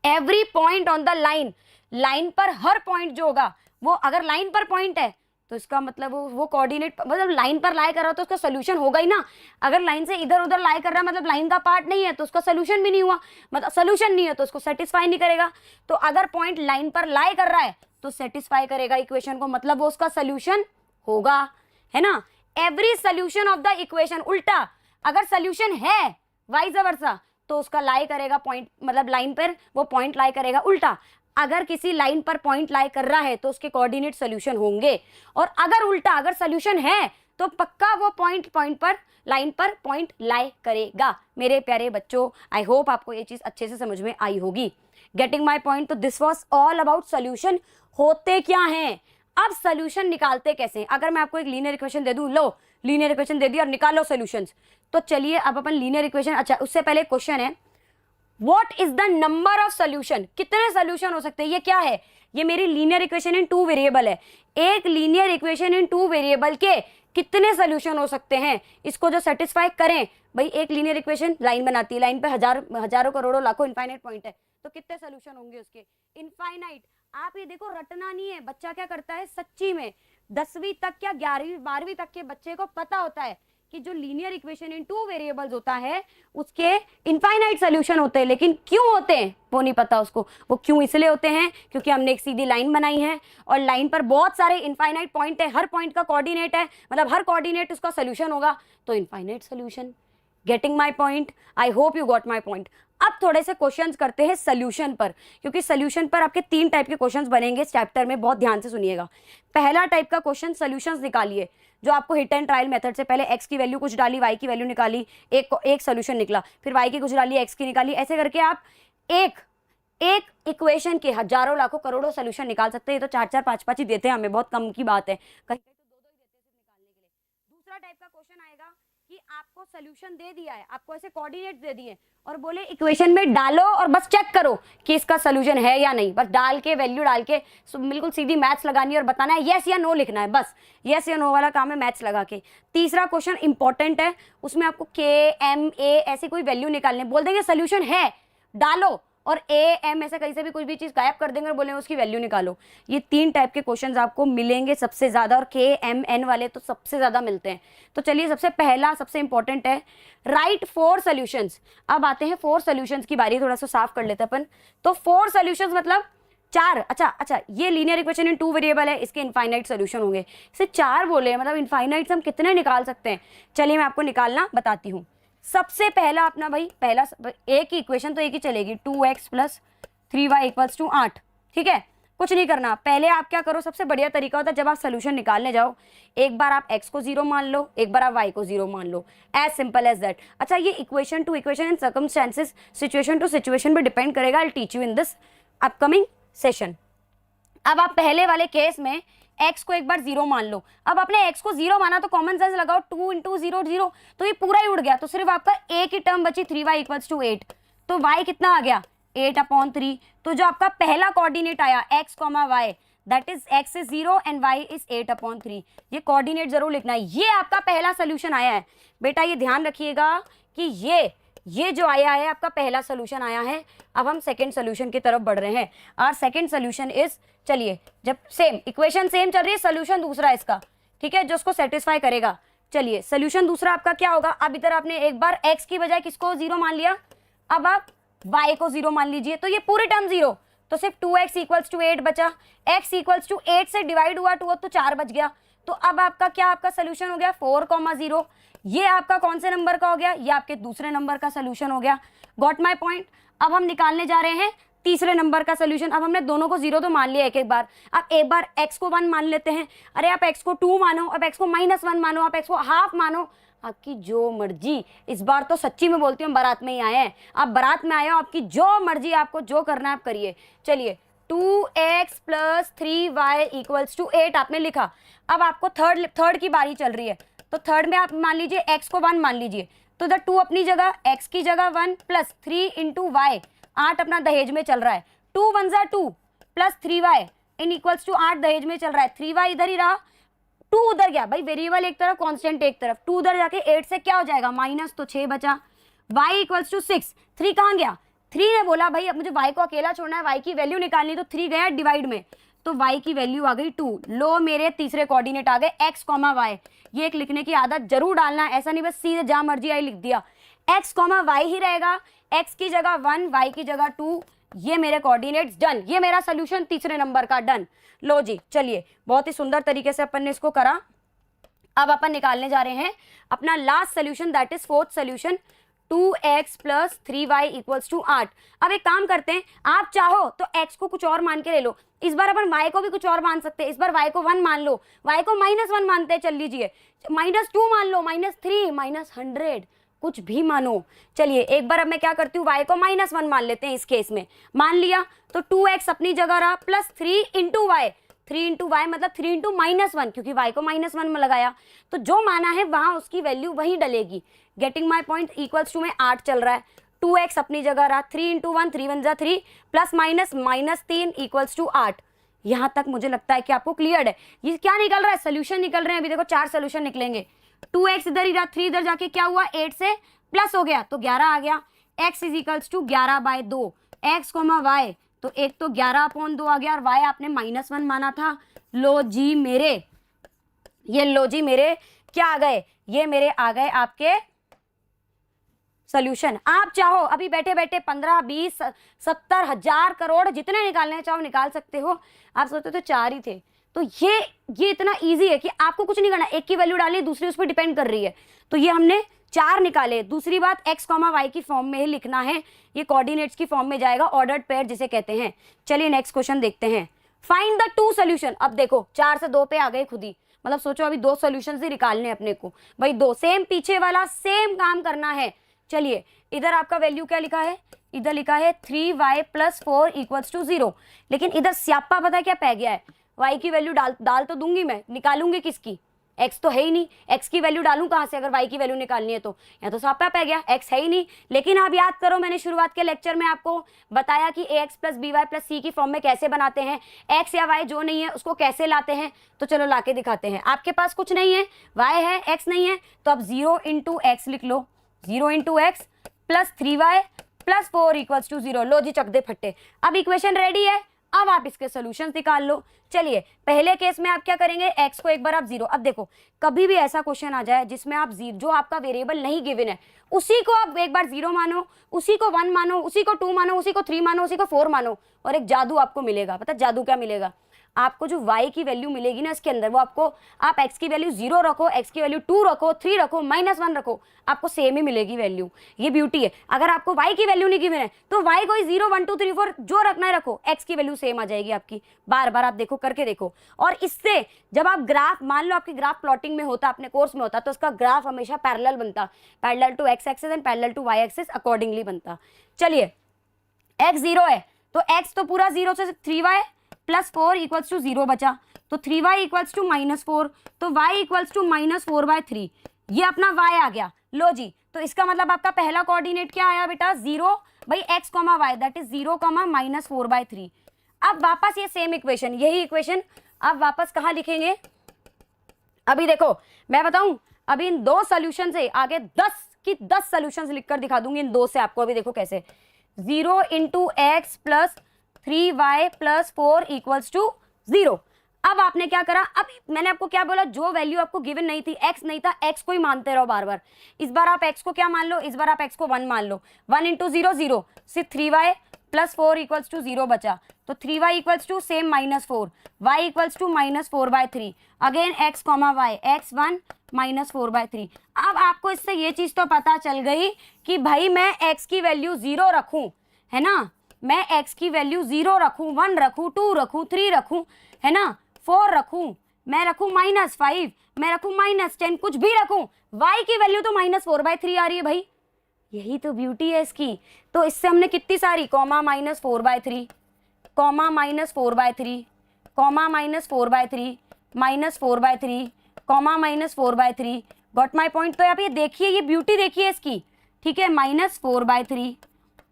every point on the line पर हर पॉइंट जो होगा वो अगर लाइन पर पॉइंट है तो इसका मतलब वो कोऑर्डिनेट मतलब लाइन पर लाई कर रहा हो तो उसका सोल्यूशन होगा ही ना। अगर लाइन से इधर उधर लाई कर रहा है मतलब लाइन का पार्ट नहीं है तो उसका सोल्यूशन भी नहीं हुआ, मतलब सोल्यूशन नहीं है तो उसको सेटिस्फाई नहीं करेगा। तो अगर पॉइंट लाइन पर लाई कर रहा है तो सेटिस्फाई करेगा इक्वेशन को, मतलब वो उसका सोल्यूशन होगा, है ना। Every solution of the equation, उल्टा अगर सोल्यूशन है वाइस वर्सा तो उसका लाई करेगा पॉइंट, मतलब लाइन पर वो पॉइंट लाई करेगा। उल्टा अगर किसी लाइन पर पॉइंट लाई कर रहा है तो उसके कोऑर्डिनेट सोल्यूशन होंगे, और अगर उल्टा अगर सोल्यूशन है तो पक्का वो पॉइंट पर लाइन पर पॉइंट लाई करेगा। मेरे प्यारे बच्चों, आई होप आपको ये चीज अच्छे से समझ में आई होगी। Getting my point. तो this was all about solution होते क्या हैं। अब सोल्यूशन निकालते कैसे हैं। अगर मैं आपको एक लीनियर इक्वेशन दे दूं, लो लीनियर इक्वेशन दे दी और निकालो सोल्यूशंस, तो चलिए अब अपन लीनियर इक्वेशन, अच्छा उससे पहले क्वेश्चन है, what is the number of solution, कितने सोल्यूशन हो सकते हैं। ये क्या है, ये मेरी linear equation in two variable है। एक linear equation in two variable के कितने सोल्यूशन हो सकते हैं, इसको जो सेटिस्फाई करें। भाई एक लीनियर इक्वेशन लाइन बनाती है, लाइन पे हजारों करोड़ों लाखों इनफाइनाइट पॉइंट है, तो कितने सोल्यूशन होंगे उसके, इनफाइनाइट। आप ये देखो, रटना नहीं है। बच्चा क्या करता है सच्ची में 10वीं तक क्या 11वीं 12वीं तक के बच्चे को पता होता है कि जो linear equation in two variables होता है उसके इनफाइनाइट सोल्यूशन होते हैं, लेकिन क्यों होते हैं वो नहीं पता उसको। वो क्यों इसलिए होते हैं क्योंकि हमने एक सीधी लाइन बनाई है और लाइन पर बहुत सारे इनफाइनाइट पॉइंट है, हर पॉइंट का कोऑर्डिनेट है, मतलब हर कोऑर्डिनेट उसका सोल्यूशन होगा, तो infinite solution. Getting my point, I hope you got my point. अब थोड़े से क्वेश्चंस करते हैं सोल्यूशन पर, क्योंकि सोल्यूशन पर आपके 3 टाइप के क्वेश्चंस बनेंगे इस चैप्टर में, बहुत ध्यान से सुनिएगा। पहला टाइप का क्वेश्चन सोल्यूशंस निकालिए, जो आपको हिट एंड ट्रायल मेथड से पहले x की वैल्यू कुछ डाली, y की वैल्यू निकाली, एक सोल्यूशन निकला, फिर y की कुछ डाली, x की निकाली, ऐसे करके आप एक इक्वेशन के हजारों लाखों करोड़ों सोल्यूशन निकाल सकते हैं। ये तो 4-4 5-5 ही देते हैं हमें, बहुत कम की बात है, कहीं कहीं तो 2-2 ही देते हैं सिर्फ निकालने के लिए। दूसरा टाइप का क्वेश्चन आएगा कि आपको सोल्यूशन दे दिया है, आपको ऐसे कोऑर्डिनेट दे दिए और बोले इक्वेशन में डालो और बस चेक करो कि इसका सोल्यूशन है या नहीं, बस डाल के वैल्यू डाल के बिल्कुल सीधी मैथ्स लगानी है और बताना है यस या नो लिखना है, बस यस या नो वाला काम है मैथ्स लगा के। तीसरा क्वेश्चन इंपॉर्टेंट है, उसमें आपको के एम ए ऐसी कोई वैल्यू निकालने, बोल देंगे सोल्यूशन है डालो और ए एम ऐसे कहीं से भी कुछ भी चीज गायब कर देंगे और बोलेंगे उसकी वैल्यू निकालो। ये 3 टाइप के क्वेश्चंस आपको मिलेंगे सबसे ज्यादा, और के एम एन वाले तो सबसे ज्यादा मिलते हैं। तो चलिए सबसे पहला सबसे इंपॉर्टेंट है राइट 4 सॉल्यूशंस। अब आते हैं 4 सॉल्यूशंस की बारी, थोड़ा सा साफ कर लेते हैं अपन। तो 4 सॉल्यूशंस मतलब 4, अच्छा ये लीनियर इक्वेशन इन 2 वेरिएबल है, इसके इनफाइनाइट सॉल्यूशन होंगे। इसे 4 बोले मतलब इनफाइनाइट से हम कितने निकाल सकते हैं, चलिए मैं आपको निकालना बताती हूँ। सबसे पहला अपना भाई पहला एक ही इक्वेशन तो एक ही चलेगी, 2x + 3y = 8, ठीक है। कुछ नहीं करना, पहले आप क्या करो, सबसे बढ़िया तरीका होता है जब आप सोल्यूशन निकालने जाओ, एक बार आप x को 0 मान लो, एक बार आप y को 0 मान लो, एज सिंपल एज दैट। अच्छा ये equation to equation and circumstances, situation to situation पे डिपेंड करेगा, I will teach you in this upcoming session. अब आप पहले वाले केस में x को एक बार 0 मान लो। अब आपने x को 0 माना तो कॉमन सेंस लगाओ, 2 × 0 0, तो ये पूरा ही उड़ गया, तो सिर्फ आपका एक ही टर्म बची 3y = 8। तो y कितना आ गया 8/3। तो जो आपका पहला कोऑर्डिनेट आया x, y, that is x is 0 and y is 8/3। ये कोऑर्डिनेट जरूर लिखना है, ये आपका पहला सोल्यूशन आया है बेटा, ये ध्यान रखिएगा कि ये जो आया है आपका पहला सोल्यूशन आया है। अब हम सेकंड सोल्यूशन की तरफ बढ़ रहे हैं, और सेकंड सोल्यूशन इज, चलिए जब सेम इक्वेशन सेम चल रही है, सोल्यूशन दूसरा है इसका, ठीक है, जो उसको सेटिस्फाई करेगा। चलिए सोल्यूशन दूसरा आपका क्या होगा, अब इधर आपने एक बार x की बजाय किसको 0 मान लिया, अब आप y को 0 मान लीजिए, तो ये पूरी टर्म 0, तो सिर्फ 2x = 8 बचा, x = 8 से डिवाइड हुआ 2 तो 4 बच गया। तो अब आपका क्या, आपका सोल्यूशन हो गया 4,0। ये आपका कौन से नंबर का हो गया, ये आपके दूसरे नंबर का सोल्यूशन हो गया। Got my point. अब हम निकालने जा रहे हैं तीसरे नंबर का सोल्यूशन। अब हमने दोनों को 0 तो मान लिया एक बार, अब एक बार x को 1 मान लेते हैं। अरे आप x को 2 मानो, अब x को -1 मानो, आप x को हाफ मानो, आपकी जो मर्जी। इस बार तो सच्ची में बोलती हूँ बारात में ही आए हैं, आप बारात में आए हो, आपकी जो मर्जी, आपको जो करना है आप करिए। चलिए 2x + 3y = 8 आपने लिखा। अब आपको थर्ड की बारी चल रही है, तो थर्ड में आप मान लीजिए x को 1 मान लीजिए, तो इधर 2 अपनी जगह, x की जगह 1 + 3 × y, 8 अपना दहेज में चल रहा है, 2 × 1 = 2 + 3y = 8 दहेज में चल रहा है, 3y इधर ही रहा, 2 उधर गया, भाई वेरिएबल एक तरफ कांस्टेंट एक तरफ, 2 उधर जाके 8 से क्या हो जाएगा माइनस, तो 6 बचा, y = 6, 3 कहाँ गया, 3 ने बोला भाई अब मुझे y को अकेला छोड़ना है, y की वैल्यू निकालनी, तो 3 गया डिवाइड में, तो y की वैल्यू आ गई 2। लो मेरे तीसरे कोऑर्डिनेट आ गए x, y। ये एक लिखने की आदत जरूर डालना, ऐसा नहीं बस सीधे जहां मर्जी आई लिख दिया, x, y ही रहेगा, x की जगह 1, y की जगह 2, ये मेरे कोऑर्डिनेट्स डन, ये मेरा सोल्यूशन तीसरे नंबर का डन। लो जी चलिए, बहुत ही सुंदर तरीके से अपन ने इसको करा। अब अपन निकालने जा रहे हैं अपना last solution, that is fourth solution, 2x + 3y = 8। अब एक काम करते हैं, आप चाहो तो x को कुछ और मान के ले लो, इस बार अपन y को भी कुछ और मान सकते हैं, इस बार y को 1 मान लो, y को -1 मानते हैं, चल लीजिए, -2 मान लो, -3, -100, कुछ भी मानो। चलिए एक बार अब मैं क्या करती हूँ, y को -1 मान लेते हैं, इस केस में मान लिया, तो 2x अपनी जगह रहा, प्लस 3 × y, 3 × y मतलब 3 × -1, क्योंकि y को -1 में लगाया, तो जो माना है वहां उसकी वैल्यू वही डलेगी। Getting my point. Equals to में 8 चल रहा है, 2x अपनी जगह रहा, 3 × 1, 3 × 1 = 3, प्लस माइनस -3 = 8। यहाँ तक मुझे लगता है कि आपको क्लियर है। ये क्या निकल रहा है, सोल्यूशन निकल रहे हैं। अभी देखो 4 सोल्यूशन निकलेंगे, 2x इधर ही रहा, 3 इधर जाके क्या हुआ, 8 से प्लस हो गया तो 11 आ गया, x = 11/2, x, y, तो एक तो 11/2 आ गया, और y आपने -1 माना था। लो जी मेरे, ये लो जी मेरे क्या आ गए, ये मेरे आ गए आपके सोल्यूशन। आप चाहो अभी बैठे बैठे 15, 20, 70 हजार करोड़ जितने निकालने चाहो निकाल सकते हो। आप सोचते तो 4 ही थे, तो ये इतना इजी है कि आपको कुछ नहीं करना, एक की वैल्यू डाली, दूसरी उस पर डिपेंड कर रही है, तो ये हमने 4 निकाले। दूसरी बात x, y की फॉर्म में ही लिखना है, ये कोऑर्डिनेट्स की फॉर्म में जाएगा, ऑर्डर्ड पेयर जिसे कहते हैं। चलिए नेक्स्ट क्वेश्चन देखते हैं। Find the 2 solution. अब देखो 4 से 2 पे आ गए खुद ही, मतलब सोचो अभी 2 सॉल्यूशंस ही निकालने अपने को भाई, 2 सेम पीछे वाला सेम काम करना है। चलिए इधर आपका वैल्यू क्या लिखा है, इधर लिखा है 3y + 4 = 0, लेकिन इधर स्यापा पता क्या पै गया है, y की वैल्यू डाल तो दूंगी मैं, निकालूंगी किसकी, x तो है ही नहीं, x की वैल्यू डालूं कहां से अगर y की वैल्यू निकालनी है तो, यहाँ तो स्यापा पै गया, x है ही नहीं। लेकिन आप याद करो मैंने शुरुआत के लेक्चर में आपको बताया कि ax + by + c की फॉर्म में कैसे बनाते हैं, x या y जो नहीं है उसको कैसे लाते हैं, तो चलो लाके दिखाते हैं। आपके पास कुछ नहीं है, y है x नहीं है, तो अब 0 × x लिख लो, 0 × x + 3y + 4 = 0। लो जी चक दे फट्टे, अब इक्वेशन रेडी है, अब आप इसके सॉल्यूशंस निकाल लो। चलिए पहले केस में आप क्या करेंगे, x को एक बार आप 0, अब देखो कभी भी ऐसा क्वेश्चन आ जाए जिसमें आप जो आपका वेरिएबल नहीं गिवन है उसी को आप एक बार 0 मानो, उसी को 1 मानो, उसी को 2 मानो, उसी को 3 मानो, उसी को 4 मानो, और एक जादू आपको मिलेगा। पता जादू क्या मिलेगा, आपको जो y की वैल्यू मिलेगी ना इसके अंदर, वो आपको, आप x की वैल्यू 0 रखो, x की वैल्यू 2 रखो, 3 रखो, -1 रखो, आपको सेम ही मिलेगी वैल्यू। ये ब्यूटी है। अगर आपको y की वैल्यू नहीं गिवन है तो y कोई 0 1 2 3 4 जो रखना है रखो, x की वैल्यू सेम आ जाएगी आपकी। बार बार आप देखो, करके देखो। और इससे जब आप ग्राफ, मान लो आपकी ग्राफ प्लॉटिंग में होता, अपने कोर्स में होता, तो उसका ग्राफ हमेशा पैरेलल बनता, parallel to x axis and parallel to y axis accordingly बनता। चलिए x 0 है तो x तो पूरा 0 से 3y + 4 = 0 बचा, तो 3y = -4, तो y = -4/3, ये अपना y आ गया। लो जी, तो इसका मतलब आपका पहला कोऑर्डिनेट क्या आया बेटा, 0 भाई x, y, दैट इज 0, -4/3। अब वापस ये सेम इक्वेशन, यही इक्वेशन अब वापस कहाँ लिखेंगे, अभी देखो मैं बताऊं, अभी इन 2 सॉल्यूशन से आगे 10 की 10 सॉल्यूशंस लिखकर दिखा दूंगी इन 2 से आपको। अभी देखो कैसे, 0 × x + 3y + 4 = 0। अब आपने क्या करा, अब मैंने आपको क्या बोला, जो वैल्यू आपको गिवन नहीं थी, x नहीं था, x को ही मानते रहो बार बार। इस बार आप x को क्या मान लो, इस बार आप x को 1 मान लो, 1 × 0 0, सिर्फ 3y + 4 = 0 बचा, तो 3y = same -4, y = -4/3, again x, y, x1 -4/3। अब आपको इससे ये चीज तो पता चल गई कि भाई मैं x की वैल्यू 0 रखूं, है ना, मैं x की वैल्यू 0 रखूं, 1 रखूं, 2 रखूं, 3 रखूं, है ना, 4 रखूं, मैं रखूं -5, मैं रखूं -10, कुछ भी रखूं, y की वैल्यू तो -4/3 आ रही है भाई, यही तो ब्यूटी है इसकी। तो इससे हमने कितनी सारी, comma -4/3, comma -4/3, comma -4/3, -4/3, comma -4/3, got my point. तो आप ये देखिए, ये ब्यूटी देखिए इसकी, ठीक है, -4/3,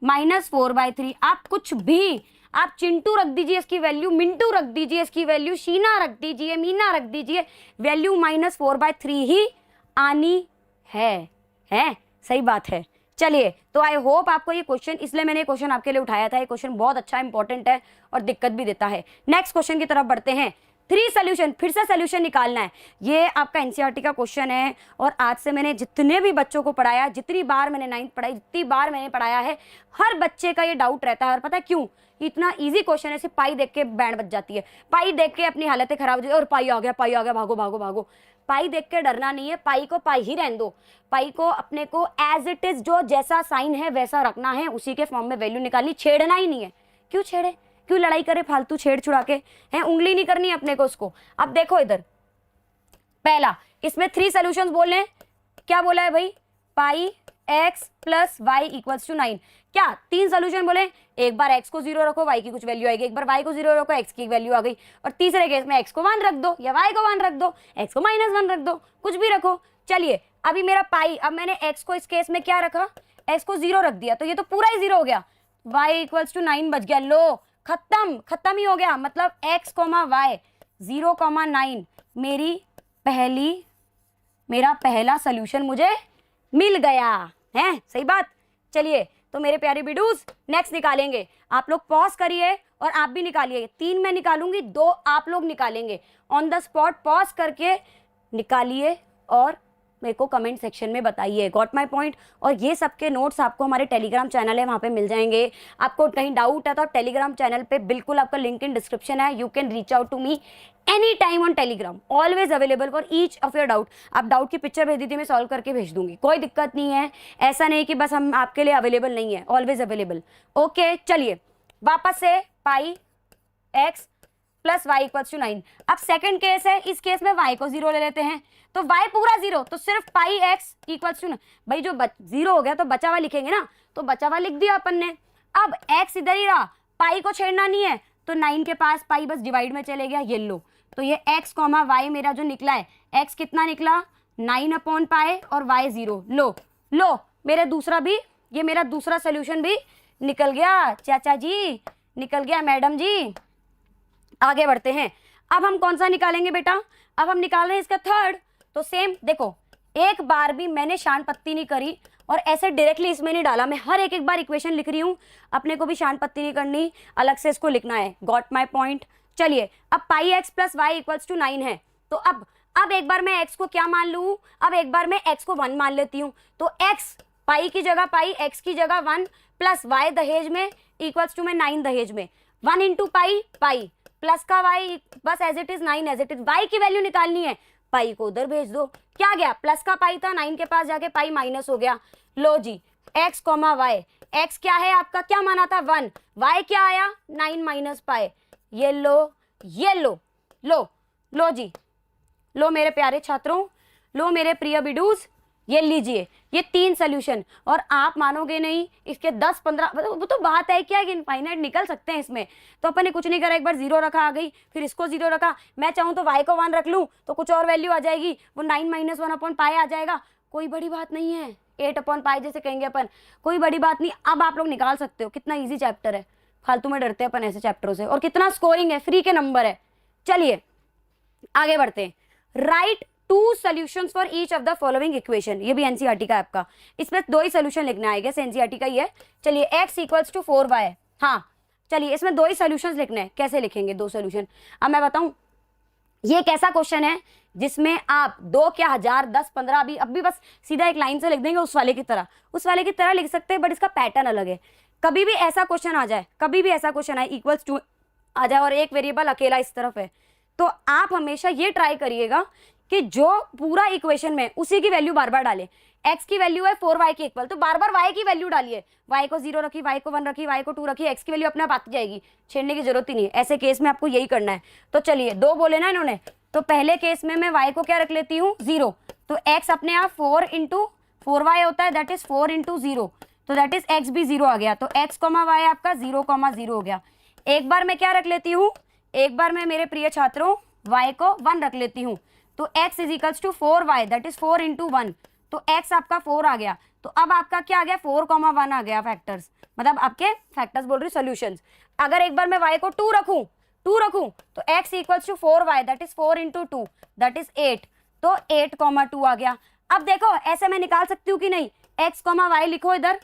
-4/3, आप कुछ भी, आप चिंटू रख दीजिए इसकी वैल्यू, मिंटू रख दीजिए इसकी वैल्यू, शीना रख दीजिए, मीना रख दीजिए, वैल्यू -4/3 ही आनी है सही बात है। चलिए, तो आई होप आपको ये क्वेश्चन, इसलिए मैंने क्वेश्चन आपके लिए उठाया था, ये क्वेश्चन बहुत अच्छा इंपॉर्टेंट है और दिक्कत भी देता है। नेक्स्ट क्वेश्चन की तरफ बढ़ते हैं। 3 सोल्यूशन, फिर से सोल्यूशन निकालना है। ये आपका एनसीईआरटी का क्वेश्चन है और आज से मैंने जितने भी बच्चों को पढ़ाया, जितनी बार मैंने 9th पढ़ाई, जितनी बार मैंने पढ़ाया है, हर बच्चे का ये डाउट रहता है। और पता है क्यों, इतना इजी क्वेश्चन है, सिर्फ पाई देख के बैंड बज जाती है, पाई देख के अपनी हालतें खराब हो जाती है, और पाई आ गया, भागो भागो भागो। पाई देख के डरना नहीं है, पाई को पाई ही रहने दो, पाई को अपने को एज इट इज, जो जैसा साइन है वैसा रखना है, उसी के फॉर्म में वैल्यू निकालनी, छेड़ना ही नहीं है। क्यों छेड़े, क्यों लड़ाई करे फालतू छेड़ छुड़ा के, हैं, उंगली नहीं करनी अपने को उसको। अब देखो इधर, पहला इसमें 3 सॉल्यूशंस बोले, क्या बोला है भाई, पाई x + y = 9। क्या 3 सोल्यूशन बोले, एक बार x को 0 रखो, y की कुछ वैल्यू आएगी, एक बार y को 0 रखो, x की वैल्यू आ गई, और तीसरे केस में x को 1 रख दो या y को 1 रख दो, x को -1 रख दो, कुछ भी रखो। चलिए अभी मेरा पाई, अब मैंने x को इस केस में क्या रखा, x को 0 रख दिया, तो ये तो पूरा ही 0 हो गया, y = 9 बच गया। लो खत्म ही हो गया, मतलब x, y 0,9 मेरा पहला सोल्यूशन मुझे मिल गया है, सही बात। चलिए, तो मेरे प्यारे बिडूस नेक्स्ट निकालेंगे, आप लोग पॉज करिए और आप भी निकालिए। 3 मैं निकालूंगी, 2 आप लोग निकालेंगे, ऑन द स्पॉट पॉज करके निकालिए और मेरे को कमेंट सेक्शन में बताइए। Got my point. और ये सबके नोट्स आपको हमारे टेलीग्राम चैनल है, वहाँ पे मिल जाएंगे। आपको कहीं डाउट है तो टेलीग्राम चैनल पे बिल्कुल आपका लिंक इन डिस्क्रिप्शन है, you can reach out to me any time on Telegram, always available for each of your doubt. आप डाउट की पिक्चर भेज दीजिए, मैं सॉल्व करके भेज दूंगी, कोई दिक्कत नहीं है। ऐसा नहीं कि बस हम आपके लिए अवेलेबल नहीं है, ऑलवेज अवेलेबल। ओके चलिए वापस से पाई x plus y equals to 9। अब सेकंड केस है, इस केस में y को 0 ले लेते हैं, तो y पूरा 0, तो सिर्फ पाई एक्स इक्वल्स टू, भाई जो 0 हो गया तो बचा हुआ लिखेंगे ना, तो बचा हुआ लिख दिया अपन ने। अब x इधर ही रहा, पाई को छेड़ना नहीं है, तो 9 के पास पाई बस डिवाइड में चले गया, ये लो। तो ये x कॉमा वाई मेरा जो निकला है, x कितना निकला 9/पाई और y 0। लो मेरे दूसरा भी, ये मेरा दूसरा सोल्यूशन भी निकल गया चाचा जी, निकल गया मैडम जी। आगे बढ़ते हैं। अब हम कौन सा निकालेंगे बेटा, अब हम निकाल रहे हैं इसका थर्ड। तो सेम देखो, एक बार भी मैंने शान पत्ती नहीं करी और ऐसे डायरेक्टली इसमें नहीं डाला, मैं हर एक बार इक्वेशन लिख रही हूँ, अपने को भी शान पत्ती नहीं करनी, अलग से इसको लिखना है। Got my point. चलिए अब पाई x plus y equals to 9 है, तो अब एक बार मैं x को क्या मान लूँ, अब एक बार मैं x को 1 मान लेती हूँ, तो x पाई की जगह पाई, x की जगह 1 प्लस y दहेज में इक्वल्स टू में 9 दहेज में 1 इंटू पाई प्लस का y बस as it is 9 as it value. y की वैल्यू निकालनी है, पाई को उधर भेज दो, क्या गया प्लस का पाई था, 9 के पास जाके पाई माइनस हो गया। लो जी x कॉमा वाई, x क्या है आपका, क्या माना था 1, y क्या आया 9 माइनस पाई, ये लो जी, लो मेरे प्यारे छात्रों, लो मेरे प्रिय बिडूज, ये लीजिए ये 3 सोल्यूशन। और आप मानोगे नहीं, इसके 10-15 वो तो बात है क्या कि इनफाइनाइट निकल सकते हैं इसमें। तो अपन ने कुछ नहीं करा, एक बार 0 रखा आ गई, फिर इसको 0 रखा, मैं चाहूँ तो y को 1 रख लूँ तो कुछ और वैल्यू आ जाएगी, वो 9 माइनस 1/पाई आ जाएगा, कोई बड़ी बात नहीं है। 8/पाई जैसे कहेंगे अपन, कोई बड़ी बात नहीं। अब आप लोग निकाल सकते हो, कितना ईजी चैप्टर है, फालतू में डरते हैं अपन ऐसे चैप्टरों से, और कितना स्कोरिंग है, फ्री के नंबर है। चलिए आगे बढ़ते हैं। Right 2 solutions for each of the following equation, ये भी एनसीईआरटी का आपका, इसमें 2 ही सोल्यूशन लिखना आएगा, एनसीईआरटी का ही है। चलिए x इक्वल्स टू 4y, हाँ चलिए इसमें 2 ही सोल्यूशन लिखने हैं, कैसे लिखेंगे 2 सोल्यूशन, अब मैं बताऊं। ये एक ऐसा क्वेश्चन है जिसमें आप 2 क्या 1000 10 15 अभी बस सीधा एक लाइन से लिख देंगे, उस वाले की तरह लिख सकते हैं, बट इसका पैटर्न अलग है। कभी भी ऐसा क्वेश्चन आ जाए, कभी भी ऐसा क्वेश्चन आए इक्वल्स टू आ जाए और एक वेरिएबल अकेला इस तरफ है, तो आप हमेशा ये ट्राई करिएगा कि जो पूरा इक्वेशन में उसी की वैल्यू बार बार डालें। x की वैल्यू है 4y के इक्वल, तो बार बार y की वैल्यू डालिए, y को 0 रखी, y को 1 रखी, y को 2 रखी, x की वैल्यू अपने आप आती जाएगी, छेड़ने की जरूरत ही नहीं है। ऐसे केस में आपको यही करना है। तो चलिए 2 बोले ना इन्होंने, तो पहले केस में मैं y को क्या रख लेती हूँ 0, तो x अपने आप 4 इंटू 4y होता है, दैट इज 4 इंटू 0, तो दैट इज x भी 0 आ गया, तो x कॉमा y आपका 0,0 हो गया। एक बार मैं क्या रख लेती हूँ, एक बार मैं मेरे प्रिय छात्रों y को 1 रख लेती हूँ, तो x is equals to 4y, that is 4 into 1, तो x आपका 4 आ गया। तो अब आपका क्या आ गया 4,1 आ गया फैक्टर्स, मतलब आपके फैक्टर्स बोल रही सॉल्यूशंस। अगर एक बार मैं y को 2 रखूं तो x equals to 4y, that is 4 into 2, that is 8, तो 8,2 आ गया। अब देखो ऐसे मैं निकाल सकती हूँ कि नहीं, x, y लिखो इधर,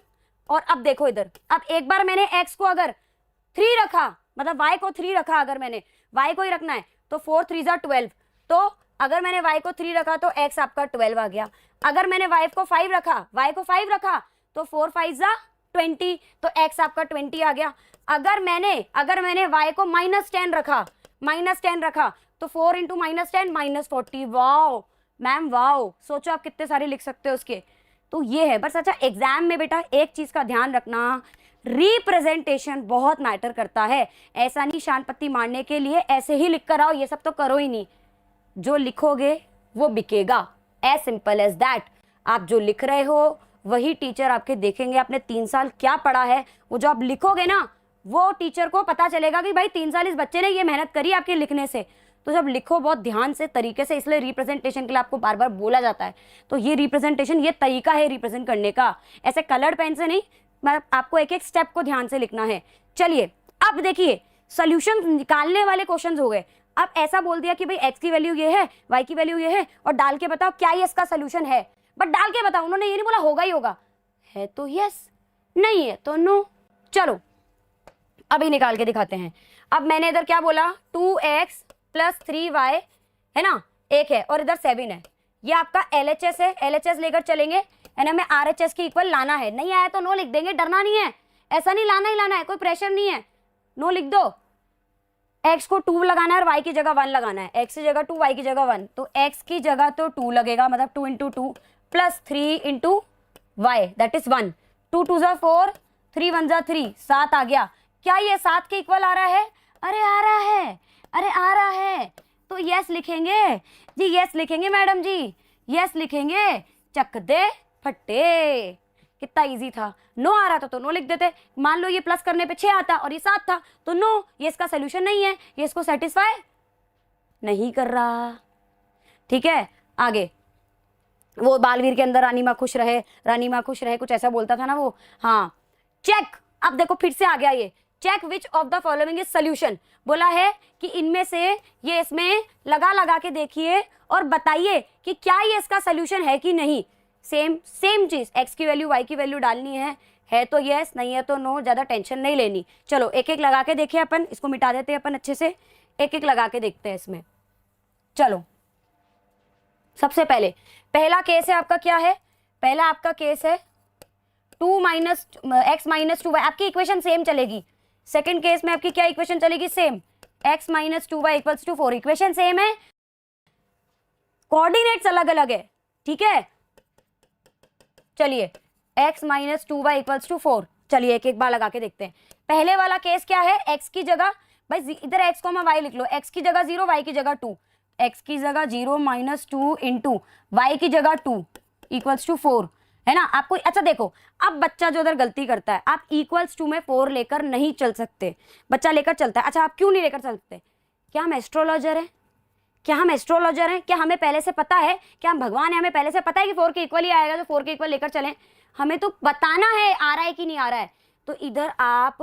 और अब देखो इधर, अब एक बार मैंने x को अगर 3 रखा, मतलब y को 3 रखा, अगर मैंने y को ही रखना है तो 4 3 12, तो अगर मैंने y को 3 रखा तो x आपका 12 आ गया। अगर मैंने y को 5 रखा तो 4 5 20, तो x आपका 20 आ गया। अगर मैंने y को -10 रखा तो 4 इंटू -10 -40। वाओ मैम वाओ, सोचो आप कितने सारे लिख सकते हो उसके। तो ये है बस। अच्छा एग्जाम में बेटा एक चीज का ध्यान रखना, रिप्रेजेंटेशन बहुत मैटर करता है। ऐसा नहीं शान पत्ती मारने के लिए ऐसे ही लिख कर आओ, ये सब तो करो ही नहीं, जो लिखोगे वो बिकेगा, एज सिंपल एज दैट। आप जो लिख रहे हो वही टीचर आपके देखेंगे, आपने 3 साल क्या पढ़ा है, वो जो आप लिखोगे ना वो टीचर को पता चलेगा कि भाई 3 साल इस बच्चे ने ये मेहनत करी आपके लिखने से। तो जब लिखो बहुत ध्यान से तरीके से, इसलिए रिप्रेजेंटेशन के लिए आपको बार बार बोला जाता है। तो ये रिप्रेजेंटेशन, ये तरीका है रिप्रेजेंट करने का, ऐसे कलर्ड पेन से नहीं, मतलब आपको एक एक स्टेप को ध्यान से लिखना है। चलिए अब देखिए सॉल्यूशन निकालने वाले क्वेश्चंस हो गए। अब ऐसा बोल दिया कि भाई x की वैल्यू ये है, y की वैल्यू ये है, और डाल के बताओ क्या ये इसका सोल्यूशन है, बट डाल के बताओ। उन्होंने ये नहीं बोला होगा ही होगा, है तो यस, नहीं है तो नो। चलो अभी निकाल के दिखाते हैं। अब मैंने इधर क्या बोला, 2x + 3y है ना, 1 है, और इधर 7 है, ये आपका LHS है, LHS लेकर चलेंगे एंड हमें RHS के इक्वल लाना है। नहीं आया तो नो लिख देंगे, डरना नहीं है, ऐसा नहीं लाना ही लाना है, कोई प्रेशर नहीं है, नो लिख दो। x को 2 लगाना है और y की जगह 1 लगाना है, x की जगह 2 y की जगह 1, तो x की जगह तो 2 लगेगा, मतलब 2 into 2 plus 3 into Y that is 1, 2 2 जा 4, 3 1 जा 3, 7 आ गया। क्या ये 7 के इक्वल आ रहा है? अरे आ रहा है, अरे आ रहा है, तो यस लिखेंगे जी, यस लिखेंगे मैडम जी, यस लिखेंगे, चक दे फट्टे। कितना इजी था। नो आ रहा था तो नो लिख देते। मान लो ये प्लस करने पे 6 आता और ये 7 था तो नो, ये इसका सोल्यूशन नहीं है, ये इसको सेटिस्फाई नहीं कर रहा। ठीक है, आगे वो बालवीर के अंदर रानी माँ खुश रहे, रानी माँ खुश रहे, कुछ ऐसा बोलता था ना वो। हाँ, चेक, अब देखो फिर से आ गया ये, check which of the following is solution. बोला है कि इनमें से ये इसमें लगा लगा के देखिए और बताइए कि क्या ये इसका सोल्यूशन है कि नहीं। सेम चीज, x की वैल्यू y की वैल्यू डालनी है तो यस, नहीं है तो नो, ज्यादा टेंशन नहीं लेनी। चलो एक एक लगा के देखिए अपन, इसको मिटा देते हैं अपन अच्छे से, एक एक लगा के देखते हैं इसमें। चलो सबसे पहले पहला केस है आपका, क्या है पहला आपका केस है 2 माइनस x माइनस 2y, आपकी इक्वेशन सेम चलेगी। सेकंड केस में आपकी क्या इक्वेशन चलेगी? Same, x minus 2y equals to 4, equation same है, कोऑर्डिनेट्स अलग अलग है। ठीक है, चलिए x minus 2y equals to 4, चलिए एक एक बार लगा के देखते हैं। पहले वाला केस क्या है? x की जगह, भाई इधर x को y लिख लो, x की जगह 0, y की जगह 2, x की जगह 0 माइनस 2 इंटू y की जगह 2 इक्वल्स टू 4, है ना। आपको अच्छा देखो, अब बच्चा जो उधर गलती करता है, आप इक्वल्स टू में 4 लेकर नहीं चल सकते, बच्चा लेकर चलता है। अच्छा आप क्यों नहीं लेकर चल सकते? क्या हम एस्ट्रोलॉजर हैं? क्या हम एस्ट्रोलॉजर हैं? क्या हमें पहले से पता है? क्या हम भगवान है? हमें पहले से पता है कि 4 के इक्वल ही आएगा, तो 4 के इक्वल लेकर चलें? हमें तो बताना है आ रहा है कि नहीं आ रहा है। तो इधर आप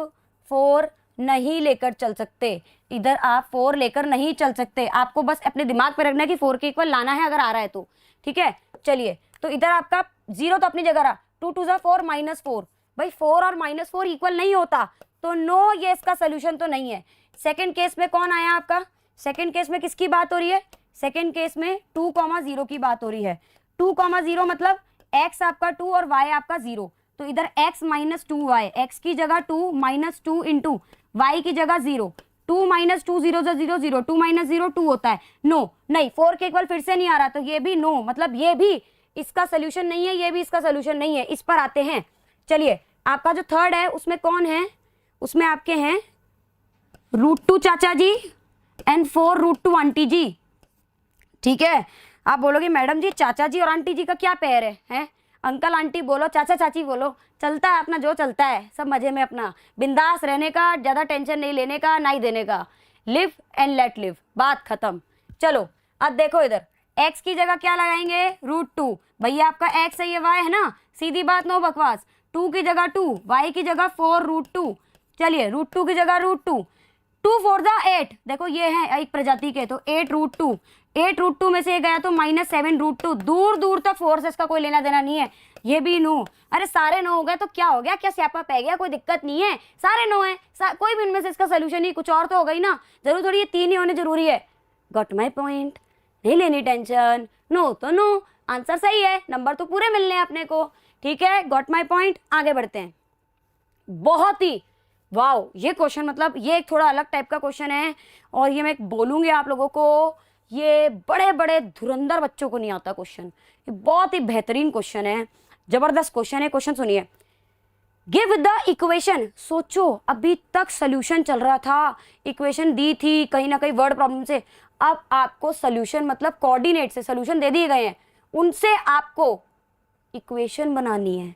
4 नहीं लेकर चल सकते, इधर आप 4 लेकर नहीं चल सकते, आपको बस अपने दिमाग पे रखना है कि 4 के इक्वल लाना है अगर आ रहा है तो। ठीक है, चलिए तो इधर आपका 0 तो अपनी जगह रहा, 2 2 जा 4 माइनस 4, भाई 4 और माइनस 4 इक्वल नहीं होता, तो नो, ये इसका सोल्यूशन तो नहीं है। सेकेंड केस में कौन आया आपका? सेकेंड केस में किसकी बात हो रही है? सेकेंड केस में 2,0 की बात हो रही है। 2,0 मतलब x आपका 2 और y आपका 0, तो इधर x माइनस 2y, x की जगह 2 माइनस 2 इंटू y की जगह 0, 2 माइनस 2 0 0 0, 2 माइनस 0 2 होता है। नो, नहीं 4 के इक्वल फिर से नहीं आ रहा, तो ये भी नो, मतलब ये भी इसका सोल्यूशन नहीं है, ये भी इसका सोल्यूशन नहीं है। इस पर आते हैं। चलिए आपका जो थर्ड है उसमें कौन है? उसमें आपके हैं √2 चाचा जी एंड 4 √2 आंटी जी। ठीक है, आप बोलोगे मैडम जी चाचा जी और आंटी जी का क्या पैर है? अंकल आंटी बोलो, चाचा चाची बोलो, चलता है अपना जो चलता है, सब मजे में अपना बिंदास रहने का, ज्यादा टेंशन नहीं लेने का, नहीं देने का, लिव एंड लेट लिव, बात खत्म। चलो अब देखो इधर x की जगह क्या लगाएंगे? √2, भैया आपका x है, ये y है ना, सीधी बात, नो बकवास। 2 की जगह 2, y की जगह 4 √2, चलिए √2 की जगह √2, 2 4 जा 8, देखो ये है एक प्रजाति के, तो 8 √2, 8 √2 में से ये गया तो -7 √2, दूर दूर तक 4 से इसका कोई लेना देना नहीं है। ये भी नो, अरे सारे नो हो गए तो क्या हो गया? क्या स्यापा पै गया? कोई दिक्कत नहीं है, सारे नो है, कोई भी इनमें से इसका सोल्यूशन ही कुछ और तो होगा ही ना, जरूर थोड़ी ये 3 ही होने जरूरी है। Got my point? नहीं लेनी टेंशन, नो तो नो, आंसर सही है, नंबर तो पूरे मिलने हैं अपने को। ठीक है, गॉट माई पॉइंट। आगे बढ़ते हैं। बहुत ही वाओ, ये क्वेश्चन मतलब ये एक थोड़ा अलग टाइप का क्वेश्चन है, और ये मैं बोलूंगी आप लोगों को, ये बड़े बड़े धुरंधर बच्चों को नहीं आता क्वेश्चन, ये बहुत ही बेहतरीन क्वेश्चन है, जबरदस्त क्वेश्चन है। क्वेश्चन सुनिए, गिव द इक्वेशन। सोचो अभी तक सोल्यूशन चल रहा था, इक्वेशन दी थी कहीं ना कहीं वर्ड प्रॉब्लम से, अब आपको सोल्यूशन मतलब कोऑर्डिनेट से सोल्यूशन दे दिए गए हैं, उनसे आपको इक्वेशन बनानी है,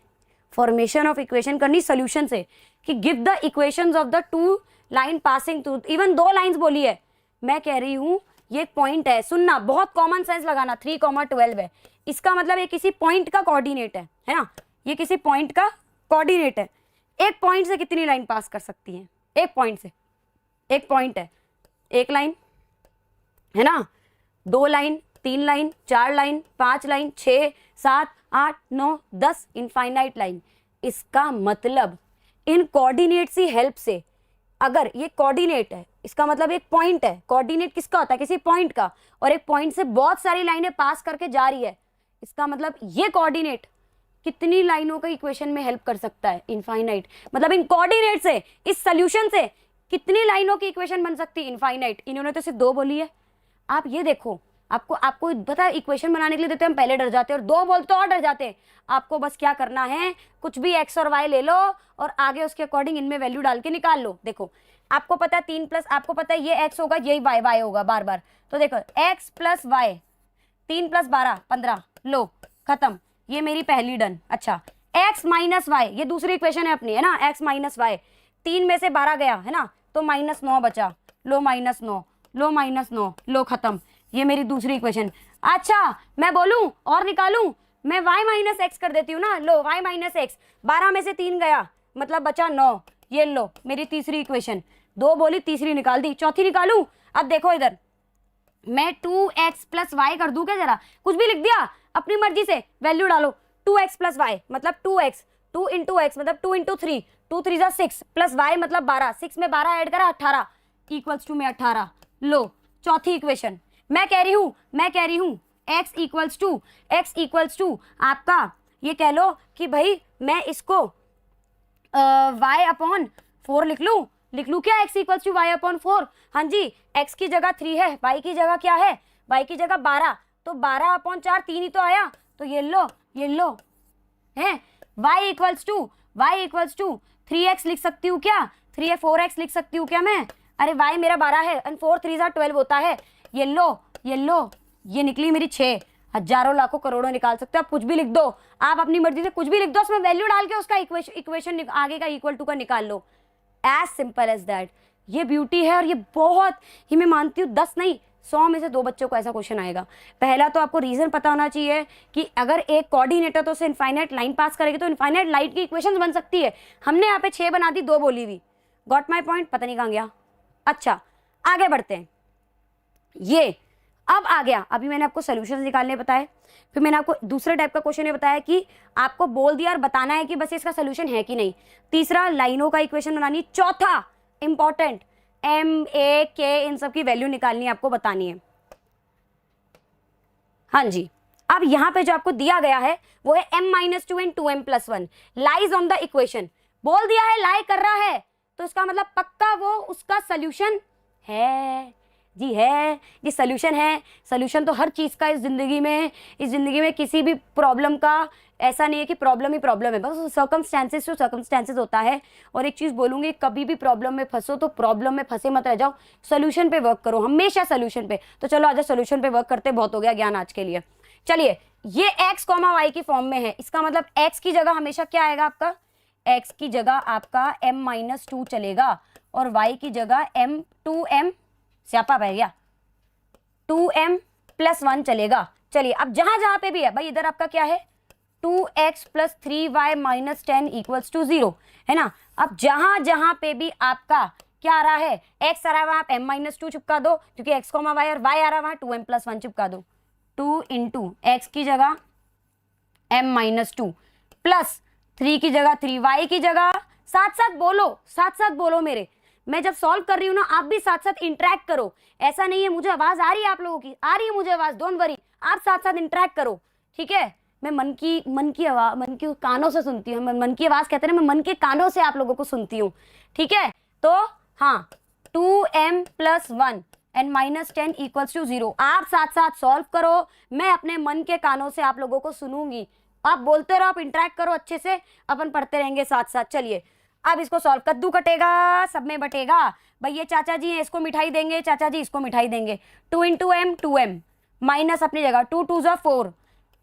फॉर्मेशन ऑफ इक्वेशन करनी सोल्यूशन से, कि give the equations of the 2 line passing through, even 2 lines बोली है। मैं कह रही हूं ये पॉइंट है, सुनना, बहुत कॉमन सेंस लगाना, 3,12 है, इसका मतलब ये किसी पॉइंट का कोऑर्डिनेट है ना, ये किसी पॉइंट का कोऑर्डिनेट है। एक पॉइंट से कितनी लाइन पास कर सकती है? एक पॉइंट से, एक पॉइंट है, एक लाइन है ना, 2 line, 3 line, 4 line, 5 line, 6 7 8 9 10 infinite line. इसका मतलब इन कोऑर्डिनेट्स की हेल्प से अगर ये कोऑर्डिनेट है, इसका मतलब एक पॉइंट है, कोऑर्डिनेट किसका होता है, किसी पॉइंट का, और एक पॉइंट से बहुत सारी लाइनें पास करके जा रही है, इसका मतलब ये कोऑर्डिनेट कितनी लाइनों का इक्वेशन में हेल्प कर सकता है, इनफाइनाइट। मतलब इन कोऑर्डिनेट से, इस सोल्यूशन से कितनी लाइनों की इक्वेशन बन सकती है, इनफाइनाइट। इन्होंने तो सिर्फ 2 बोली है। आप ये देखो, आपको पता है इक्वेशन बनाने के लिए देते हैं हम पहले डर जाते हैं, और 2 बोलते और डर जाते हैं। आपको बस क्या करना है, कुछ भी x और y ले लो और आगे उसके अकॉर्डिंग इनमें वैल्यू डाल के निकाल लो। देखो आपको पता है 3 प्लस, आपको पता है ये x होगा, यही y होगा बार बार। तो देखो x प्लस y, 3 प्लस 12 15, लो खत्म, ये मेरी पहली डन। अच्छा x माइनस वाई, ये दूसरी इक्वेशन है अपनी, है ना, x माइनस वाई, 3 में से 12 गया है ना, तो -9 बचा, लो -9, लो -9, लो खत्म, ये मेरी दूसरी इक्वेशन। अच्छा मैं बोलूं और निकालूं, मैं y माइनस एक्स कर देती हूँ ना, लो y माइनस एक्स, 12 में से 3 गया मतलब बचा 9, ये लो मेरी तीसरी इक्वेशन। 2 बोली, तीसरी निकाल दी, चौथी निकालूं। अब देखो इधर मैं 2x प्लस वाई कर दूं क्या, जरा कुछ भी लिख दिया अपनी मर्जी से, वैल्यू डालो। 2x प्लस वाई मतलब 2x, 2 इंटू एक्स मतलब 2 इंटू 3, 2 3 जा 6, प्लस वाई मतलब 12, 6 में 12 ऐड करा 18, इक्वल्स टू में 18। लो चौथी इक्वेशन। मैं कह रही हूँ x इक्वल्स टू आपका, ये कह लो कि भाई मैं इसको y अपॉन 4 लिख लूँ क्या, x equals to y upon 4। हाँ जी, x की जगह 3 है, y की जगह क्या है, y की जगह 12, तो 12 अपॉन 4, 3 ही तो आया, तो ये लो है। y इक्वल्स टू 3x लिख सकती हूँ क्या, 3 4x लिख सकती हूँ क्या मैं, अरे y मेरा 12 है एंड 4 3 12 होता है, ये लो ये निकली मेरी 6। हजारों लाखों करोड़ों निकाल सकते हो आप, कुछ भी लिख दो, आप अपनी मर्जी से कुछ भी लिख दो, उसमें वैल्यू डाल के उसका इक्वेशन आगे का इक्वल टू का निकाल लो, एज सिंपल एज दैट। ये ब्यूटी है, और ये बहुत ही, मैं मानती हूँ 10 नहीं 100 में से 2 बच्चों को ऐसा क्वेश्चन आएगा। पहला तो आपको रीजन पता होना चाहिए कि अगर एक कोऑर्डिनेटर तो उसे इनफाइनाइट लाइन पास करेगी तो इनफाइनाइट लाइन की इक्वेशंस बन सकती है। हमने यहाँ पे 6 बना दी, 2 बोली हुई। गॉट माई पॉइंट, पता नहीं कहाँ गया। अच्छा आगे बढ़ते हैं, ये अब आ गया, अभी मैंने आपको सॉल्यूशंस निकालने बताए, फिर मैंने आपको दूसरे टाइप का क्वेश्चन ये बताया कि आपको बोल दिया और बताना है कि बस इसका सॉल्यूशन है कि नहीं। तीसरा लाइनों का इक्वेशन बनानी। चौथा इंपॉर्टेंट m a k इन सब की वैल्यू निकालनी है, आपको बतानी है। हाँ जी, अब यहाँ पे जो आपको दिया गया है वो है m-2 and 2m + 1 lies on the equation. बोल दिया है लाई कर रहा है, तो इसका मतलब पक्का वो उसका सॉल्यूशन है जी, है जी, सॉल्यूशन है। सॉल्यूशन तो हर चीज़ का इस ज़िंदगी में किसी भी प्रॉब्लम का ऐसा नहीं है कि प्रॉब्लम ही प्रॉब्लम है, बस सर्कमस्टेंसेस टू सर्कमस्टेंसेस होता है। और एक चीज़ बोलूँगी, कभी भी प्रॉब्लम में फंसो तो प्रॉब्लम में फंसे मत रह जाओ, सॉल्यूशन पे वर्क करो, हमेशा सॉल्यूशन पे। तो चलो आज सॉल्यूशन पे वर्क करते, बहुत हो गया ज्ञान आज के लिए। चलिए, ये x, y की फॉर्म में है, इसका मतलब x की जगह हमेशा क्या आएगा आपका, x की जगह आपका m-2 चलेगा, और y की जगह m स्यापा पै गया 2m + 1 चलेगा। चलिए अब जहां पे भी है भाई, इधर आपका क्या है 2x + 3y - 10 = 0, है ना। अब जहां पे भी आपका क्या आ रहा है, x आ रहा है वहां आप m-2 चिपका दो, क्योंकि x, y और y आ रहा है वहां 2m + 1 चिपका दो। 2 × x की जगह m-2 प्लस 3 की जगह 3y की जगह, साथ साथ बोलो मेरे, मैं जब सॉल्व कर रही हूँ ना आप भी साथ साथ इंटरेक्ट करो। ऐसा नहीं है मुझे आवाज आ रही है, आप लोगों की आ रही है मुझे आवाज, डोंट वरी, आप साथ साथ इंटरेक्ट करो, ठीक है। मैं मन की आवाज, मन की कानों से सुनती हूँ, मन की आवाज कहते हैं ना, मैं मन के कानों से आप लोगों को सुनती हूँ, ठीक है। तो हाँ, 2m + 1 एंड -10 = 0, आप साथ साथ सॉल्व करो, मैं अपने मन के कानों से आप लोगों को सुनूंगी, आप बोलते रहो, आप इंटरेक्ट करो अच्छे से, अपन पढ़ते रहेंगे साथ साथ। चलिए अब इसको सॉल्व, कद्दू कटेगा सब में बटेगा, भाई ये चाचा जी हैं इसको मिठाई देंगे, चाचा जी इसको मिठाई देंगे। 2 × m 2m माइनस अपनी जगह, 2 2 = 4,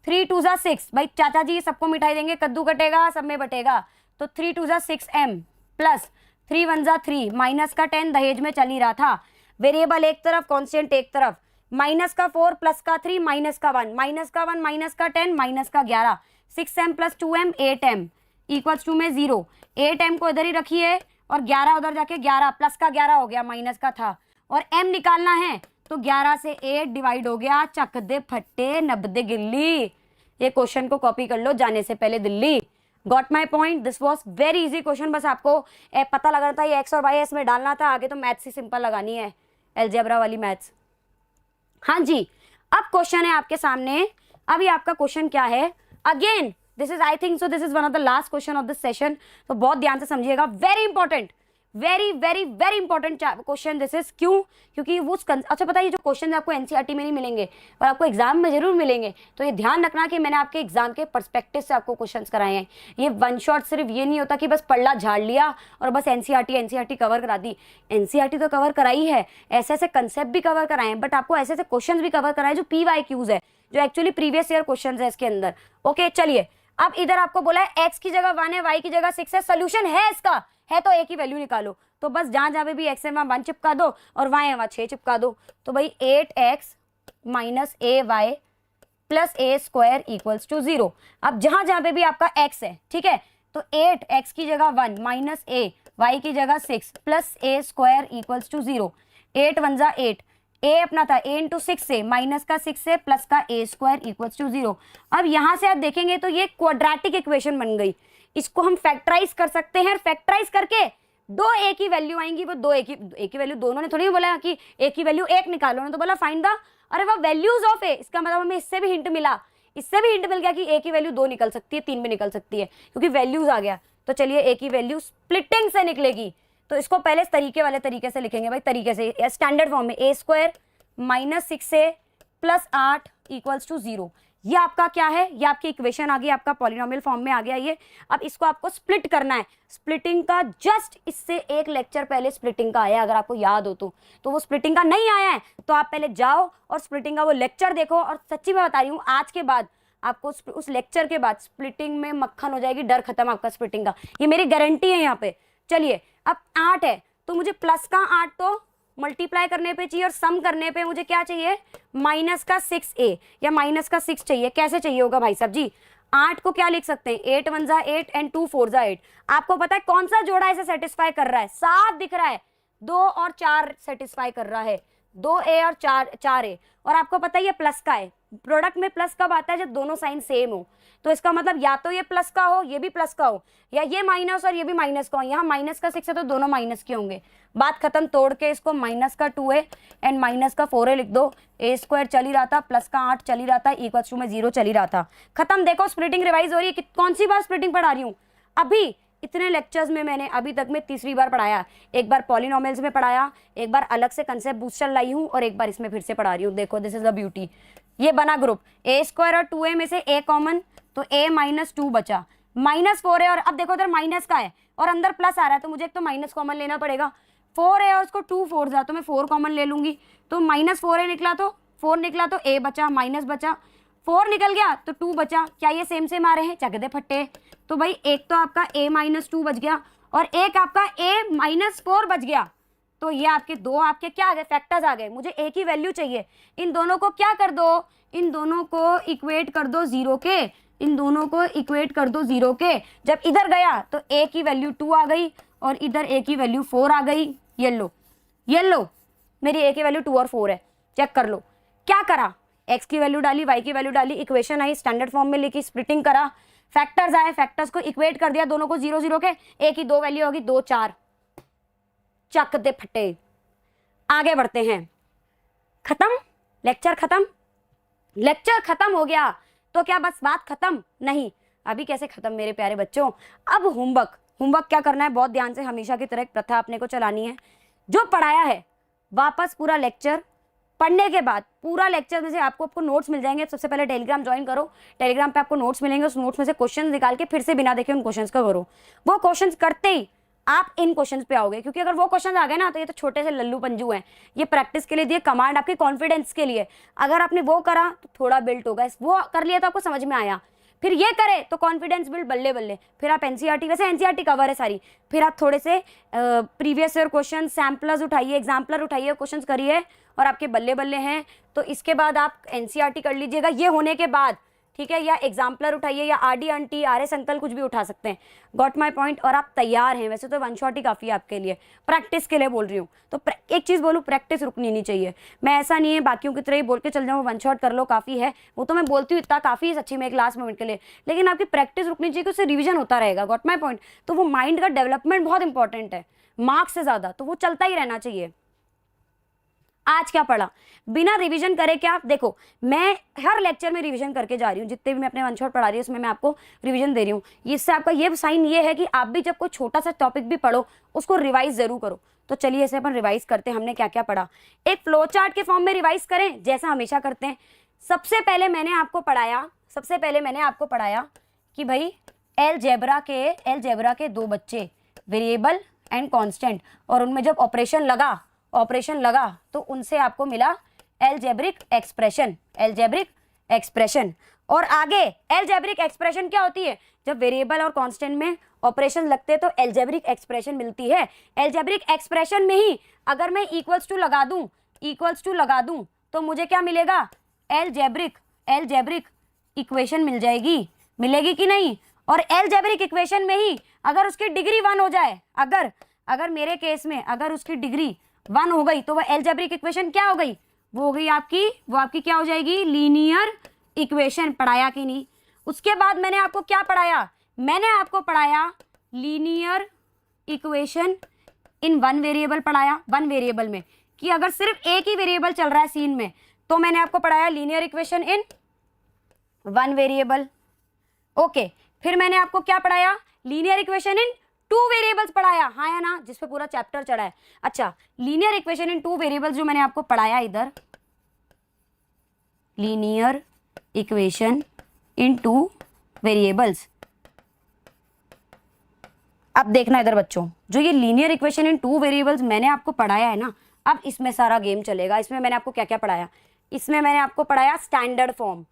3 2 = 6, भाई चाचा जी सबको मिठाई देंगे, कद्दू कटेगा सब में बटेगा, तो 3 2 = 6m प्लस 3 1 = 3 माइनस का 10 दहेज में चल ही रहा था, वेरिएबल एक तरफ कांस्टेंट एक तरफ, माइनस का 4 प्लस का 3 माइनस का 1 माइनस का 1 माइनस का 10 माइनस का 11, 6m + 2m 8m = में 0, 8m को इधर ही रखिए और 11 उधर जाके 11 प्लस का 11 हो गया, माइनस का था, और m निकालना है तो 11 से 8 डिवाइड हो गया, चक दे फट्टे 90 गिल्ली। ये क्वेश्चन को कॉपी कर लो जाने से पहले Delhi, got my point? This was very easy question, बस आपको पता लग रहा था ये एक्स और वाई इसमें डालना था, आगे तो मैथ्स ही सिंपल लगानी है, अलजेब्रा वाली मैथ्स। हाँ जी, अब क्वेश्चन है आपके सामने। अभी आपका क्वेश्चन क्या है? Again this is, I think so this is one of the last question of this session, तो बहुत ध्यान से समझिएगा। Very important, very very very important question this is. क्यों? क्योंकि वो अच्छा पता है, ये जो क्वेश्चन आपको एनसीईआरटी में नहीं मिलेंगे और आपको एग्जाम में जरूर मिलेंगे, तो ये ध्यान रखना कि मैंने आपके एग्जाम के पर्सपेक्टिव से आपको क्वेश्चंस कराए हैं। ये वन शॉट सिर्फ ये नहीं होता कि बस पढ़ला झाड़ लिया और बस एनसीईआरटी कवर करा दी। एनसीईआरटी तो कवर कराई है, ऐसे ऐसे कंसेप्ट भी कवर कराए हैं, बट आपको ऐसे ऐसे क्वेश्चन भी कवर कराए जो PYQs है, जो एक्चुअली प्रीवियस ईयर क्वेश्चन है इसके अंदर। ओके चलिए, अब इधर आपको बोला है x की जगह 1 है, y की जगह 6 है, सोल्यूशन है इसका, है तो a की वैल्यू निकालो। तो बस जहां जहां पे भी x है वहां 1 चिपका दो और y है वहां 6 चिपका दो। तो भाई 8x minus ay plus a square equals to 0। अब जहां जहां पे भी आपका x है, ठीक है, तो 8x की जगह 1 माइनस a, y की जगह 6 plus a square equals to 0। 8 1 जा 8, a अपना था a इंटू 6 से, माइनस का 6 से, प्लस का a स्क्वायर इक्वल्स टू 0। अब यहां से आप देखेंगे तो ये क्वाड्रेटिक इक्वेशन बन गई। इसको हम फैक्टराइज कर सकते हैं, फैक्टराइज करके दो a की वैल्यू आएंगी, वो दो a की वैल्यू, दोनों ने थोड़ी बोला कि a की वैल्यू 1 निकालो, ने तो बोला फाइंड द, अरे वो वैल्यूज ऑफ a। इसका मतलब हमें इससे भी हिंट मिला, इससे भी हिंट मिल गया कि a की वैल्यू 2 निकल सकती है, 3 भी निकल सकती है, क्योंकि वैल्यूज आ गया। तो चलिए a की वैल्यू स्प्लिटिंग से निकलेगी, तो इसको पहले तरीके वाले तरीके से लिखेंगे भाई, तरीके से स्टैंडर्ड फॉर्म में, a स्क्वायर माइनस 6 से प्लस 8 इक्वल्स टू 0। ये आपका क्या है? ये आपकी इक्वेशन आ गई, आपका पॉलिनोमियल फॉर्म में आ गया ये। अब इसको आपको स्प्लिट करना है। स्प्लिटिंग का जस्ट इससे एक लेक्चर पहले स्प्लिटिंग का आया, अगर आपको याद हो तो वो स्प्लिटिंग का नहीं आया है तो आप पहले जाओ और स्प्लिटिंग का वो लेक्चर देखो। और सच्ची मैं बता रही हूँ, आज के बाद आपको उस लेक्चर के बाद स्प्लिटिंग में मक्खन हो जाएगी, डर खत्म आपका स्प्लिटिंग का, ये मेरी गारंटी है यहाँ पे। चलिए, अब 8 है तो मुझे प्लस का 8 तो मल्टीप्लाई करने पे चाहिए और सम करने पे मुझे क्या चाहिए? माइनस का 6a या माइनस का 6 चाहिए। कैसे चाहिए होगा भाई साहब जी? 8 को क्या लिख सकते हैं? 8 1 जा 8 एंड 2 4 जा 8। आपको पता है कौन सा जोड़ा इसे सेटिस्फाई कर रहा है? साफ दिख रहा है, 2 और 4 सेटिस्फाई कर रहा है, 2a और 4a। और आपको पता है ये प्लस का है। प्रोडक्ट में प्लस कब आता है? जब दोनों साइन सेम हो। तो इसका मतलब या तो ये प्लस का हो, ये भी प्लस का हो, या ये माइनस और ये भी माइनस का हो। यहाँ माइनस का 6 है तो दोनों माइनस के होंगे। बात खत्म। तोड़ के इसको माइनस का 2a एंड माइनस का 4a लिख दो। a स्क्वायर चल ही रहा था, प्लस का 8 चल ही रहा था, इक्वल्स टू में 0 चल ही रहा था। खत्म। देखो स्प्लिटिंग रिवाइज हो रही है। कौन सी बार स्प्लिटिंग पढ़ा रही हूँ? अभी इतने लेक्चर्स में मैंने अभी तक में तीसरी बार पढ़ाया। एक बार पॉलिनोमियल्स में पढ़ाया, एक बार अलग से कंसेप्ट बूस्टर लाई हूँ, और एक बार इसमें फिर से पढ़ा रही हूँ। देखो दिस इज द ब्यूटी। ये बना ग्रुप, a स्क्वायर और 2a में से a कॉमन, तो a माइनस 2 बचा, माइनस 4 है। और अब देखो इधर माइनस का है और अंदर प्लस आ रहा है, तो मुझे एक तो माइनस कॉमन लेना पड़ेगा। 4 है और उसको 2 4 जा, तो मैं 4 कॉमन ले लूंगी। तो माइनस 4 निकला, तो 4 निकला तो a बचा, माइनस बचा, 4 निकल गया तो 2 बचा। क्या ये सेम सेम आ रहे हैं? चक दे फट्टे। तो भाई एक तो आपका a माइनस 2 बच गया और एक आपका a माइनस 4 बच गया। तो ये आपके दो आपके क्या आ गए? फैक्टर्स आ गए। मुझे a की वैल्यू चाहिए। इन दोनों को क्या कर दो? इन दोनों को इक्वेट कर दो 0 के। इन दोनों को इक्वेट कर दो 0 के। जब इधर गया तो a की वैल्यू 2 आ गई और इधर a की वैल्यू 4 आ गई। ये लो मेरी a की वैल्यू 2 और 4 है। चेक कर लो। क्या करा? x की वैल्यू डाली, y की वैल्यू डाली, इक्वेशन आई, स्टैंडर्ड फॉर्म में लिखी, स्प्लिटिंग करा, फैक्टर्स आए, फैक्टर्स को इक्वेट कर दिया, दोनों को 0 0 के। a की 2 वैल्यू होगी 2 4। चक दे फटे। आगे बढ़ते हैं। खत्म? लेक्चर खत्म? लेक्चर खत्म हो गया तो क्या बस बात खत्म? नहीं, अभी कैसे खत्म मेरे प्यारे बच्चों। अब होमवर्क क्या करना है? बहुत ध्यान से, हमेशा की तरह एक प्रथा अपने को चलानी है। जो पढ़ाया है वापस पूरा लेक्चर पढ़ने के बाद, पूरा लेक्चर में से आपको नोट्स मिल जाएंगे। सबसे पहले टेलीग्राम ज्वाइन करो, टेलीग्राम पे आपको नोट्स मिलेंगे। उस नोट्स में से क्वेश्चन निकाल के फिर से बिना देखे उन क्वेश्चंस का करो। वो क्वेश्चंस करते ही आप इन क्वेश्चंस पे आओगे, क्योंकि अगर वो क्वेश्चन आ गए ना तो ये तो छोटे से लल्लू पंजू हैं। ये प्रैक्टिस के लिए दिए, कमांड आपके कॉन्फिडेंस के लिए। अगर आपने वो करा तो थोड़ा बिल्ट होगा, वो कर लिया तो आपको समझ में आया, फिर ये करे तो कॉन्फिडेंस बिल्ड बल्ले बल्ले। फिर आप एनसीईआरटी, वैसे एनसीईआरटी कवर है सारी, फिर आप थोड़े से प्रीवियस ईयर क्वेश्चन, सैम्पलर्स उठाइए, एग्जाम्पलर उठाइए, क्वेश्चंस करिए और आपके बल्ले बल्ले हैं। तो इसके बाद आप एनसीईआरटी कर लीजिएगा। ये होने के बाद ठीक है, या एग्जाम्पलर उठाइए, या आरडी आंटी, आरएस अंकल, कुछ भी उठा सकते हैं। Got my point. और आप तैयार हैं, वैसे तो वन शॉट ही काफ़ी है आपके लिए, प्रैक्टिस के लिए बोल रही हूँ। तो एक चीज़ बोलूँ, प्रैक्टिस रुकनी नहीं चाहिए। मैं ऐसा नहीं है बाकियों की तरह ही बोल के चल जाऊँ वन शॉट कर लो काफ़ी है, वो तो मैं बोलती हूँ इतना काफ़ी है सच्ची में एक लास्ट मोमेंट के लिए, लेकिन आपकी प्रैक्टिस रुकनी चाहिए कि उससे रिविजन होता रहेगा। Got my point. तो वो माइंड का डेवलपमेंट बहुत इंपॉर्टेंट है मार्क्स से ज़्यादा, तो वो चलता ही रहना चाहिए। आज क्या पढ़ा बिना रिवीजन करे क्या? देखो मैं हर लेक्चर में रिवीजन करके जा रही हूँ, जितने भी मैं अपने वन शॉट पढ़ा रही हूँ उसमें मैं आपको रिवीजन दे रही हूँ। इससे आपका ये साइन ये है कि आप भी जब कोई छोटा सा टॉपिक भी पढ़ो उसको रिवाइज जरूर करो। तो चलिए ऐसे अपन रिवाइज करते हैं हमने क्या क्या पढ़ा। एक फ्लो चार्ट के फॉर्म में रिवाइज करें जैसा हमेशा करते हैं। सबसे पहले मैंने आपको पढ़ाया कि भाई एलजेब्रा के दो बच्चे, वेरिएबल एंड कांस्टेंट, और उनमें जब ऑपरेशन लगा तो उनसे आपको मिला एलजेब्रिक एक्सप्रेशन। और आगे एलजेब्रिक एक्सप्रेशन क्या होती है? जब वेरिएबल और कांस्टेंट में ऑपरेशन लगते हैं तो एलजेब्रिक एक्सप्रेशन मिलती है। एलजेब्रिक एक्सप्रेशन में ही अगर मैं इक्वल्स टू लगा दूं तो मुझे क्या मिलेगा? एलजेब्रिक इक्वेशन मिलेगी कि नहीं? और एलजेब्रिक इक्वेशन में ही अगर उसकी डिग्री 1 हो जाए, अगर मेरे केस में अगर उसकी डिग्री 1 हो गई तो वह एलजेब्रिक इक्वेशन क्या हो गई? वो हो गई आपकी क्या हो जाएगी? Linear equation. पढ़ाया कि नहीं? उसके बाद मैंने आपको क्या पढ़ाया? मैंने आपको पढ़ाया linear equation in one variable पढ़ाया। वन वेरिएबल में कि अगर सिर्फ एक ही वेरिएबल चल रहा है सीन में तो मैंने आपको पढ़ाया linear equation in one variable. Okay, फिर मैंने आपको क्या पढ़ाया? लीनियर इक्वेशन इन 2 वेरिएबल्स पढ़ाया, हाँ या ना, जिसपे पूरा चैप्टर चढ़ा है। अच्छा, लीनियर इक्वेशन इन 2 वेरिएबल्स जो मैंने आपको पढ़ाया इधर, लीनियर इक्वेशन इन 2 वेरिएबल्स। अब देखना इधर बच्चों, जो ये लीनियर इक्वेशन इन 2 वेरिएबल्स मैंने आपको पढ़ाया है ना, अब इसमें सारा गेम चलेगा। इसमें मैंने आपको क्या क्या पढ़ाया? इसमें मैंने आपको पढ़ाया स्टैंडर्ड फॉर्म।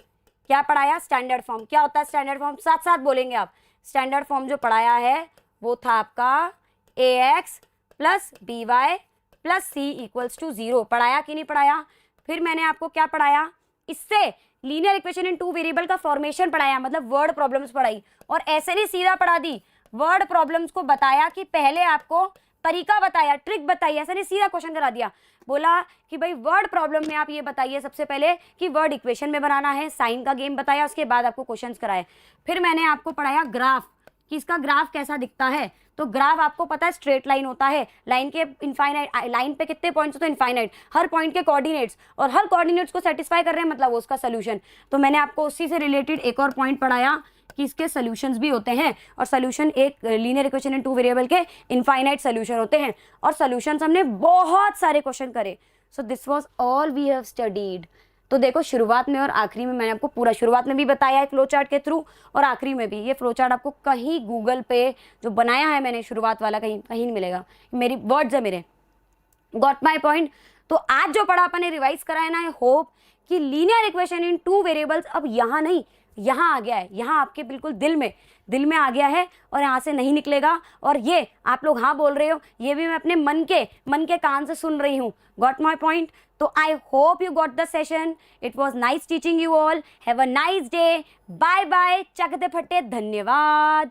क्या पढ़ाया? Standard form. क्या होता है स्टैंडर्ड फॉर्म? साथ साथ बोलेंगे आप। स्टैंडर्ड फॉर्म जो पढ़ाया है वो था आपका ax plus B Y plus C equals to 0। पढ़ाया कि नहीं पढ़ाया? फिर मैंने आपको क्या पढ़ाया? इससे लीनियर इक्वेशन इन 2 वेरिएबल का फॉर्मेशन पढ़ाया, मतलब वर्ड प्रॉब्लम्स पढ़ाई। और ऐसे नहीं सीधा पढ़ा दी, वर्ड प्रॉब्लम्स को बताया कि पहले आपको तरीका बताया, ट्रिक बताई, ऐसा नहीं सीधा क्वेश्चन करा दिया। बोला कि भाई वर्ड प्रॉब्लम में आप ये बताइए सबसे पहले कि वर्ड इक्वेशन में बनाना है, साइन का गेम बताया, उसके बाद आपको क्वेश्चंस कराए। फिर मैंने आपको पढ़ाया ग्राफ, कि इसका ग्राफ कैसा दिखता है। तो ग्राफ आपको पता है स्ट्रेट लाइन होता है, लाइन के इनफाइनाइट, लाइन पे कितने पॉइंट्स होते हैं? इनफाइनाइट। हर पॉइंट के कोऑर्डिनेट्स, और हर कोऑर्डिनेट्स को सेटिस्फाई कर रहे हैं मतलब वो उसका सोल्यूशन। तो मैंने आपको उसी से रिलेटेड एक और पॉइंट पढ़ाया कि इसके सोल्यूशंस भी होते हैं, और सोल्यूशन एक लीनियर इक्वेशन इन 2 वेरिएबल के इनफाइनाइट सोल्यूशन होते हैं, और सोल्यूशंस हमने बहुत सारे क्वेश्चन करे। So this was all we have studied. तो देखो शुरुआत में और आखिरी में मैंने आपको पूरा, शुरुआत में भी बताया है फ्लो चार्ट के थ्रू, और आखिरी में भी। ये फ्लो चार्ट आपको कहीं गूगल पे जो बनाया है मैंने शुरुआत वाला कहीं नहीं मिलेगा, मेरी वर्ड्स है मेरे। Got my point. तो आज जो पढ़ा अपन ने रिवाइज करा है ना, आई होप कि लीनियर इक्वेशन इन 2 वेरिएबल्स अब यहाँ नहीं, यहाँ आ गया है, यहाँ आपके बिल्कुल दिल में आ गया है, और यहाँ से नहीं निकलेगा। और ये आप लोग हाँ बोल रहे हो, ये भी मैं अपने मन के कान से सुन रही हूँ। Got my point. तो I hope you got the session. It was nice teaching you all. Have a nice day. Bye bye. चकते फटे। धन्यवाद।